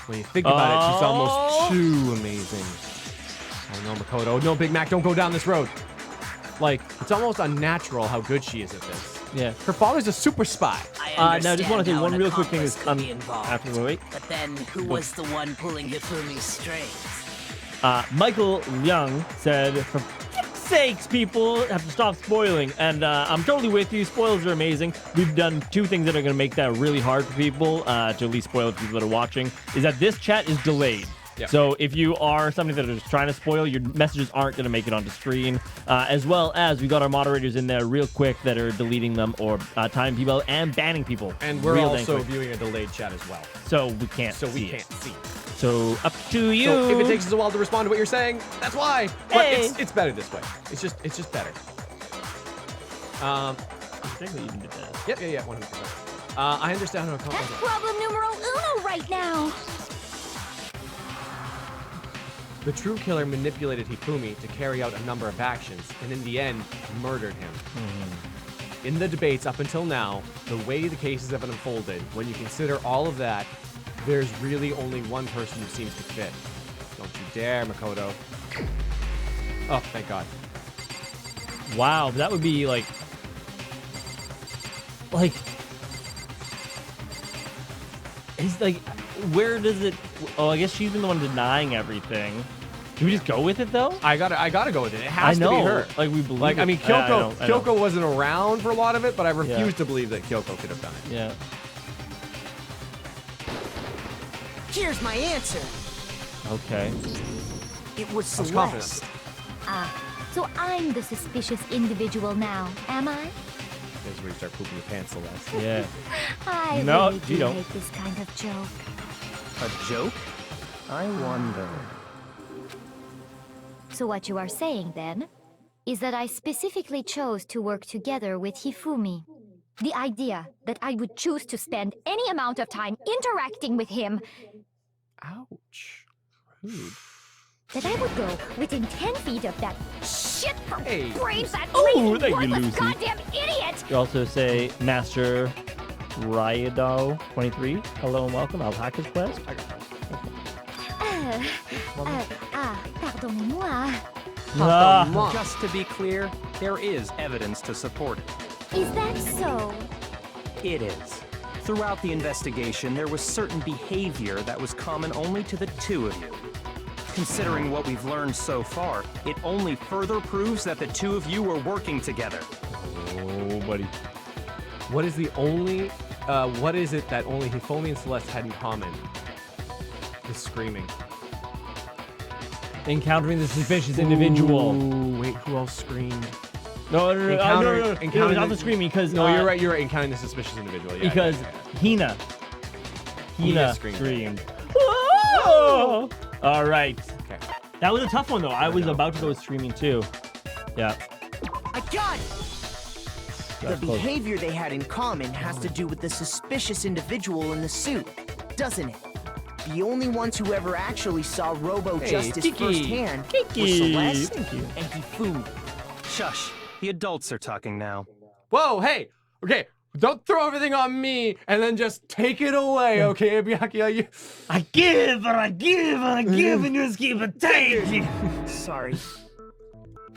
when you think about it, she's almost too amazing. Oh no, Makoto. No, Big Mac, don't go down this road. Like, it's almost unnatural how good she is at this. Yeah. Her father's a super spy. Now, I just want to say one real quick thing is after the wait. But then, who was the one pulling Hifumi's strings? Michael Young said, for fuck's sakes, people have to stop spoiling. And I'm totally with you. Spoilers are amazing. We've done two things that are going to make that really hard for people, to at least spoil it for people that are watching, is that this chat is delayed. Yep. So if you are somebody that is trying to spoil, your messages aren't going to make it onto screen. As well as we got our moderators in there real quick that are deleting them or timing people and banning people. And we're also viewing a delayed chat as well. So we can't see. So up to you. So if it takes us a while to respond to what you're saying, that's why. But it's better this way. It's just better. Exactly, even did that. Yep, 100%. I understand how. That's problem numero uno right now. The true killer manipulated Hifumi to carry out a number of actions, and in the end, murdered him. In the debates up until now, the way the cases have been unfolded, when you consider all of that, there's really only one person who seems to fit. Don't you dare, Makoto. Oh, thank God. Wow, that would be like... It's like, where does it... Oh, I guess she's been the one denying everything. Do we just go with it, though? I gotta go with it. It has to be her. Like, we believe Like, it. I mean, Kyoko wasn't around for a lot of it, but I refuse to believe that Kyoko could have done it. Yeah. Here's my answer. Okay. It was I was confident. Celeste. So I'm the suspicious individual now, am I? This is where you start pooping your pants, Celeste. Yeah. I No, really you do don't. hate this kind of joke. A joke? I wonder. So what you are saying, then, is that I specifically chose to work together with Hifumi. The idea that I would choose to spend any amount of time interacting with him. Ouch. Rude. That I would go within 10 feet of that shit for brains, that Ooh, thank you, worthless Lucy. goddamn idiot! You also say Master Ryado 23. Hello and welcome. Alpaca's Quest. Pardonnez-moi. Just to be clear, there is evidence to support it. Is that so? It is. Throughout the investigation, there was certain behavior that was common only to the two of you. Considering what we've learned so far, it only further proves that the two of you were working together. Oh, buddy. What is the only... what is it that only Hifumi and Celeste had in common? The screaming. Encountering the suspicious individual. Ooh, wait, who else screamed? No, not the screaming, because... No, you're right, encountering the suspicious individual. Yeah, because Hina screamed. Whoa! All right. Okay. That was a tough one, though. I was about to go with screaming, too. Yeah. I got it! The behavior they had in common has to do with the suspicious individual in the suit, doesn't it? The only ones who ever actually saw Robo-Justice firsthand were Celeste and Hifumi. Shush. The adults are talking now. Whoa, hey! Okay, don't throw everything on me and then just take it away, okay, Byakuya? I give and I give and I give and you just keep taking. Sorry.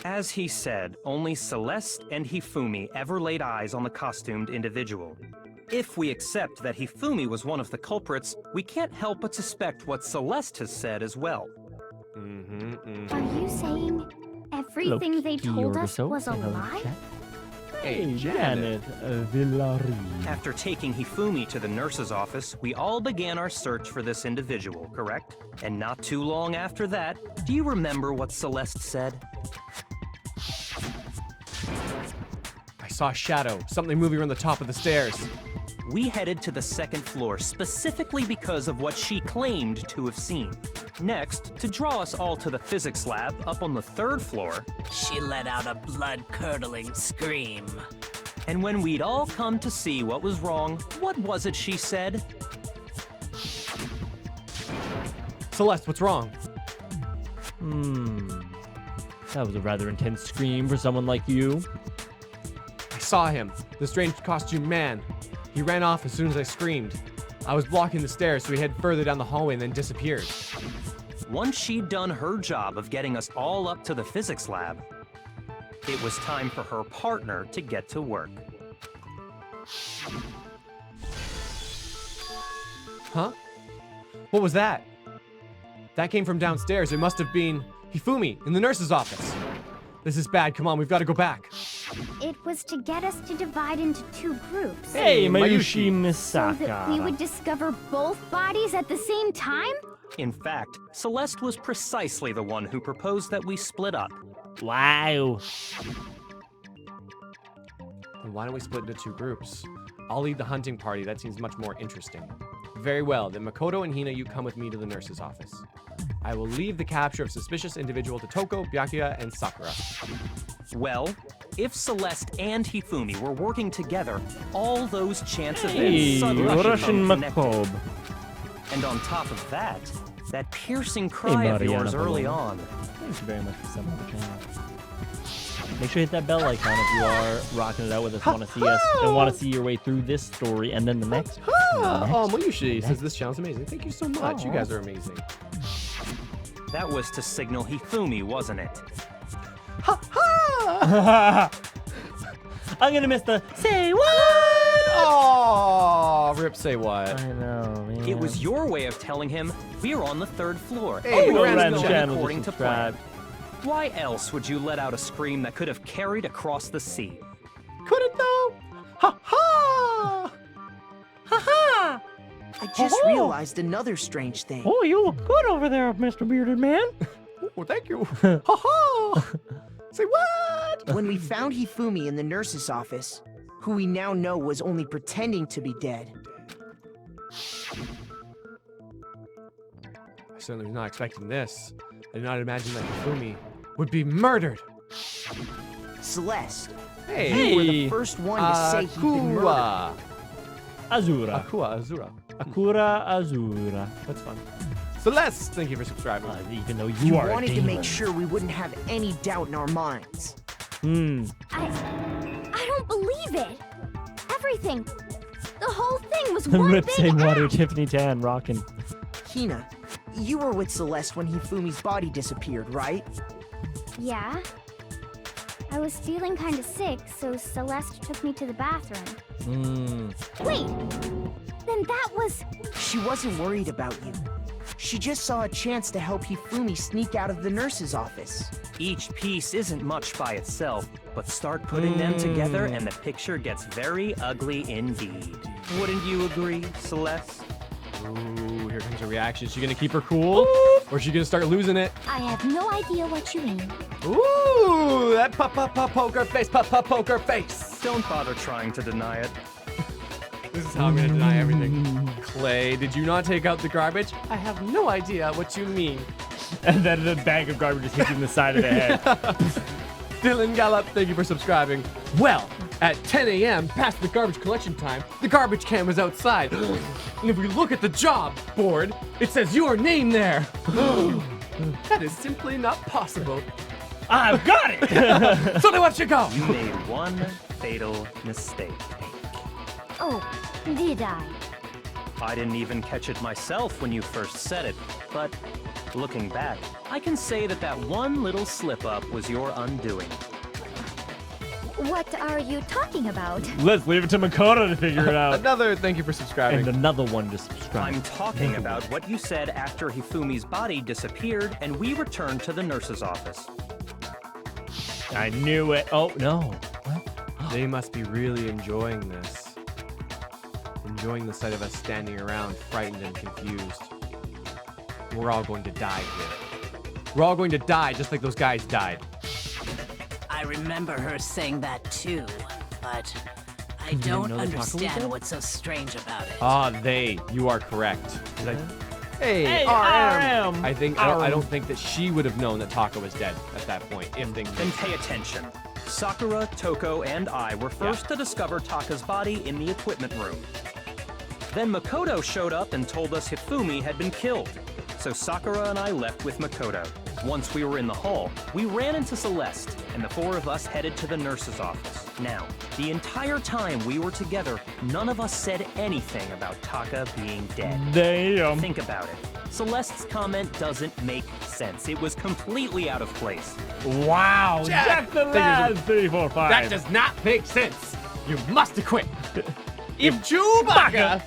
As he said, only Celeste and Hifumi ever laid eyes on the costumed individual. If we accept that Hifumi was one of the culprits, we can't help but suspect what Celeste has said as well. Are you saying everything they told us was a lie? Hey, Janet Villari. After taking Hifumi to the nurse's office, we all began our search for this individual, correct? And not too long after that, do you remember what Celeste said? I saw a shadow, something moving around the top of the stairs. We headed to the second floor specifically because of what she claimed to have seen. Next, to draw us all to the physics lab up on the third floor, She let out a blood-curdling scream. and when we'd all come to see what was wrong, what was it she said? Celeste, what's wrong? That was a rather intense scream for someone like you. I saw him, the strange costume man. He ran off as soon as I screamed. I was blocking the stairs, so he headed further down the hallway and then disappeared. Once she'd done her job of getting us all up to the physics lab, it was time for her partner to get to work. Huh? What was that? That came from downstairs. It must have been Hifumi in the nurse's office. This is bad. Come on, we've got to go back. It was to get us to divide into 2 groups. Hey, Mayushi. Mayushi So Misaka. that we would discover both bodies at the same time? In fact, Celeste was precisely the one who proposed that we split up. Wow. Then why don't we split into 2 groups? I'll lead the hunting party. That seems much more interesting. Very well. Then Makoto and Hina, you come with me to the nurse's office. I will leave the capture of suspicious individual to Toko, Byakuya, and Sakura. Well, if Celeste and Hifumi were working together, all those chance Hey, events suddenly Russian become connected. Macabre. And on top of that, that piercing cry of Mariana yours early Bologna. on. Thank you very much for subbing to the channel. Make sure you hit that bell icon if you are rocking it out with us, want to see us, and want to see your way through this story and then the next. Oh, Mayushi says this channel's amazing. Thank you so much. You guys are amazing. That was to signal Hifumi, wasn't it? I'm gonna miss the say what? Oh, Rip, say what? I know, man. It was your way of telling him we're on the 3rd floor. Hey, go random random going channel to according to plan. subscribe. Why else would you let out a scream that could have carried across the sea? Could it though? Ha ha! Ha ha! I just realized another strange thing. Oh, you look good over there, Mr. Bearded Man. Oh, thank you. Ha ha! Say what? When we found Hifumi in the nurse's office, who we now know was only pretending to be dead, I certainly was not expecting this. I did not imagine that Hifumi would be murdered. Celeste, Hey, you were the first one to say he'd been murdered. Akua. Azura. Azura. Akura Azura. That's fun. Celeste, thank you for subscribing. Even though you You are wanted a to demon. make sure we wouldn't have any doubt in our minds. I don't believe it. Everything. The whole thing was The one Rip big say water, act. Tiffany Tan, rockin'. Hina, you were with Celeste when Hifumi's body disappeared, right? Yeah. I was feeling kind of sick, so Celeste took me to the bathroom. Wait. Then that was... She wasn't worried about you. She just saw a chance to help Hifumi sneak out of the nurse's office. Each piece isn't much by itself, but start putting them together and the picture gets very ugly indeed. Wouldn't you agree, Celeste? Ooh, here comes a reaction. Is she gonna keep her cool? Or is she gonna start losing it? I have no idea what you mean. Ooh, that poker face, poker face. Don't bother trying to deny it. This is how I'm gonna deny everything. Clay, did you not take out the garbage? I have no idea what you mean. And then the bag of garbage just hits you in the side of the head. Dylan Gallup, thank you for subscribing. Well, at 10 a.m., past the garbage collection time, the garbage can was outside. And if we look at the job board, it says your name there. That is simply not possible. I've got it! So then watch you go. You made one fatal mistake. Oh, did I? I didn't even catch it myself when you first said it, but Looking back, I can say that that one little slip-up was your undoing. What are you talking about? Let's leave it to Makoto to figure it out. Another thank you for subscribing. And another one to subscribe. I'm talking about what you said after Hifumi's body disappeared and we returned to the nurse's office. I knew it. Oh, no. They must be really enjoying this. Enjoying the sight of us standing around, frightened and confused. We're all going to die here. We're all going to die just like those guys died. I remember her saying that too, but I don't understand what's so strange about it. Ah, you are correct. Hey, RM. I don't think that she would have known that Taka was dead at that point. If things Then pay attention. Sakura, Toko, and I were first to discover Taka's body in the equipment room. Then Makoto showed up and told us Hifumi had been killed. So Sakura and I left with Makoto. Once we were in the hall, we ran into Celeste, and the four of us headed to the nurse's office. Now, the entire time we were together, none of us said anything about Taka being dead. Damn. Think about it. Celeste's comment doesn't make sense. It was completely out of place. Wow. Jack the lad 345. That does not make sense. You must have quit. If Chewbacca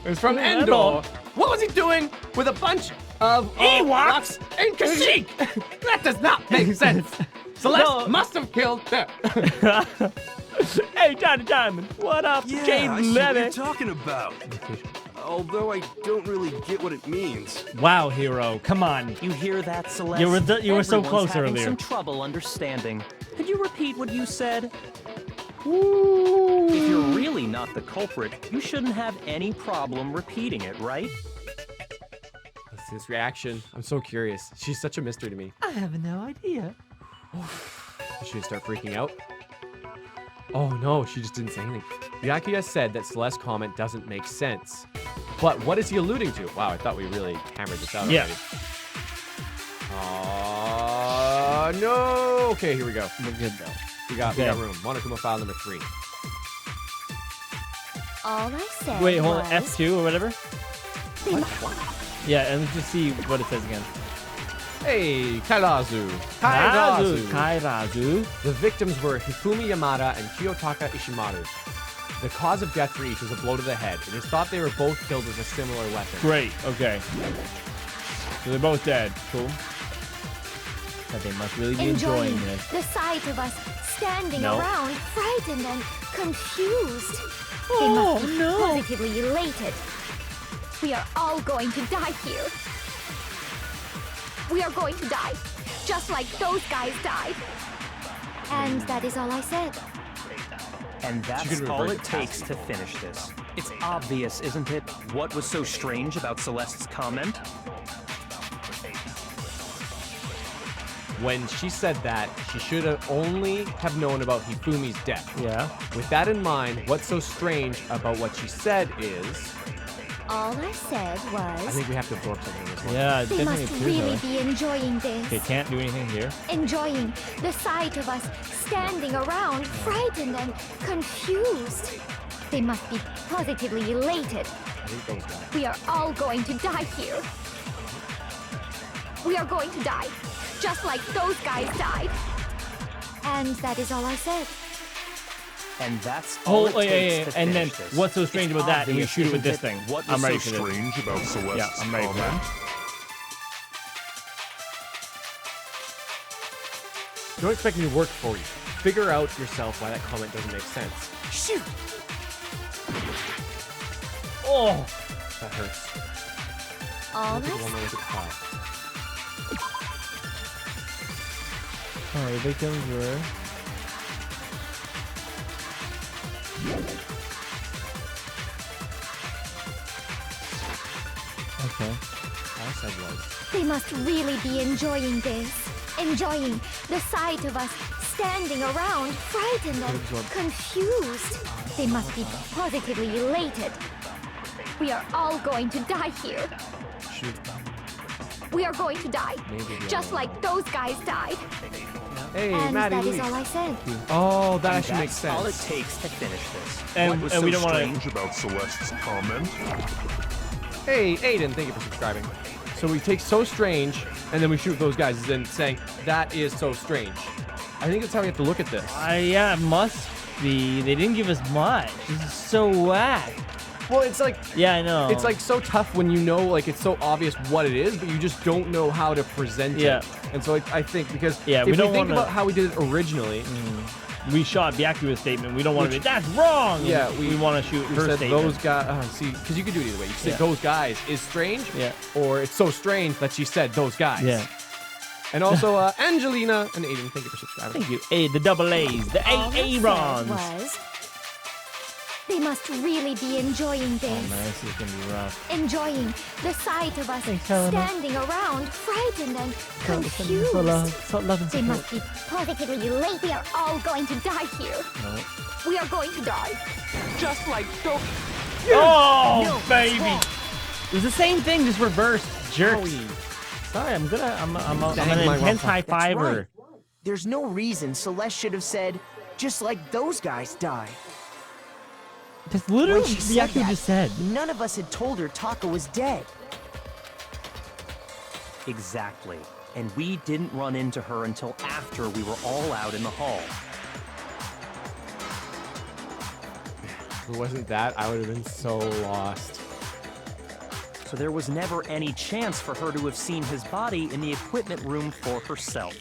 was from Endor, what was he doing with a bunch of Ewoks and Kashyyyk? That does not make sense. Celeste must have killed them. Hey, Johnny Diamond, what up, Yeah, Jaden I see what Levy? you're talking about. Although I don't really get what it means. Wow, hero, come on. You hear that, Celeste? You were so Everyone's close having earlier. some trouble understanding. Could you repeat what you said? Ooh. If you're really not the culprit, you shouldn't have any problem repeating it, right? Let's see this reaction. I'm so curious. She's such a mystery to me. I have no idea. Is she gonna start freaking out? Oh no, she just didn't say anything. Byakuya said that Celeste's comment doesn't make sense. But what is he alluding to? Wow, I thought we really hammered this out already. No. Okay, here we go. We're good though. We got room. Monokuma file number 3. All I said Wait, hold on. was... F2 or whatever? Yeah, and let's just see what it says again. Hey, Kairazu. Kairazu. The victims were Hifumi Yamada and Kiyotaka Ishimaru. The cause of death for each was a blow to the head. It is thought they were both killed with a similar weapon. Great, okay. So they're both dead. Cool. But they must really be enjoying this. the sight of us standing No. around, frightened and confused. They Oh, must be no. positively elated. We are all going to die here. We are going to die, just like those guys died. And that is all I said. And that's all it takes to finish this. It's obvious, isn't it? What was so strange about Celeste's comment? When she said that, she should have only have known about Hifumi's death. Yeah. With that in mind, what's so strange about what she said is... All I said I was... think we have to absorb something in this one. Yeah, They definitely must appears really that way. be enjoying this. They can't do anything here. Enjoying the sight of us standing around, frightened and confused. They must be positively elated. I think those guys. We are all going to die here. We are going to die, just like those guys died. And that is all I said. And that's all it takes to And then, finish this. what's so strange It's about that? And we obvious, shoot it with this isn't thing. What I'm was ready so for this. Strange about Celeste's Yeah, I'm ready for comment. that. Don't expect me to work for you. Figure out yourself why that comment doesn't make sense. Shoot! Oh! That hurts. All Look at I one more look at the file. Oh, the victims were... Okay. All I said was... They must really be enjoying this. Enjoying the sight of us standing around, frightened and confused. They must be positively elated. We are all going to die here. Shoot. We are going to die, Maybe the just other like those guys died. Hey, And Maddie that is Louise. all I said. Oh, that actually makes That's all it sense. takes to finish this. And, What was and so we don't want strange about Celeste's comment? Hey, Aiden, thank you for subscribing. So we take so strange, and then we shoot those guys, and saying that is so strange. I think that's how we have to look at this. Yeah, it must be. They didn't give us much. This is so whack. Well, it's like... Yeah, I know. It's like so tough when you know, like, it's so obvious what it is, but you just don't know how to present it. And so I think because if we don't think about how we did it originally... We shot the accurate statement. We don't want to be, that's wrong! Yeah, we want to shoot her said statement. those guys... see, because you could do it either way. You said those guys is strange, or it's so strange that she said those guys. Yeah. And also, Angelina and Aiden, thank you for subscribing. Thank you. The double A's. The Aarons. They must really be enjoying this. Oh man, this is gonna be rough. Enjoying the sight of us standing around, frightened and confused. They must be positively late. We are all going to die here. No. We are going to die. Just like those. Oh, No, baby! It was the same thing, just reversed. Jerk. Sorry, I'm an intense high fiver. Right. There's no reason Celeste should have said, just like those guys died. That's literally When she the said actor that, just said. None of us had told her Taka was dead. Exactly. And we didn't run into her until after we were all out in the hall. If it wasn't that, I would have been so lost. So there was never any chance for her to have seen his body in the equipment room for herself.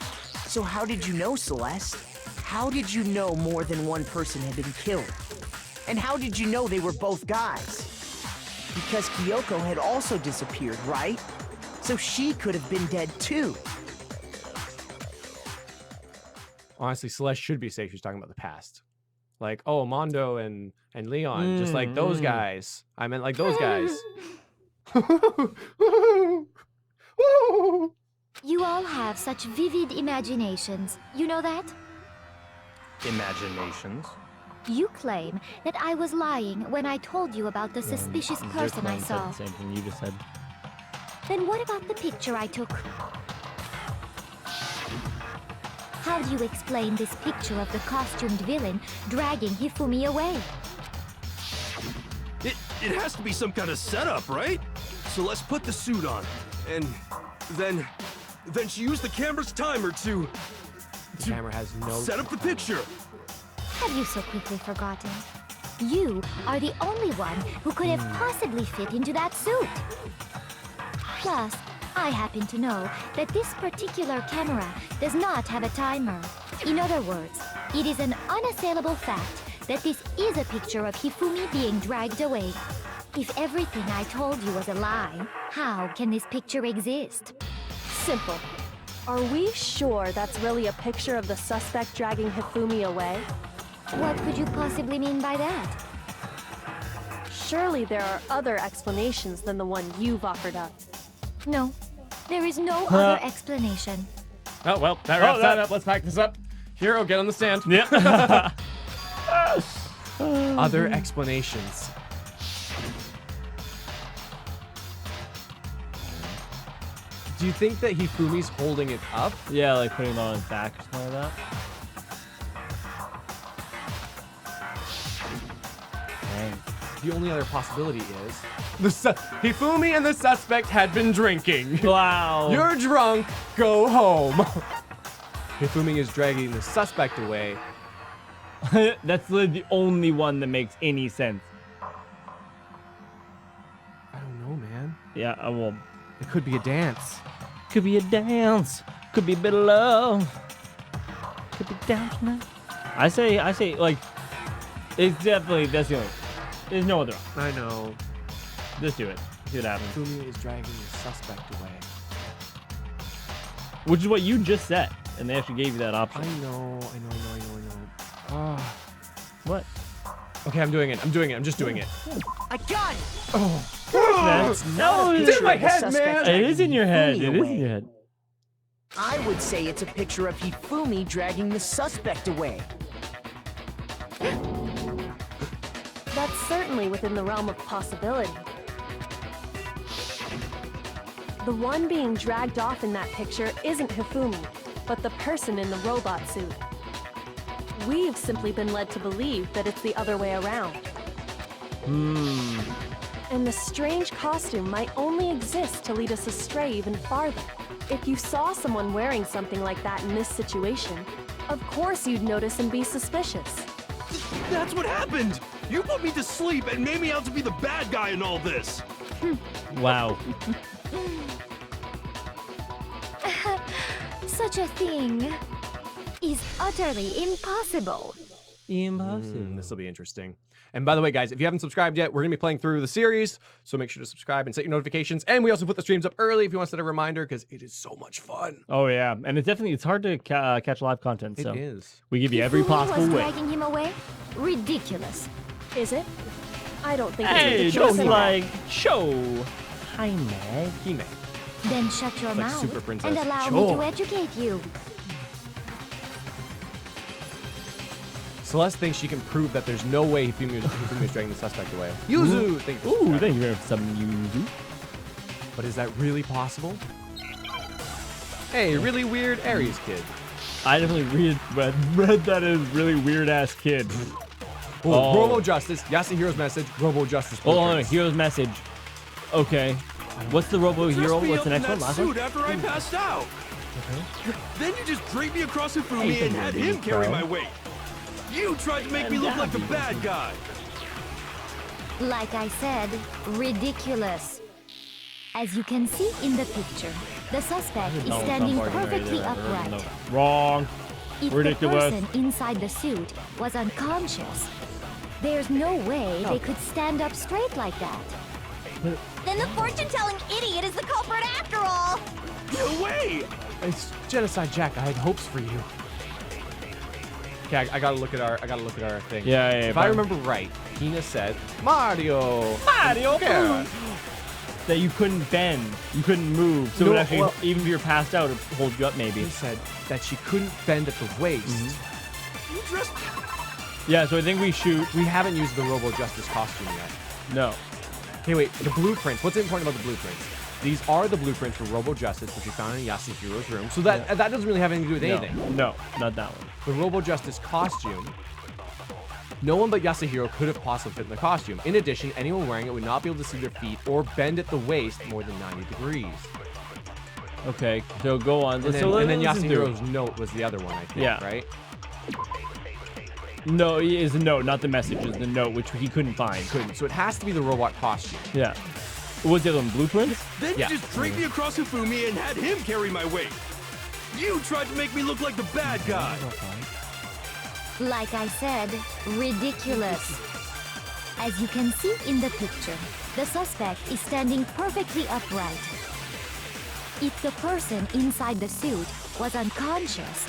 So how did you know, Celeste? How did you know more than one person had been killed? And how did you know they were both guys? Because Kyoko had also disappeared, right? So she could have been dead too. Honestly, Celeste should be safe. She's talking about the past. Like, oh, Mondo and Leon, just like those guys. I meant like those guys. You all have such vivid imaginations. You know that? Imaginations? You claim that I was lying when I told you about the suspicious person I saw. The same thing you just said. Then what about the picture I took? How do you explain this picture of the costumed villain dragging Hifumi away? It has to be some kind of setup, right? So let's put the suit on, and then she used the camera's timer to camera has no set up the picture. Have you so quickly forgotten? You are the only one who could have possibly fit into that suit. Plus, I happen to know that this particular camera does not have a timer. In other words, it is an unassailable fact that this is a picture of Hifumi being dragged away. If everything I told you was a lie, how can this picture exist? Simple. Are we sure that's really a picture of the suspect dragging Hifumi away? What could you possibly mean by that? Surely there are other explanations than the one you've offered up. No, there is no other explanation. Oh, well, that wraps that up. Let's pack this up. Hero, get on the stand. Yep. Other explanations. Do you think that Hifumi's holding it up? Yeah, like putting it on his back or something like that. Dang. The only other possibility is Hifumi and the suspect had been drinking. Wow. You're drunk. Go home. Hifumi is dragging the suspect away. That's literally the only one that makes any sense. I don't know, man. Yeah, I will. It could be a dance. Could be a dance. Could be a bit of love. Could be down tonight. I say, like, it's definitely, that's the only. There's no other option. I know. Just do it. See what happens. Hifumi is dragging the suspect away. Which is what you just said, and they actually gave you that option. I know. Oh. What? Okay, I'm doing it. I'm just doing it. I got it! Oh. No, it's in my head, man. It is in your head. It is in your head. I would say it's a picture of Hifumi dragging the suspect away. That's certainly within the realm of possibility. The one being dragged off in that picture isn't Hifumi, but the person in the robot suit. We've simply been led to believe that it's the other way around. And the strange costume might only exist to lead us astray even farther. If you saw someone wearing something like that in this situation, of course you'd notice and be suspicious. That's what happened! You put me to sleep and made me out to be the bad guy in all this! Wow. Such a thing is utterly impossible. Impossible. This will be interesting. And by the way, guys, if you haven't subscribed yet, we're going to be playing through the series, so make sure to subscribe and set your notifications. And we also put the streams up early if you want to set a reminder, because it is so much fun. Oh, yeah. And it's hard to catch live content, so It is. we give you every Hifumi possible was way. dragging him away? Ridiculous. Is it? I don't think Hey, it's ridiculous just at all. like, show. Hi, Meg. Hime. Then shut your Like mouth Super Princess. and allow Sure. me to educate you. Celeste thinks she can prove that there's no way Hifumi is dragging the suspect away. Yuzu! Thank you. Ooh, thank you for some yuzu. But is that really possible? Hey, really weird Aries kid. I definitely read that as really weird-ass kid. Oh. Robo Justice, Yasuhiro's message, Robo Justice. Hold on, blueprints. hero's message. Okay. What's the Robo Hero? Dressed me What's up the in next that one? Last suit one? after I passed out. Then you just dragged me across Hifumi Hey, and had baby, him carry bro. my weight. You tried to make me look like the bad guy. Like I said, ridiculous. As you can see in the picture, the suspect is standing perfectly upright. Wrong. If Ridiculous. the person inside the suit was unconscious, there's no way they could stand up straight like that. Then the fortune-telling idiot is the culprit after all. No way! It's Genocide Jack. I had hopes for you. Okay, I gotta look at our thing. Yeah. If I remember right, Hina said Mario. Carrot. That you couldn't bend, you couldn't move, so No, it actually, well- even if you're passed out, it holds you up maybe. He said that she couldn't bend at the waist. You dressed Yeah, so I think we shoot. We haven't used the Robo Justice costume yet. No. Okay, wait. The blueprints. What's important about the blueprints? These are the blueprints for Robo Justice, which we found in Yasuhiro's room. So that doesn't really have anything to do with anything. No, not that one. The Robo Justice costume, no one but Yasuhiro could have possibly fit in the costume. In addition, anyone wearing it would not be able to see their feet or bend at the waist more than 90 degrees. Okay, so go on. And then, So and then let's just do it. Yasuhiro's note was the other one, I think, Yeah. right? No, it is a note, not the message. Is the note which he couldn't find. Couldn't. So it has to be the robot costume. Yeah. What's the other one? Blueprints? Then Yeah. you just dragged me across Hifumi and had him carry my weight. You tried to make me look like the bad guy. Like I said, ridiculous. As you can see in the picture, the suspect is standing perfectly upright. If the person inside the suit was unconscious,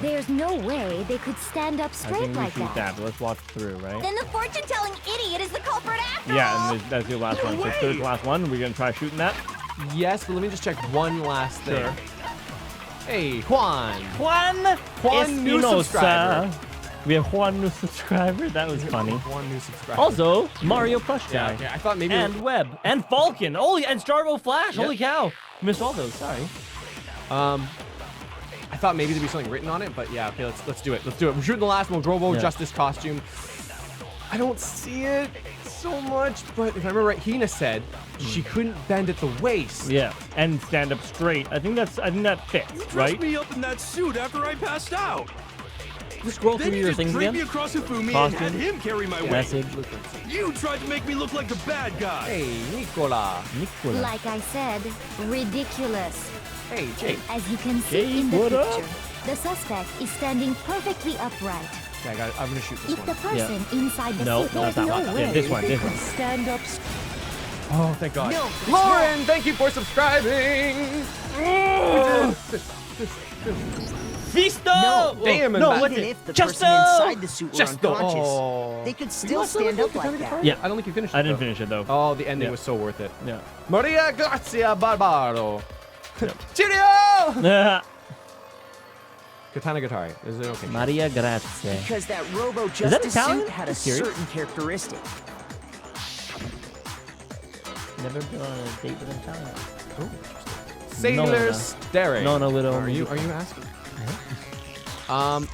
there's no way they could stand up I straight think we like shoot that. that, but let's watch through, right? Then the fortune-telling idiot is the culprit after all. Yeah, and that's the last one. So way! third to last one. We're gonna try shooting that. Yes, but let me just check one last thing. Sure. Hey, Juan. Juan new Espinosa. subscriber. We have one new subscriber. That was funny. One new subscriber. Also, Mario Plush yeah, Guy. okay, I thought maybe. And Web. And Falcon. Holy, and Starbo Flash. Yep. Holy cow. Missed all those. Sorry. I thought maybe there'd be something written on it, but yeah, okay, let's do it. Let's do it. We're shooting the last one, Robo Yeah. Justice costume. I don't see it so much, but if I remember right, Hina said she couldn't bend at the waist. Yeah. And stand up straight. I think that fits, Dressed right? me up in that suit after I passed out. Just scroll Then through you your just things dragged me again. across Hifumi and Costume. had him carry my weight. Message. You tried to make me look like the bad guy. Hey, Nicola. Nicola. Like I said, ridiculous. Hey, Jake. As you can see Jake, in the what picture, up? the suspect is standing perfectly upright. Okay, I'm gonna shoot this If the one. person inside the No, suit, no, there's that's no not that. way Yeah, this one, they this could one. stand up. Oh, thank God. No, it's Lauren, thank you for subscribing. Fisto! No, damn it, No, Matt. what's Even it? if the Justo! person inside the suit were Justo. unconscious, Oh. they could still stand up like that. Yeah. I don't think you finished it. I didn't though. finish it though. Oh, the ending Yeah. was so worth it. Yeah. Maria Grazia Barbaro. Cheerio! Katana Gatari. Is it okay? Maria Grazie. Because that Robo that Justice Italian? suit had a Serious? certain characteristic. Never been on a date with an Italian. Sailor Nona. Staring. Nona Widow. Are you asking?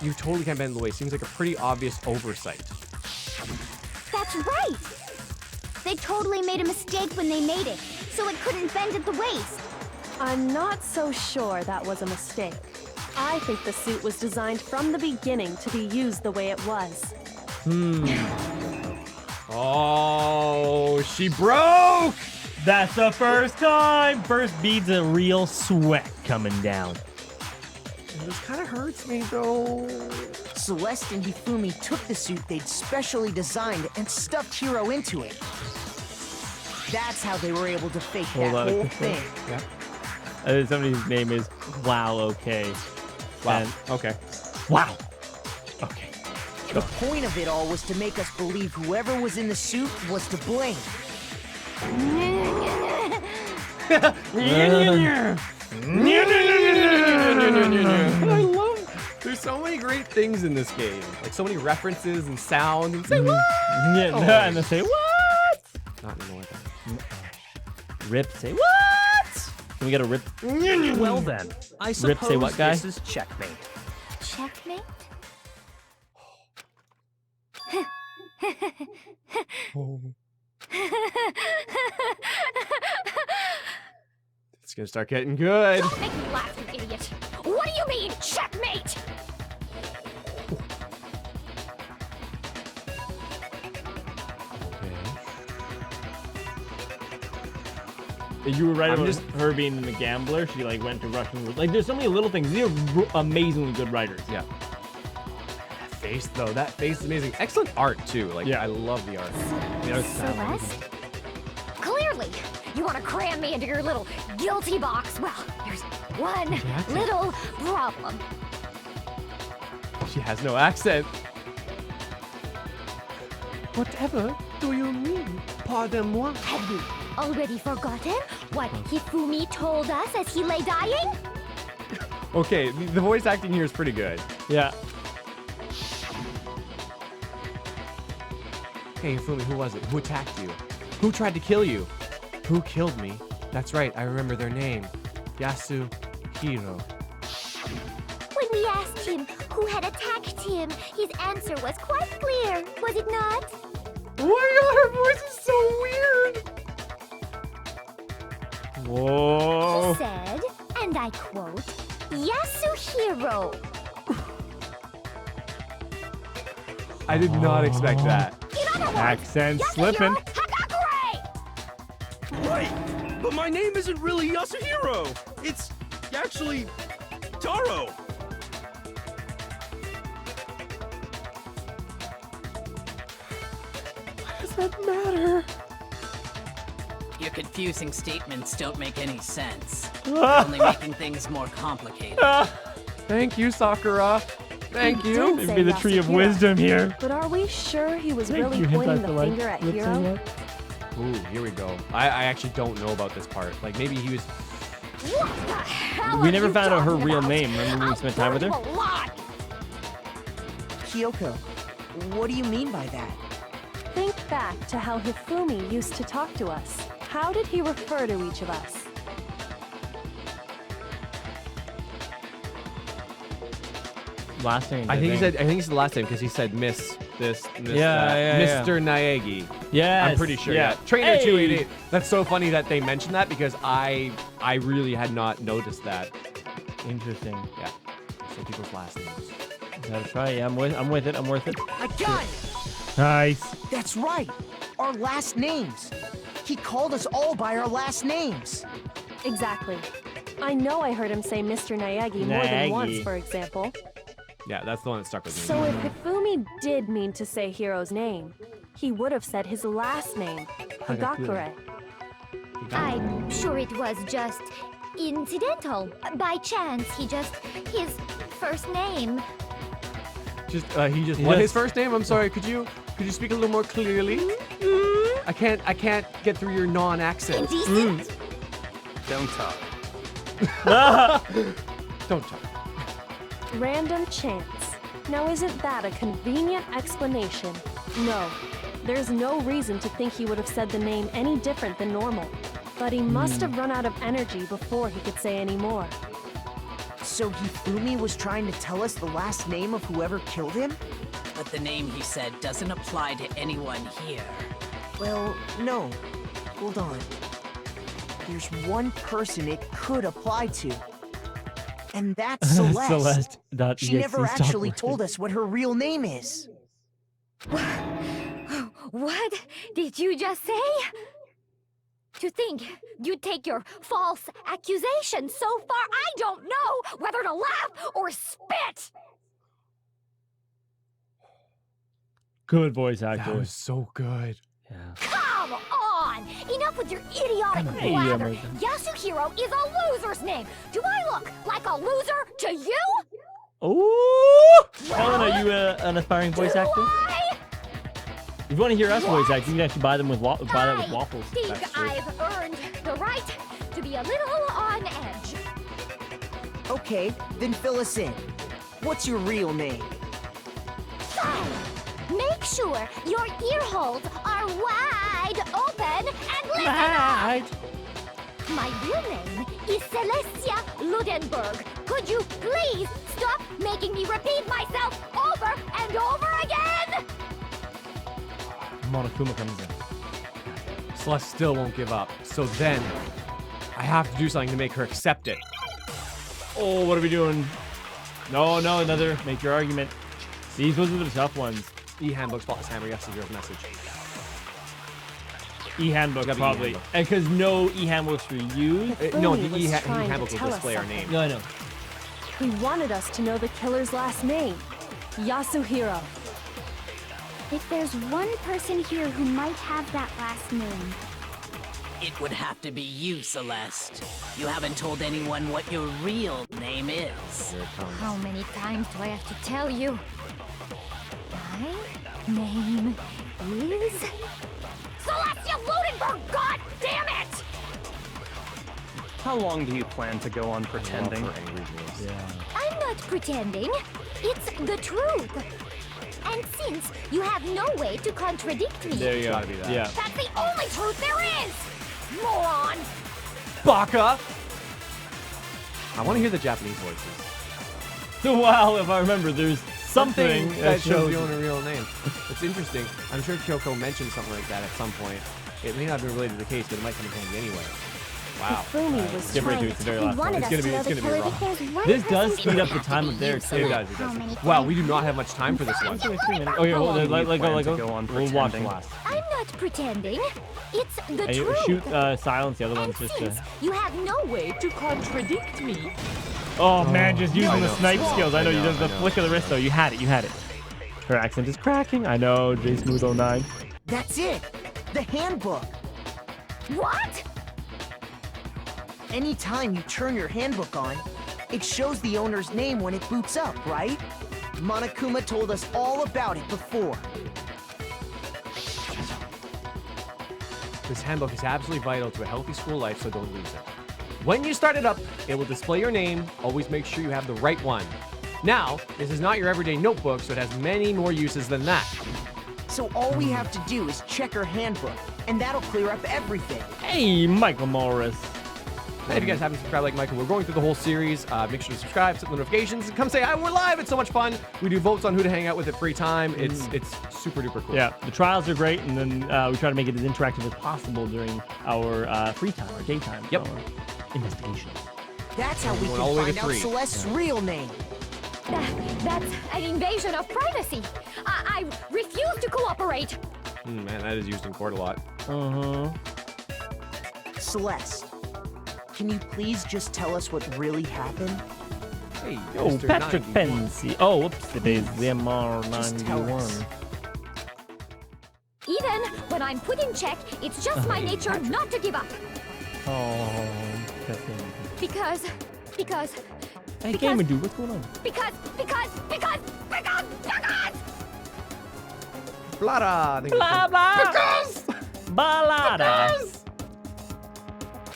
You totally can't bend the waist. Seems like a pretty obvious oversight. That's right. They totally made a mistake when they made it, so it couldn't bend at the waist. I'm not so sure that was a mistake. I think the suit was designed from the beginning to be used the way it was. Oh, she broke! That's the first time. First beads a real sweat coming down. This kind of hurts me, though. Celeste and Hifumi took the suit they'd specially designed and stuffed Hiro into it. That's how they were able to fake that whole thing. Yeah. Somebody's name is Wow. Okay. Wow. And, okay. wow. Okay. The point of it all was to make us believe whoever was in the suit was to blame. I love. There's so many great things in this game, like so many references and sound and say what? Yeah, and they say what? Not anymore. Rip say what? Can we get a rip? Well then, I suppose Rip say what, guy? this is checkmate. Checkmate? It's gonna start getting good. Don't make me laugh, you idiot. What do you mean, checkmate? You were right about her being the gambler. She like went to Russian. Like there's so many little things. These are amazingly good writers. Yeah. That face though, that face is amazing. Excellent art too. Like I love the art. The art's Celeste? Clearly, you want to cram me into your little guilty box. Well, there's one little problem. She has no accent. Whatever do you mean? Pardon-moi. Have you already forgotten what Hifumi told us as he lay dying? Okay, the voice acting here is pretty good. Yeah. Hey, Hifumi, who was it? Who attacked you? Who tried to kill you? Who killed me? That's right, I remember their name. Yasuhiro. When we asked him who had attacked him, his answer was quite clear, was it not? Oh my god, her voice is so weird! Whoa. He said, and I quote, Yasuhiro. I did not expect that. In other words, Accent Yasuhiro slipping. Hagakure! Wait, but my name isn't really Yasuhiro. It's actually Taro. Why does that matter? Your confusing statements don't make any sense. Only making things more complicated. Thank you, Sakura. Thank you. It'd be the tree of wisdom here. But are we sure he was Thank really you, pointing the Hitaka, finger at Rip say Hiro? what? Ooh, here we go. I actually don't know about this part. Like maybe he was. What the hell We are never you found out her talking real about? name. Remember when we spent time with her? I'll burn you alive. Kyoko, what do you mean by that? Think back to how Hifumi used to talk to us. How did he refer to each of us? Last name. I think he said. I think it's the last name because he said Miss this. Miss Yeah, that. yeah, Mr. Nyagi. Yeah. I'm pretty sure. Yeah. Trainer 288. That's so funny that they mentioned that because I really had not noticed that. Interesting. Yeah. So people's last names. Gotta try. Yeah, I'm with it. I'm worth it. I got it! Nice. That's right! Our last names! He called us all by our last names! Exactly. I know I heard him say Mr. Nyagi more than once, for example. Yeah, that's the one that stuck with me. So if Hifumi did mean to say Hiro's name, he would have said his last name, Hagakure. I'm sure it was just incidental. By chance, his first name. What his first name? I'm sorry. Could you speak a little more clearly? I can't get through your non-accent. Indecent. Don't talk. Don't talk. Random chance. Now isn't that a convenient explanation? No. There's no reason to think he would have said the name any different than normal. But he must have run out of energy before he could say any more. So Hifumi was trying to tell us the last name of whoever killed him? But the name he said doesn't apply to anyone here. Well, no. Hold on. There's one person it could apply to. And that's Celeste. She never actually told us what her real name is. What did you just say? To think you'd take your false accusation so far, I don't know whether to laugh or spit! Good voice actor. That was so good. Yeah. Come on! Enough with your idiotic blather! Yasuhiro is a loser's name! Do I look like a loser to you? Oh! Helen, are you an aspiring voice actor? If you want to hear us voice act, you can actually buy them with buy that with waffles. I think I've earned the right to be a little on edge. Okay, then fill us in. What's your real name? Fine. Make sure your ear holes are wide open and listen up. My real name is Celestia Ludenberg. Could you please stop making me repeat myself over and over again? Monokuma comes in. Celeste still won't give up. So then, I have to do something to make her accept it. Oh, what are we doing? No, another. Make your argument. These ones are the tough ones. E-handbook spotless hammer Yasuhiro's message. E-handbook, probably. E-handbook. And because no e-handbooks were used. No, the e-handbook will display our name. No, I know. He wanted us to know the killer's last name. Yasuhiro. If there's one person here who might have that last name, It would have to be you, Celeste. You haven't told anyone what your real name is. How many times do I have to tell you? My name is Celestia Ludenberg, god damn it! How long do you plan to go on pretending? I'm not pretending. It's the truth. And since you have no way to contradict me, There you go. Yeah. that's the only truth there is! Moron! Baka! I want to hear the Japanese voices. Well, if I remember, there's something that shows you own a real name. It's interesting. I'm sure Kyoko mentioned something like that at some point. It may not be related to the case, but it might come in handy anyway. Wow. Hifumi was Get right to trying it. It's the very last one. It's gonna be rough. This does speed up the time of their It does. Wow, we do not have much time for this one. Oh yeah, well, let go. Go on We'll watch pretending? last. I'm not pretending. It's the And you truth. shoot silence. The other And one's just. since you have no way to contradict me, Oh man, just using the snipe skills. I know you I did the know. flick of the wrist though. You had it. Her accent is cracking. I know. J Smooth 09. That's it! The handbook! what? Anytime you turn your handbook on, it shows the owner's name when it boots up, right? Monokuma told us all about it before. This handbook is absolutely vital to a healthy school life, so don't lose it. When you start it up, it will display your name. Always make sure you have the right one. Now, this is not your everyday notebook, so it has many more uses than that. So all we have to do is check her handbook, and that'll clear up everything. Hey, Michael Morris. And if you guys haven't subscribed like Michael, we're going through the whole series. Make sure to subscribe, set the notifications, and come say hi. We're live. It's so much fun. We do votes on who to hang out with at free time. It's super duper cool. Yeah, the trials are great, and then we try to make it as interactive as possible during our free time, our daytime. Yep. Our investigations. That's how we Going all the can way to find out 3. Celeste's real name. That's an invasion of privacy. I refuse to cooperate. Man, that is used in court a lot. Celeste, can you please just tell us what really happened? Hey, Oh, Mr. Patrick 91. Pensy. Oh, whoops, it is the Just tell us. MR91. Even when I'm put in check, it's just my nature not to give up. Oh, Patrick. Because Hey, Gamer Dude, what's going on? because Blada. I think Blah, blah. Balada.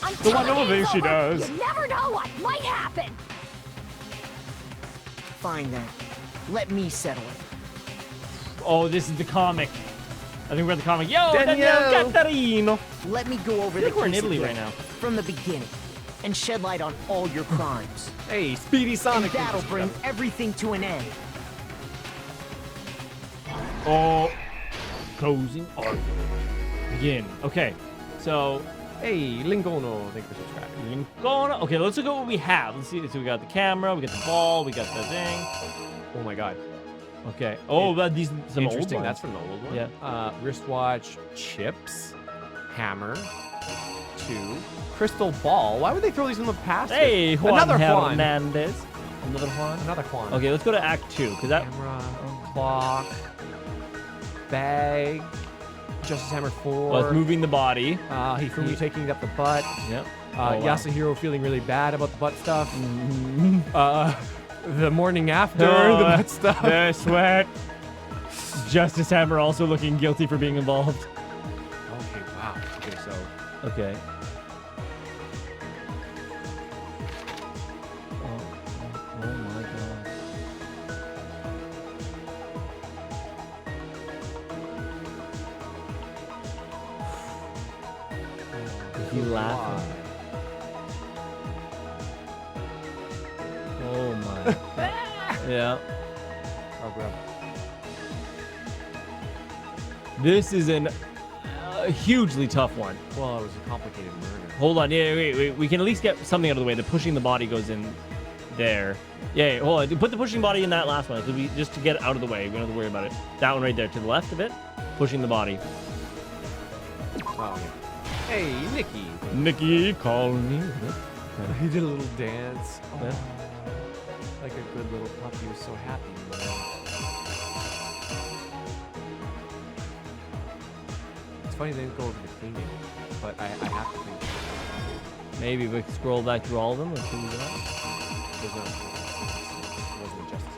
until one the other game's thing she over, does. you never know what might happen. Fine then. Let me settle it. Oh, this is the comic. I think we're at the comic. Yo, Danielle. Daniel Catarino. Let me go over I the think we're in case Italy again right now. from the beginning and shed light on all your crimes. Hey, Speedy And Sonic. that'll bring everything to an end. Oh, closing argument. Begin. Okay. So, Hey, Lingono, thank you for subscribing. Lingono. Okay, let's look at what we have. Let's see. So we got the camera, we got the ball, we got the thing. Oh my god. Okay. Oh, but these some old Interesting. ones. That's from the old one. Yeah. Wristwatch, chips, hammer, 2, crystal ball. Why would they throw these in the past? Hey, Juan Another Juan. Hernandez. Another Juan. Another Juan. Okay, let's go to Act 2 because that. Camera, clock, bag, Justice Hammer 4. Well, it's moving the body. Hifumi taking up the butt. Yep. Yasuhiro feeling really bad about the butt stuff. Mm-hmm. The morning after the butt stuff. The sweat. Justice Hammer also looking guilty for being involved. Okay, wow. Okay, so. Okay. Oh my god. Is he laughing? Oh my god. Yeah. Oh, bro. This is a hugely tough one. Well, it was a complicated murder. Hold on. Yeah, wait. We can at least get something out of the way. The pushing the body goes in there. Yeah, hold on. Put the pushing body in that last one. Just to get it out of the way. We don't have to worry about it. That one right there to the left of it. Pushing the body. Oh, yeah. Hey, Nikki. Nikki, call me. He did a little dance. Oh, Yeah. like a good little puppy. He was so happy. It's funny they didn't go over the cleaning, but I have to think. Maybe we can scroll back through all of them. Let's see what we got. There's no. It wasn't a Justice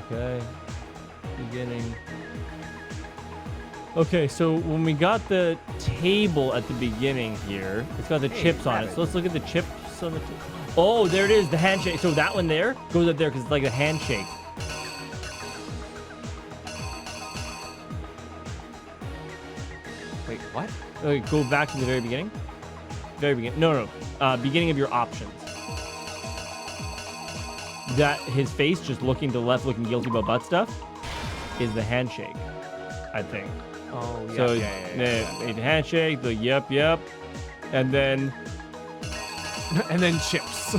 Hammer. Okay. Beginning. Okay, so when we got the table at the beginning here, it's got the chips on it. So let's look at the chips on the Oh, there it is, the handshake. So that one there goes up there because it's like a handshake. Wait, what? Okay, go back to the very beginning. Very beginning. No. Beginning of your options. That his face just looking to the left, looking guilty about butt stuff, is the handshake, I think. Oh, yeah. So yeah. the handshake, the yep, and then chips.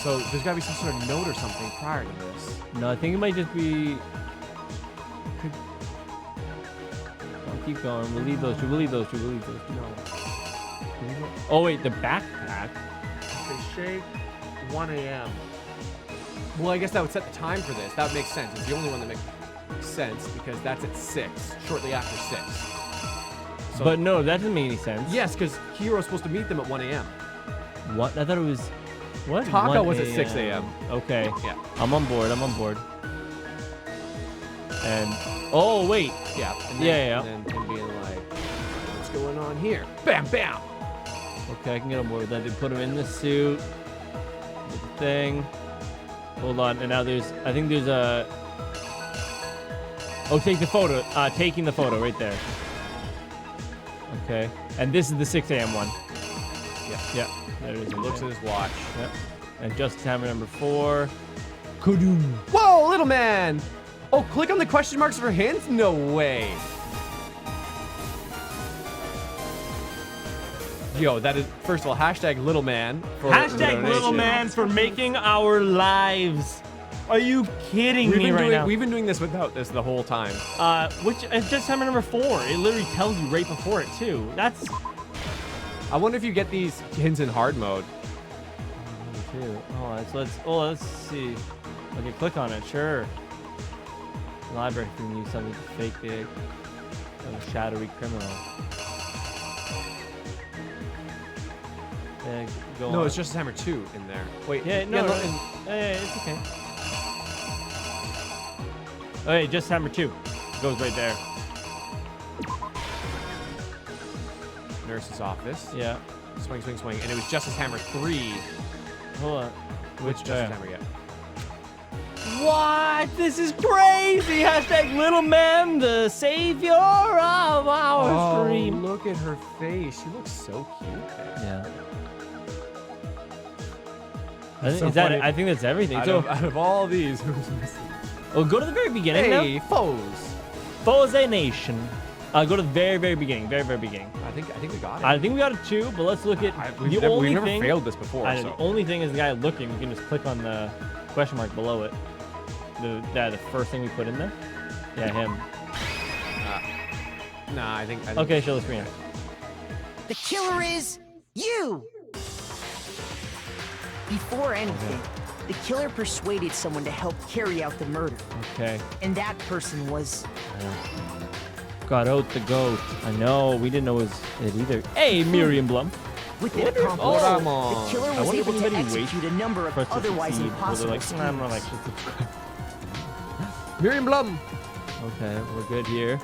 So there's got to be some sort of note or something prior to this. No, I think it might just be. I'll keep going. We'll leave those two. No. Oh wait, the backpack. They shake 1 a.m. Well, I guess that would set the time for this. That would make sense. It's the only one that makes sense because that's at 6, shortly after 6. So, But no, that doesn't make any sense. yes, because Hiro's supposed to meet them at 1 a.m. What? I thought it was. What? Taka 1 was at 6 a.m. Okay. Yeah. I'm on board. And oh wait. Yeah. And Yeah. And then him being like, what's going on here? Bam, bam. Okay, I can get on board with that. They put him in the suit. The thing. Hold on. And now I think there's a. Oh, take the photo. Taking the photo right there. Okay. And this is the 6 a.m. one. Yeah. There it is. He looks at his watch. Yep. And Justice Hammer number 4. Kadoom. Whoa, little man. Oh, click on the question marks for hints? No way. Yo, that is, first of all, hashtag little man. For Hashtag little man for making our lives. Are you kidding me right now? We've been doing this without this the whole time. Which is just Hammer number 4. It literally tells you right before it too. That's. I wonder if you get these hints in hard mode. Too. Let's see. Okay, click on it. Sure. Library can use something to fake the shadowy criminal. Yeah, go No, on. it's just Hammer 2 in there. Wait. Yeah, no, it's okay. Okay, just Hammer 2. It goes right there. Nurse's office. Yeah. Swing. And it was Justice Hammer 3. Hold on. Which Justice Hammer yet? What? This is crazy! Hashtag little man, the savior of our stream. Look at her face. She looks so cute there. Yeah. It's so Is that funny. I think that's everything. Out So of all these, who's missing? Oh, go to the very beginning Hey, now. foes. Foes Nation. Go to the very beginning. Very beginning. I think we got it. I think we got it too, but let's look at We've never failed this before. I know, So. the only thing is the guy looking. We can just click on the question mark below it. The first thing we put in there. Yeah, him. Nah, I think Okay, show the screen. The killer is you! Before anything, the killer persuaded someone to help carry out the murder. Okay. And that person was... Got out the goat. I know, we didn't know it either. Hey, Miriam Blum. With an accomplice, the killer I was wonder if able to anybody execute a number of Press to otherwise succeed, where they're impossible like, schemes. I'm not actually subscribed. Miriam Blum. Okay, we're good here.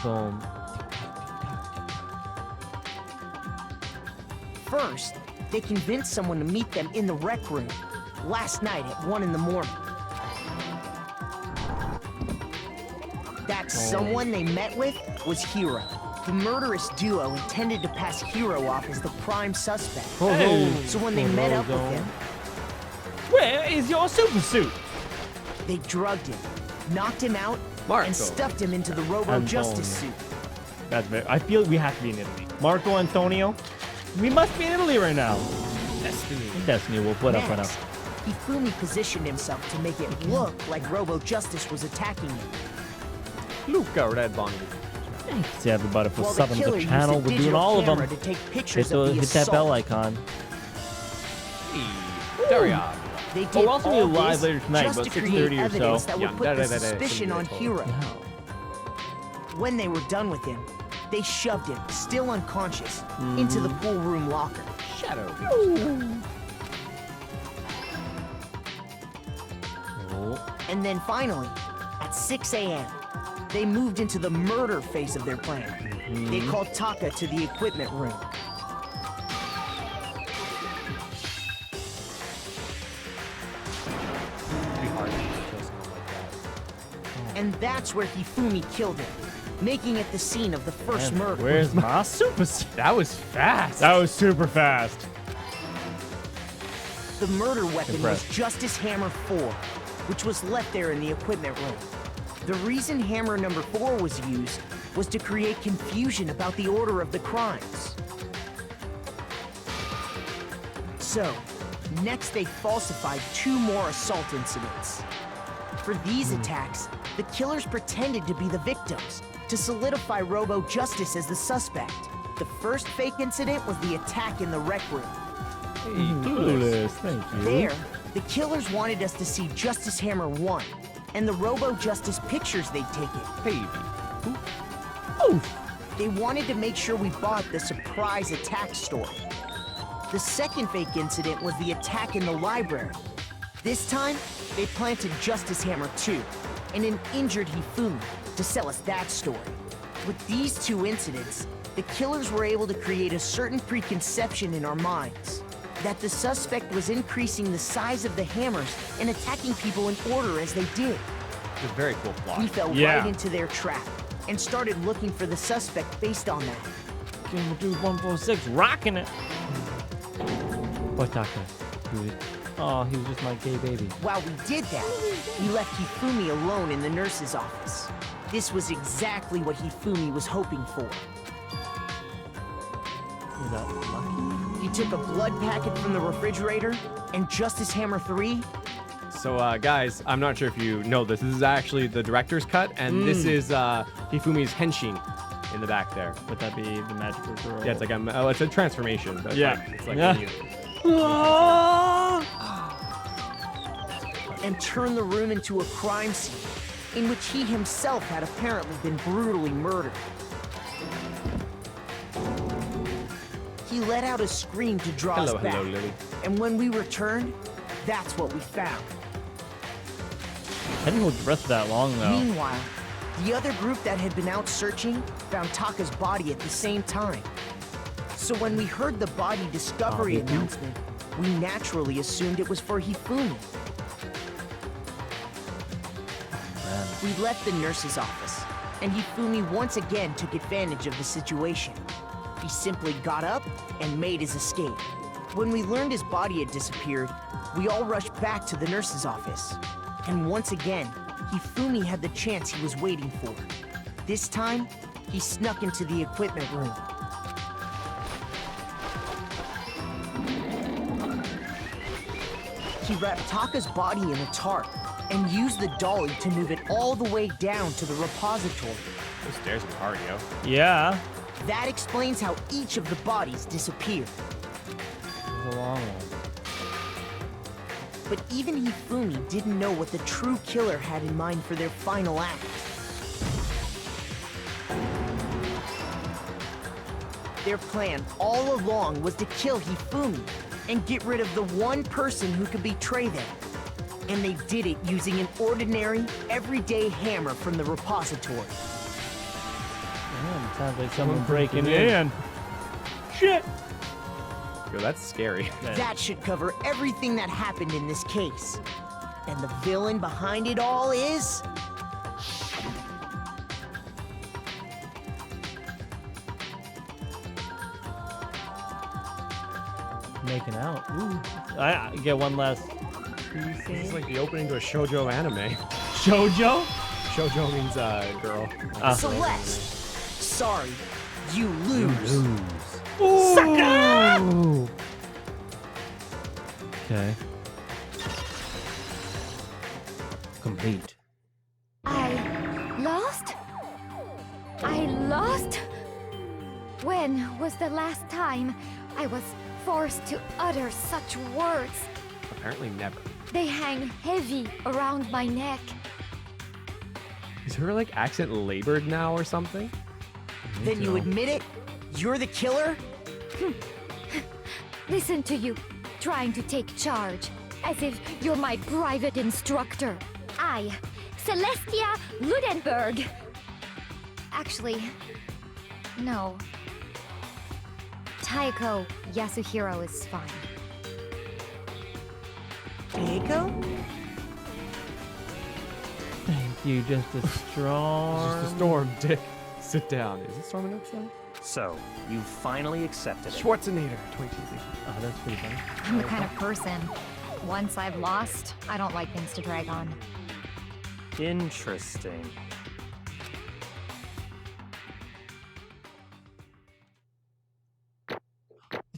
Boom. First, they convinced someone to meet them in the rec room last night at 1 in the morning. That someone they met with was Hiro. The murderous duo intended to pass Hiro off as the prime suspect. Hey. So when they met up with him, Where is your super suit? they drugged him, knocked him out, Marco. and stuffed him into the Robo-Justice suit. That's very. I feel we have to be in Italy. Marco Antonio, we must be in Italy right now. Destiny will put up. Next, Hifumi positioned himself to make it look like Robo-Justice was attacking him. Luca Red Bonnie. Thanks everybody for While the subbing to killer the used channel. a We're doing digital all of them. camera to take pictures of the Hit that bell assault. icon. Daria. They did we're also all gonna be live this later tonight, just about to 6:30 create or so. evidence that would Yeah, put the da-da-da-da, suspicion on something Hiro. Yeah. When they were done with him, they shoved him, still unconscious, into the pool room locker. Shadow. Oh. And then finally, at 6 a.m., they moved into the murder phase of their plan. They called Taka to the equipment room. It'd be hard to kill someone like that. And that's where Hifumi killed him, making it the scene of the first murder. Where's my super suit? That was fast. That was super fast. The murder weapon Impressed. was Justice Hammer 4, which was left there in the equipment room. The reason Hammer number 4 was used was to create confusion about the order of the crimes. So, next they falsified 2 more assault incidents. For these attacks, the killers pretended to be the victims, to solidify Robo-Justice as the suspect. The first fake incident was the attack in the rec room. Clueless, thank you. There, the killers wanted us to see Justice Hammer 1 and the Robo-Justice pictures they'd taken. Baby. Oh! They wanted to make sure we bought the surprise attack story. The second fake incident was the attack in the library. This time, they planted Justice Hammer 2 and an injured Hifumi to sell us that story. With these 2 incidents, the killers were able to create a certain preconception in our minds that the suspect was increasing the size of the hammers and attacking people in order as they did. It's a very cool plot. We fell Yeah. right into their trap and started looking for the suspect based on that. Game of Dude 146, rocking it. Boy, Taka. Oh, he was just my gay baby. While we did that, we left Hifumi alone in the nurse's office. This was exactly what Hifumi was hoping for. Is that lucky? He took a blood packet from the refrigerator and Justice Hammer 3. So, guys, I'm not sure if you know this. This is actually the director's cut, and this is Hifumi's henshin in the back there. Would that be the magical girl? Yeah, it's like it's a transformation. But Yeah. It's like Yeah. when you- And turned the room into a crime scene in which he himself had apparently been brutally murdered. He let out a scream to draw us back. Hello, Lily. And when we returned, that's what we found. I didn't hold your breath for that long, though. Meanwhile, the other group that had been out searching found Taka's body at the same time. So when we heard the body discovery announcement, we naturally assumed it was for Hifumi. We left the nurse's office, and Hifumi once again took advantage of the situation. He simply got up and made his escape. When we learned his body had disappeared, we all rushed back to the nurse's office. And once again, Hifumi had the chance he was waiting for. This time, he snuck into the equipment room. He wrapped Taka's body in a tarp and used the dolly to move it all the way down to the repository. Those stairs are hard, yo. Yeah. That explains how each of the bodies disappeared. It's a long one. But even Hifumi didn't know what the true killer had in mind for their final act. Their plan all along was to kill Hifumi and get rid of the one person who could betray them. And they did it using an ordinary, everyday hammer from the repository. Damn, sounds like someone breaking in. Shit! Yo, that's scary. That should cover everything that happened in this case. And the villain behind it all is... Making out. Ooh. I get one last. This is like the opening to a shoujo anime. Shoujo? Shoujo means girl. Celeste! Sorry, you lose. Ooh. Sucker! Okay. Complete. I lost? I lost? When was the last time I was forced to utter such words? Apparently never. They hang heavy around my neck. Is her like accent labored now or something? Then you admit it? You're the killer? Listen to you, trying to take charge, as if you're my private instructor. I, Celestia Ludenberg. Actually, no. Taiko Yasuhiro is fine. Taiko? Thank you, just a storm. Just a storm, Dick. Sit down. Is it storming outside? So, you finally accepted it. Schwarzenegger, 22. Oh, that's pretty funny. I'm the kind of person, once I've lost, I don't like things to drag on. Interesting.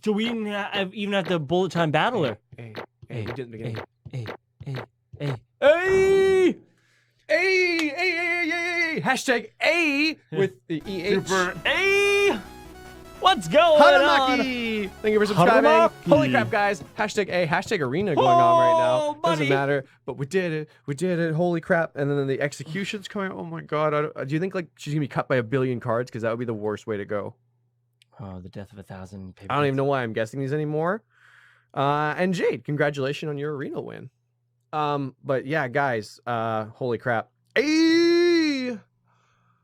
So we didn't even have the bullet time battler. Hey, we did in the beginning. Hey! Hashtag A with the EH. Super A! What's going Haramaki! on? Thank you for subscribing. Haramaki. Holy crap, guys. Hashtag A, hashtag arena going on right now. Buddy. Doesn't matter, but we did it. We did it. Holy crap. And then the execution's coming. Oh my god. Do you think like she's going to be cut by 1 billion cards? Because that would be the worst way to go. Oh, the death of 1,000 people. I don't even know why I'm guessing these anymore. And Jade, congratulations on your arena win. But yeah, guys, holy crap. A.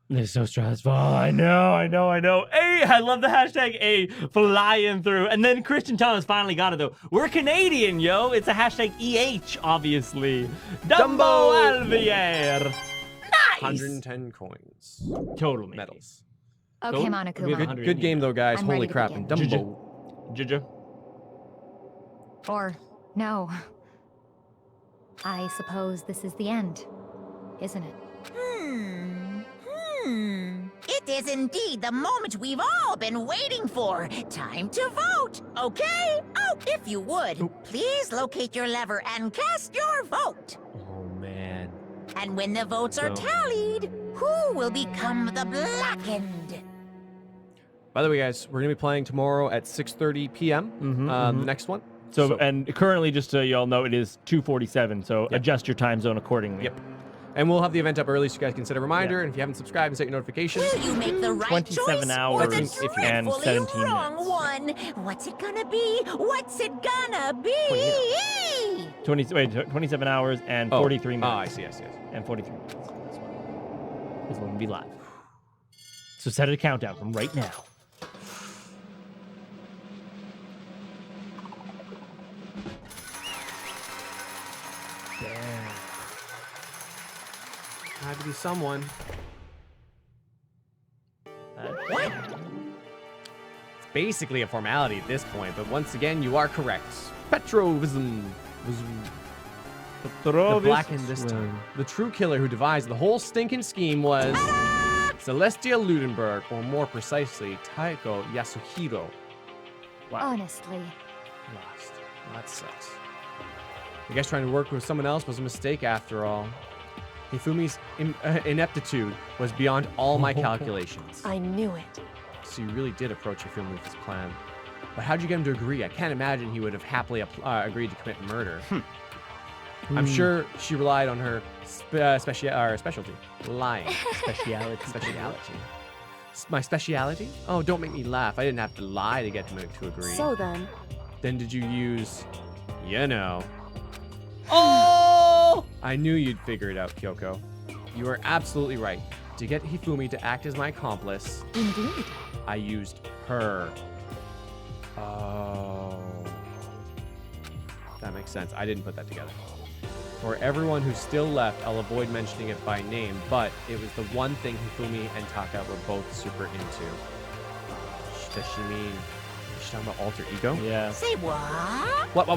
It's so stressful. I know. A, I love the hashtag A flying through. And then Christian Thomas finally got it, though. We're Canadian, yo. It's a hashtag EH, obviously. Dumbo Alvier. Nice! 110 coins. Total medals. Okay, So, Monokuma. Good game, though, guys. I'm Holy ready to crap. begin. And Dumbo. Jojo. Or, no. I suppose this is the end, isn't it? It is indeed the moment we've all been waiting for. Time to vote, okay? Oh, if you would, please locate your lever and cast your vote. Oh, man. And when the votes are tallied, who will become the blackened? By the way, guys, we're going to be playing tomorrow at 6:30 p.m. The next one. So, and currently, just so y'all know, it is 2:47, so adjust your time zone accordingly. Yep. And we'll have the event up early so you guys can set a reminder. And if you haven't subscribed and set your notifications. Will you make the right 27 choice hours or the and dreadfully 17 wrong minutes. one? What's it gonna be? What's it gonna be? 27 hours and 43 minutes. Oh, I see. And 43 minutes. That's why. This will be live. So set a countdown from right now. Had to be someone. What? It's basically a formality at this point, but once again, you are correct. Petrovism. The blackened this time. The true killer who devised the whole stinking scheme was Celestia Ludenberg, or more precisely, Taiko Yasuhiro. Wow. Honestly. Lost. That sucks. I guess trying to work with someone else was a mistake after all. Hifumi's ineptitude was beyond all my calculations. I knew it. So you really did approach Hifumi with this plan. But how'd you get him to agree? I can't imagine he would have happily agreed to commit murder. I'm sure she relied on her specialty. Lying. Speciality. My speciality? Oh, don't make me laugh. I didn't have to lie to get him to agree. So then... Then did you use... You know... Oh! I knew you'd figure it out, Kyoko. You are absolutely right. To get Hifumi to act as my accomplice... Indeed. I used her. Oh. That makes sense. I didn't put that together. For everyone who's still left, I'll avoid mentioning it by name, but it was the one thing Hifumi and Taka were both super into. Does she mean... Is she talking about alter ego? Yeah. Say what? What?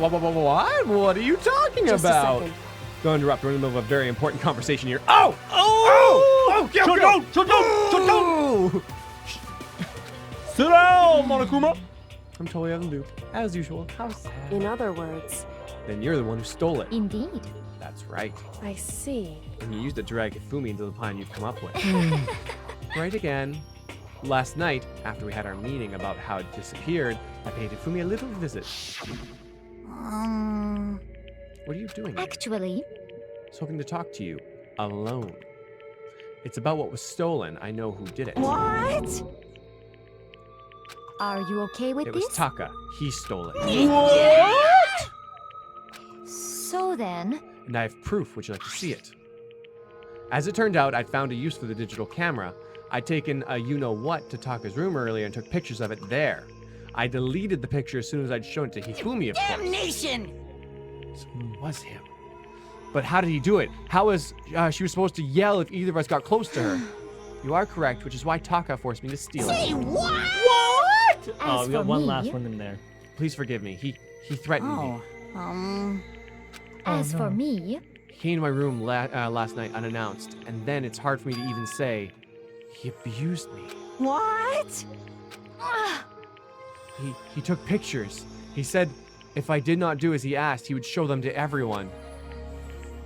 What are you talking Just about? a second. Don't interrupt. We're in the middle of a very important conversation here. Oh! Shut down! Sit down, Monokuma! I'm totally out of the loop. As usual. How sad. In other words... Then you're the one who stole it. Indeed. That's right. I see. And you used it to drag Hifumi into the plan you've come up with. Right again. Last night, after we had our meeting about how it disappeared, I paid Hifumi a little visit. What are you doing? Actually... I was hoping to talk to you. Alone. It's about what was stolen. I know who did it. What? Are you okay with It this? was Taka. He stole it. What? So then... And I have proof. Would you like to see it? As it turned out, I'd found a use for the digital camera. I'd taken a you-know-what to Taka's room earlier and took pictures of it there. I deleted the picture as soon as I'd shown it to Hifumi, of course. Damnation! So it was him. But how did he do it? How was she was supposed to yell if either of us got close to her? You are correct, which is why Taka forced me to steal Say it. what? Oh, we got one last one in there. Please forgive me. He threatened me. As for me... He came to my room last night unannounced, and then it's hard for me to even say he abused me. What? He took pictures. He said if I did not do as he asked, he would show them to everyone.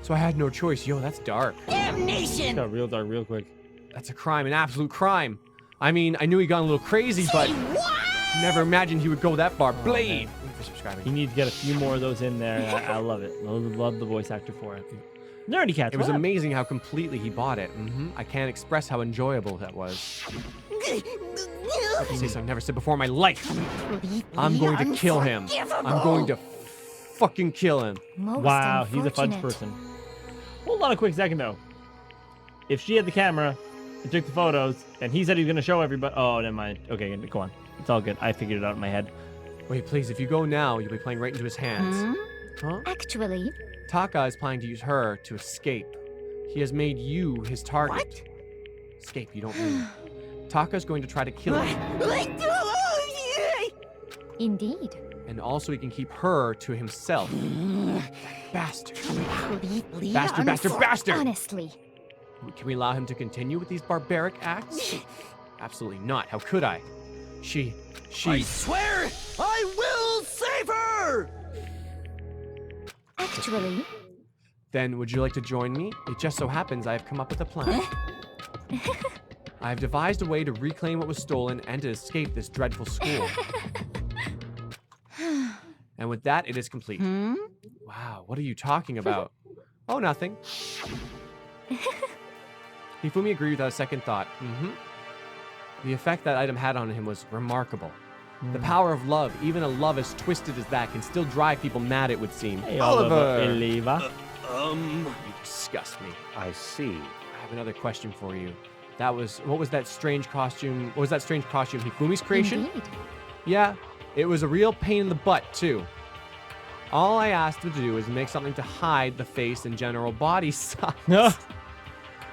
So I had no choice. Yo, that's dark. Damnation! Got real dark real quick. That's a crime, an absolute crime. I mean, I knew he got a little crazy, but never imagined he would go that far. Blade! Thank you for subscribing. You need to get a few more of those in there. I love it. I love the voice actor for it. Nerdy Cats. It was amazing how completely he bought it. I can't express how enjoyable that was. I say something I've never said before in my life. I'm going to kill him. I'm going to fucking kill him. Wow, he's a fudge person. Hold on a quick second, though. If she had the camera and took the photos, and he said he was going to show everybody... Oh, never mind. Okay, go on. It's all good. I figured it out in my head. Wait, please, if you go now, you'll be playing right into his hands. Huh? Actually... Taka is planning to use her to escape. He has made you his target. What? Escape, you don't mean. Taka's going to try to kill him. Indeed. And also he can keep her to himself. Bastard. Bastard. Honestly. Can we allow him to continue with these barbaric acts? Absolutely not. How could I? She... I swear I will save her! Actually... Then would you like to join me? It just so happens I have come up with a plan. I have devised a way to reclaim what was stolen and to escape this dreadful school. And with that, it is complete. Wow, what are you talking about? Oh, nothing. Hifumi agreed without a second thought. The effect that item had on him was remarkable. The power of love, even a love as twisted as that, can still drive people mad, it would seem. Hey, Oliver! You You disgust me. I see. I have another question for you. What was that strange costume? What was that strange costume? Hifumi's creation? Indeed. Yeah, it was a real pain in the butt, too. All I asked him to do was make something to hide the face and general body size.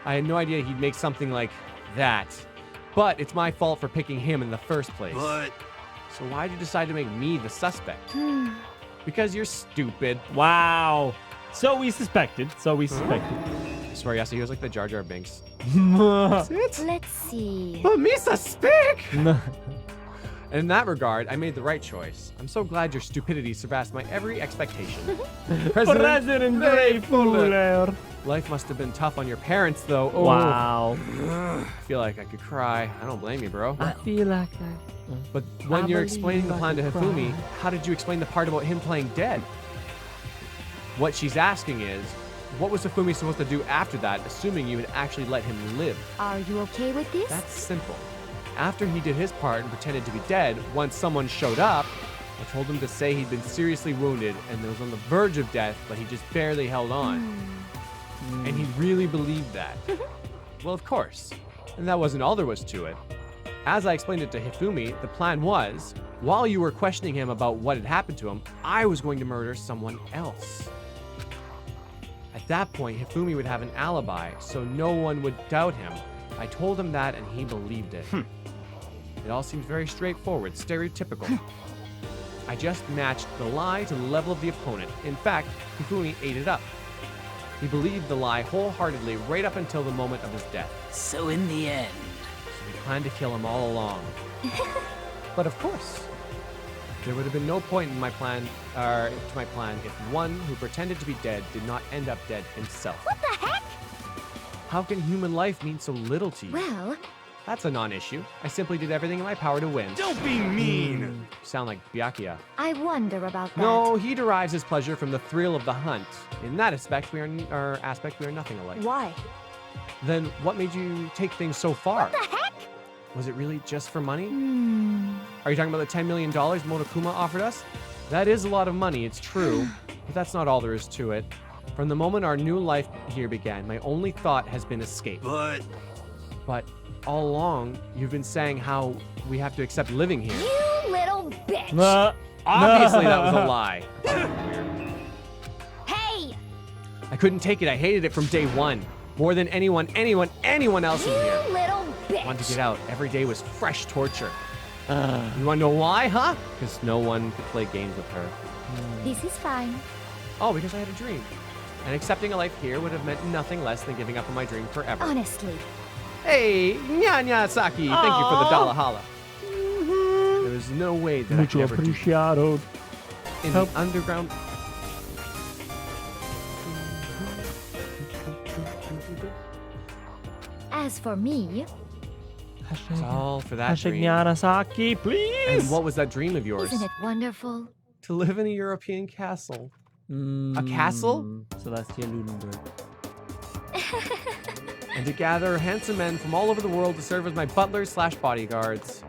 I had no idea he'd make something like that. But it's my fault for picking him in the first place. But... So why'd you decide to make me the suspect? Because you're stupid. Wow. So we suspected. I swear, Yasuhiro's like the Jar Jar Binks. Let's see. But Misa, speak! And in that regard, I made the right choice. I'm so glad your stupidity surpassed my every expectation. President Greyfuller. Life must have been tough on your parents, though. Oh. Wow. I feel like I could cry. I don't blame you, bro. I feel like But when you're explaining the plan to Hifumi, how did you explain the part about him playing dead? What she's asking is, what was Hifumi supposed to do after that, assuming you had actually let him live? Are you okay with this? That's simple. After he did his part and pretended to be dead, once someone showed up, I told him to say he'd been seriously wounded and was on the verge of death, but he just barely held on. And he really believed that. Well, of course. And that wasn't all there was to it. As I explained it to Hifumi, the plan was, while you were questioning him about what had happened to him, I was going to murder someone else. At that point, Hifumi would have an alibi, so no one would doubt him. I told him that, and he believed it. It all seemed very straightforward, stereotypical. I just matched the lie to the level of the opponent. In fact, Hifumi ate it up. He believed the lie wholeheartedly right up until the moment of his death. So in the end... So we planned to kill him all along. But of course, there would have been no point in my plan, if one who pretended to be dead did not end up dead himself. What the heck? How can human life mean so little to you? Well, That's a non-issue. I simply did everything in my power to win. Don't be mean! You sound like Byakuya. I wonder about that. No, he derives his pleasure from the thrill of the hunt. In that aspect, we are nothing alike. Why? Then what made you take things so far? What the heck? Was it really just for money? Are you talking about the $10 million Monokuma offered us? That is a lot of money, it's true, but that's not all there is to it. From the moment our new life here began, my only thought has been escape. But all along, you've been saying how we have to accept living here. You little bitch! Obviously, that was a lie. Hey! I couldn't take it. I hated it from day one. More than anyone else in here. You little bitch! I wanted to get out. Every day was fresh torture. You want to know why, huh? Because no one could play games with her. This is fine. Oh, because I had a dream. And accepting a life here would have meant nothing less than giving up on my dream forever. Honestly. Hey, Nyan Saki, thank you for the dollar holla. There was no way that I could ever do in the underground. As for me, It's all for that dream. Saki, please. And what was that dream of yours? isn't it wonderful? To live in a European castle. A castle? Celestia Lunenburg. And to gather handsome men from all over the world to serve as my butlers / bodyguards.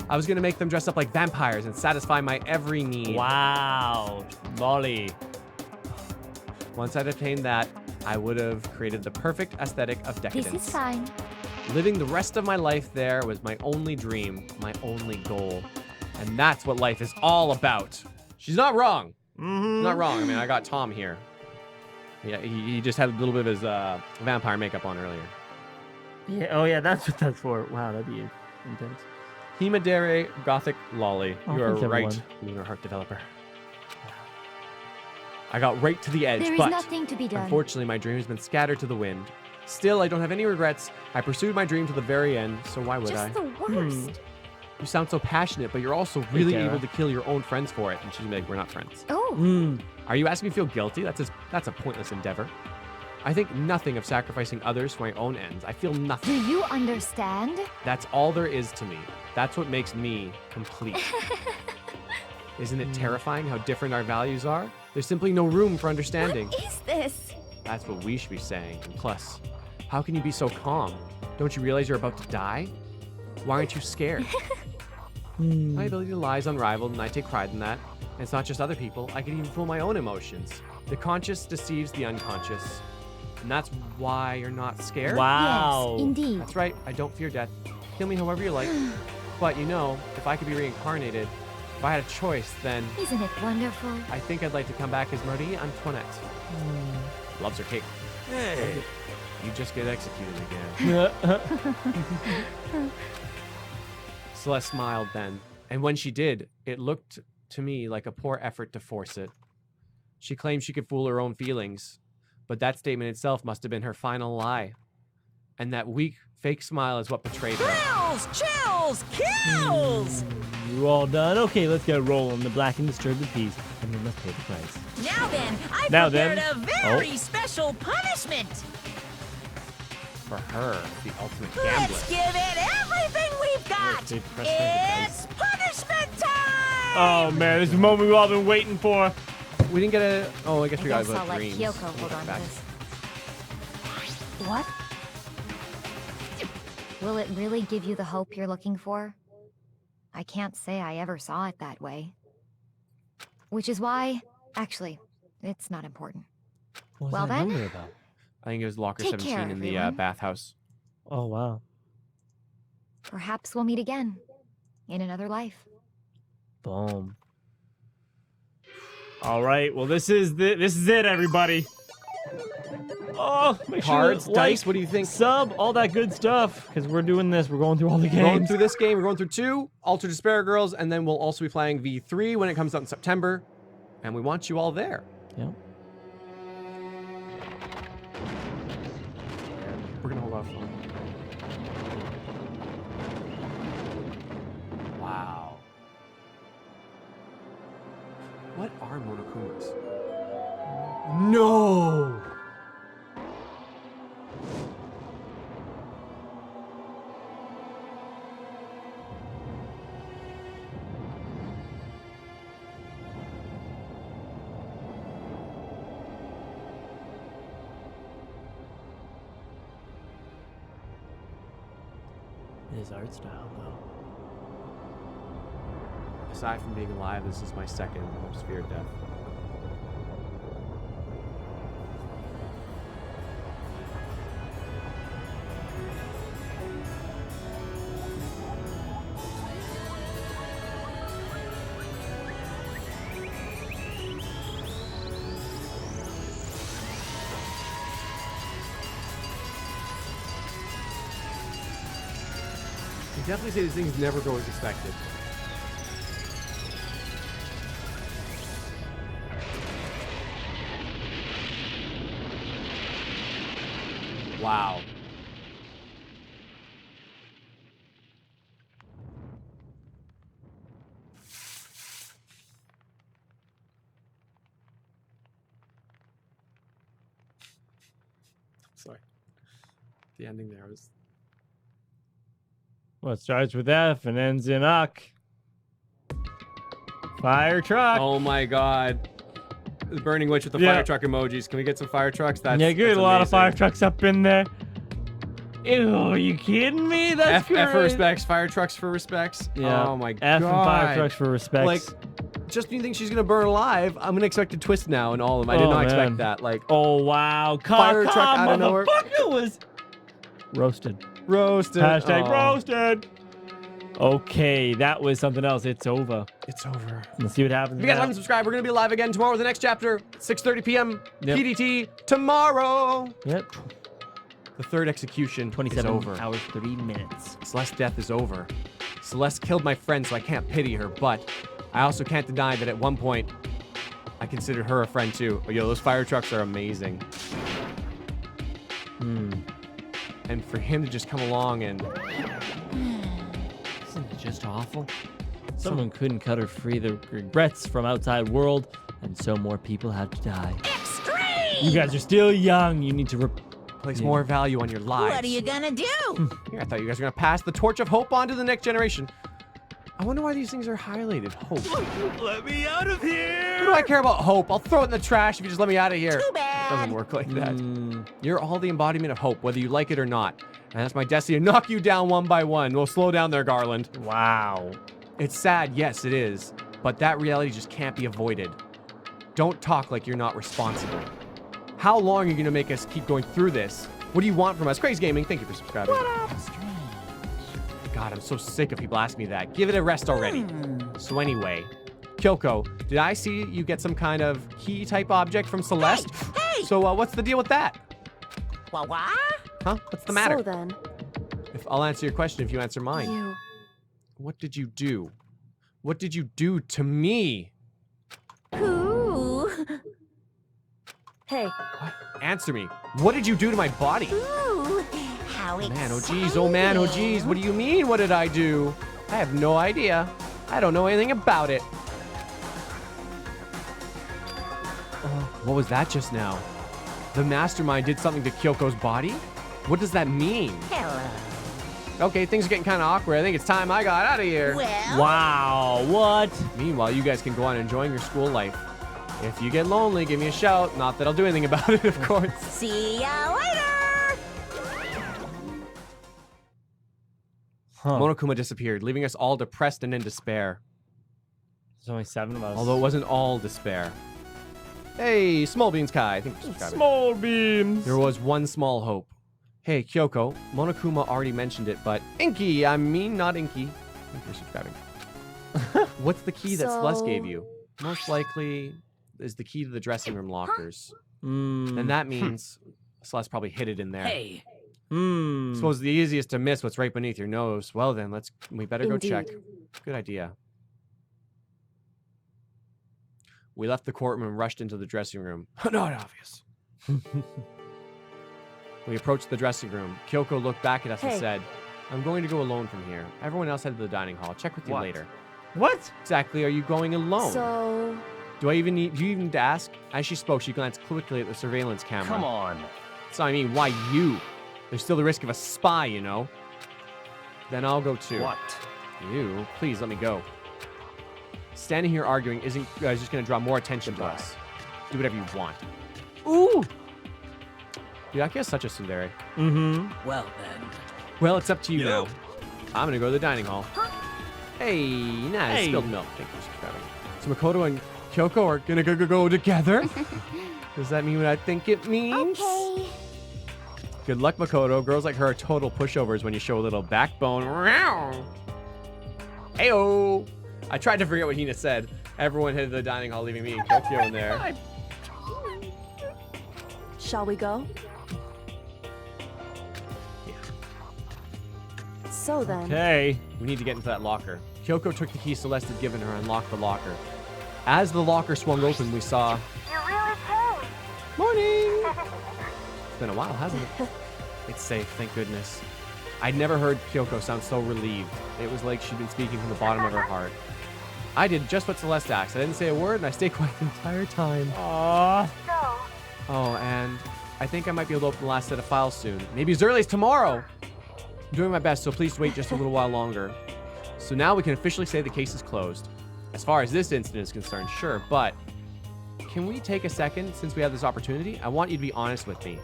I was going to make them dress up like vampires and satisfy my every need. Wow. Molly. Once I'd attained that, I would have created the perfect aesthetic of decadence. This is fine. Living the rest of my life there was my only dream, my only goal. And that's what life is all about. She's not wrong. Not wrong. I mean, I got Tom here. Yeah, he just had a little bit of his vampire makeup on earlier. Yeah. Oh, yeah. That's what that's for. Wow, that'd be intense. Himadere Gothic Lolly. Oh, You are thanks, right, everyone. Lunar Heart developer. I got right to the edge, There is but nothing to be done. unfortunately, my dream has been scattered to the wind. Still, I don't have any regrets. I pursued my dream to the very end, so why would I? Just the worst. You sound so passionate, but you're also really Tara. able to kill your own friends for it. And she's like, we're not friends. Oh, Are you asking me to feel guilty? That's a pointless endeavor. I think nothing of sacrificing others for my own ends. I feel do nothing. you understand? That's all there is to me. That's what makes me complete. Isn't it terrifying how different our values are? There's simply no room for understanding. What is this? That's what we should be saying. And plus, how can you be so calm? Don't you realize you're about to die? Why aren't you scared? My ability to lie is unrivaled, and I take pride in that. And it's not just other people. I can even fool my own emotions. The conscious deceives the unconscious. And that's why you're not scared? Wow. Yes, indeed. That's right. I don't fear death. Kill me however you like. But you know, if I could be reincarnated, if I had a choice, then Isn't it wonderful? I think I'd like to come back as Marie Antoinette. Loves her cake. Hey, You just get executed again. Celeste smiled then, and when she did, it looked to me like a poor effort to force it. She claimed she could fool her own feelings, but that statement itself must have been her final lie. And that weak, fake smile is what betrayed her. Thrills, chills, kills! You all done? Okay, let's get rolling. The black and disturbed the peace, and we must pay the price. Now then, I Now prepared then. a very special punishment. For her, the ultimate gambler. Let's give it everything we've got. It's punishment time! Oh man, this is the moment we've all been waiting for. We didn't get a... Oh, I guess we got I'll about let dreams. Kyoko hold on to Back. this. What? Will it really give you the hope you're looking for? I can't say I ever saw it that way. Which is why... Actually, it's not important. What was Well that then, number about? I think it was locker Take 17 care, in the everyone. bathhouse. Oh wow. perhaps we'll meet again. In another life. Boom. All right. Well, this is it, everybody. Oh, make Cards, sure dice, what do you think? Sub, all that good stuff. Because we're doing this. We're going through all the games. We're going through this game. We're going through 2, Alter Despair Girls, and then we'll also be playing V3 when it comes out in September. And we want you all there. Yep. We're going to hold off on. Wow. What are Monokumas? No! His art style, though. Aside from being alive, this is my second most feared death. You definitely say these things never go as expected. Wow. Sorry. The ending there was... Well, it starts with F and ends in Uck. Fire truck. Oh my god. The Burning Witch with the fire truck emojis. Can we get some fire trucks? That's yeah, good. that's A lot of amazing. fire trucks up in there. Ew, are you kidding me? That's F for respects, fire trucks for respects. Yeah. Oh my god. F and fire trucks for respects. Like, just when you think she's gonna burn alive, I'm gonna expect a twist now in all of them. I did not expect that. Like, oh wow, fire truck out of nowhere. Motherfucker was roasted. Roasted. Hashtag roasted. Okay, that was something else. It's over. It's over. Let's see what happens. If you guys now. haven't subscribed, we're gonna be live again tomorrow with the next chapter, 6:30 p.m. Yep. PDT tomorrow. Yep. The third execution 27 is over. hours, 3 minutes. Celeste's death is over. Celeste killed my friend, so I can't pity her, but I also can't deny that at one point, I considered her a friend too. But yo, those fire trucks are amazing. And for him to just come along and... Isn't it just awful? Someone couldn't cut her free the regrets from outside world, and so more people have to die. Extreme! You guys are still young. You need to place more value on your lives. What are you gonna do? Here, I thought you guys were gonna pass the torch of hope on to the next generation. I wonder why these things are highlighted. Hope. Let me out of here! What do I care about hope? I'll throw it in the trash if you just let me out of here. Too bad. It doesn't work like that. You're all the embodiment of hope, whether you like it or not. And that's my destiny to knock you down one by one. We'll slow down there, Garland. Wow. It's sad, yes, it is. But that reality just can't be avoided. Don't talk like you're not responsible. How long are you gonna make us keep going through this? What do you want from us? Crazy Gaming, thank you for subscribing. God, I'm so sick of people asking me that. Give it a rest already. So anyway, Kyoko, did I see you get some kind of key type object from Celeste? Hey! So what's the deal with that? What? Huh? What's the matter? So then, I'll answer your question if you answer mine. you... What did you do? What did you do to me? Ooh. Hey, What? Answer me. What did you do to my body? Ooh. How exciting. Man, oh geez, oh man, oh geez. What do you mean, what did I do? I have no idea. I don't know anything about it. What was that just now? The Mastermind did something to Kyoko's body? What does that mean? Hello. Okay, things are getting kind of awkward. I think it's time I got out of here. Well, Wow, what? Meanwhile, you guys can go on enjoying your school life. If you get lonely, give me a shout. Not that I'll do anything about it, of course. see ya later. Huh. Monokuma disappeared, leaving us all depressed and in despair. There's only 7 of us. Although it wasn't all despair. Hey, Small Beans Kai. I think you're subscribing. Small beans. There was one small hope. Hey, Kyoko, Monokuma already mentioned it, but Inky, I mean not Inky. I think you're subscribing. What's the key that Celeste gave you? Most likely is the key to the dressing room lockers. And that means Celeste probably hid it in there. Hey, Suppose the easiest to miss what's right beneath your nose. Well then, we better go check. Indeed. Good idea. We left the courtroom and rushed into the dressing room. Not obvious. We approached the dressing room. Kyoko looked back at us and Hey. said, I'm going to go alone from here. Everyone else head to the dining hall. Check with you What? later. What? Exactly are you going alone? so Do you even need to ask? As she spoke, she glanced quickly at the surveillance camera. Come on. So I mean, why you? There's still the risk of a spy, you know. Then I'll go too. What? You? Please let me go. Standing here arguing isn't just going to draw more attention to us. Do whatever you want. Ooh! Yaki is such a tsundere. well then. Well, it's up to you Yo. now. I'm going to go to the dining hall. Hey, nice. Hey. Spilled milk. Thank you for subscribing. So Makoto and Kyoko are going to go together? Does that mean what I think it means? Okay. Good luck, Makoto. Girls like her are total pushovers when you show a little backbone. Heyo! I tried to forget what Hina said. Everyone headed to the dining hall, leaving me and Kyokyo in there. shall we go? So then, Okay. We need to get into that locker. Kyoko took the key Celeste had given her and unlocked the locker. As the locker swung open, we saw... You really came. Morning! It's been a while, hasn't it? It's safe, thank goodness. I'd never heard Kyoko sound so relieved. It was like she'd been speaking from the bottom of her heart. I did just what Celeste asked. I didn't say a word, and I stayed quiet the entire time. Aww. So, Oh, and I think I might be able to open the last set of files soon. Maybe as early as tomorrow! I'm doing my best, so please wait just a little while longer. So now we can officially say the case is closed. As far as this incident is concerned, sure, but can we take a second since we have this opportunity? I want you to be honest with me.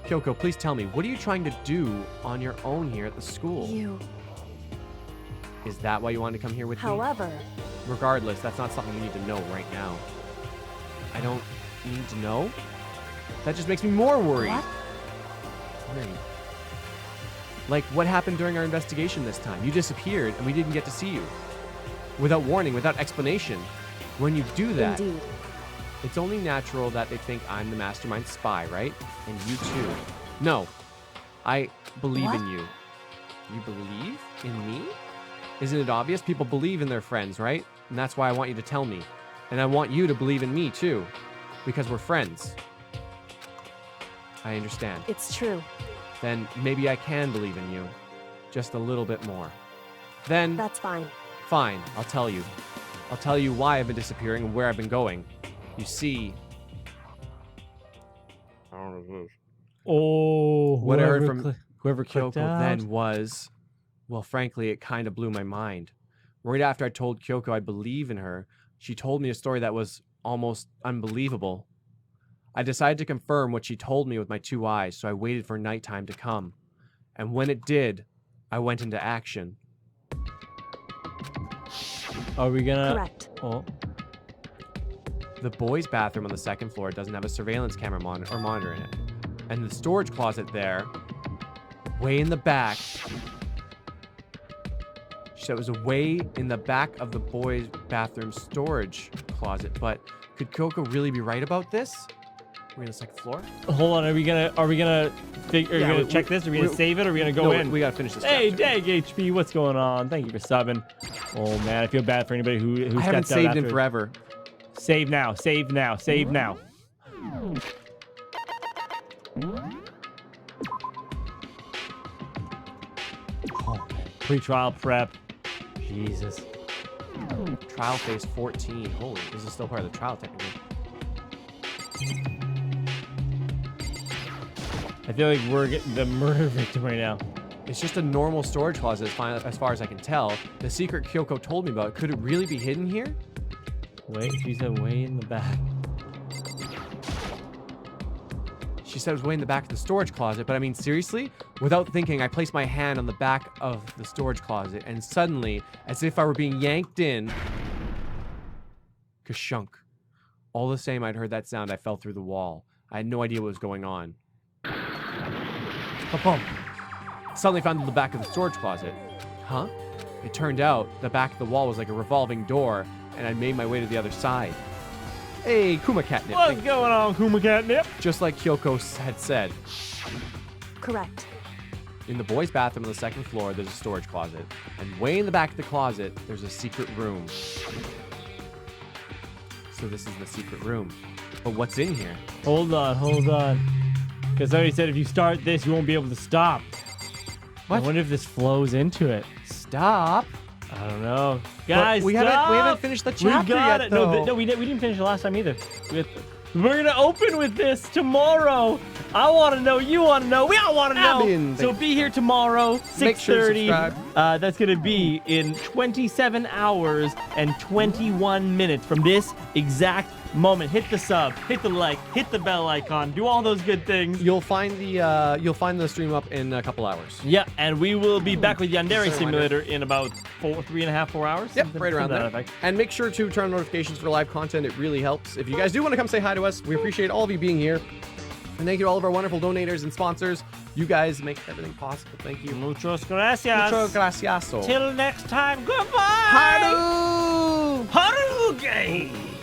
Kyoko, please tell me, what are you trying to do on your own here at the school? you. Is that why you wanted to come here with me? However, Regardless, that's not something you need to know right now. I don't need to know? That just makes me more worried. What? Worried. Like, what happened during our investigation this time? You disappeared, and we didn't get to see you. Without warning, without explanation. When you do that, Indeed. it's only natural that they think I'm the Mastermind spy, right? And you too. No. I believe What? in you. You believe in me? Isn't it obvious? People believe in their friends, right? And that's why I want you to tell me. And I want you to believe in me too. Because we're friends. I understand. It's true. Then maybe I can believe in you. Just a little bit more. Then, That's fine. fine, I'll tell you. I'll tell you why I've been disappearing and where I've been going. You see... Oh. What I heard whoever from cli- whoever clicked Kyoko out. then was... Well, frankly, it kind of blew my mind. Right after I told Kyoko I believe in her, she told me a story that was almost unbelievable. I decided to confirm what she told me with my 2 eyes, so I waited for nighttime to come. And when it did, I went into action. Are we gonna? Correct. Oh. The boys' bathroom on the 2nd floor doesn't have a surveillance camera monitor in it. And the storage closet there, way in the back, she said it was way in the back of the boys' bathroom storage closet. But could Kyoko really be right about this? we on the second floor? Hold on, are we gonna check this? Are we gonna save it? Or are we gonna go in? We gotta finish this. Hey, chapter. Dag HP, what's going on? Thank you for subbing. Oh man, I feel bad for anybody who I haven't stepped out saved after. in forever. Save now, save now, save now. Oh, pre-trial prep. Jesus. Trial phase 14. Holy, this is still part of the trial technically. I feel like we're getting the murder victim right now. It's just a normal storage closet as far as I can tell. The secret Kyoko told me about, could it really be hidden here? Wait, she said way in the back. She said it was way in the back of the storage closet, but I mean, seriously? Without thinking, I placed my hand on the back of the storage closet, and suddenly, as if I were being yanked in, kashunk. All the same, I'd heard that sound, I fell through the wall. I had no idea what was going on. Pum. Suddenly found the back of the storage closet. Huh? It turned out the back of the wall was like a revolving door, and I made my way to the other side. Hey, Kuma Catnip. What's going on, Kuma Catnip? Just like Kyoko had said. Correct. In the boys' bathroom on the second floor, there's a storage closet. And way in the back of the closet, there's a secret room. So this is the secret room. But what's in here? Hold on. Because somebody said if you start this, you won't be able to stop. What? I wonder if this flows into it. Stop. I don't know. Guys, we haven't finished the chapter yet, though. No, we didn't finish it last time either. We're going to open with this tomorrow. I want to know. You want to know. We all want to know. So be here tomorrow, 6:30. Make sure to subscribe. That's going to be in 27 hours and 21 minutes from this exact moment. Hit the sub, hit the like, hit the bell icon, do all those good things. You'll find the stream up in a couple hours. Yeah, and we will be back with Yandere Simulator in about 3.5, 4 hours. Yep, right around that. Effect. And make sure to turn on notifications for live content. It really helps. If you guys do want to come say hi to us, we appreciate all of you being here. And thank you to all of our wonderful donators and sponsors. You guys make everything possible. Thank you. Muchos gracias. Mucho gracias. Till next time. Goodbye. Haru! Haru!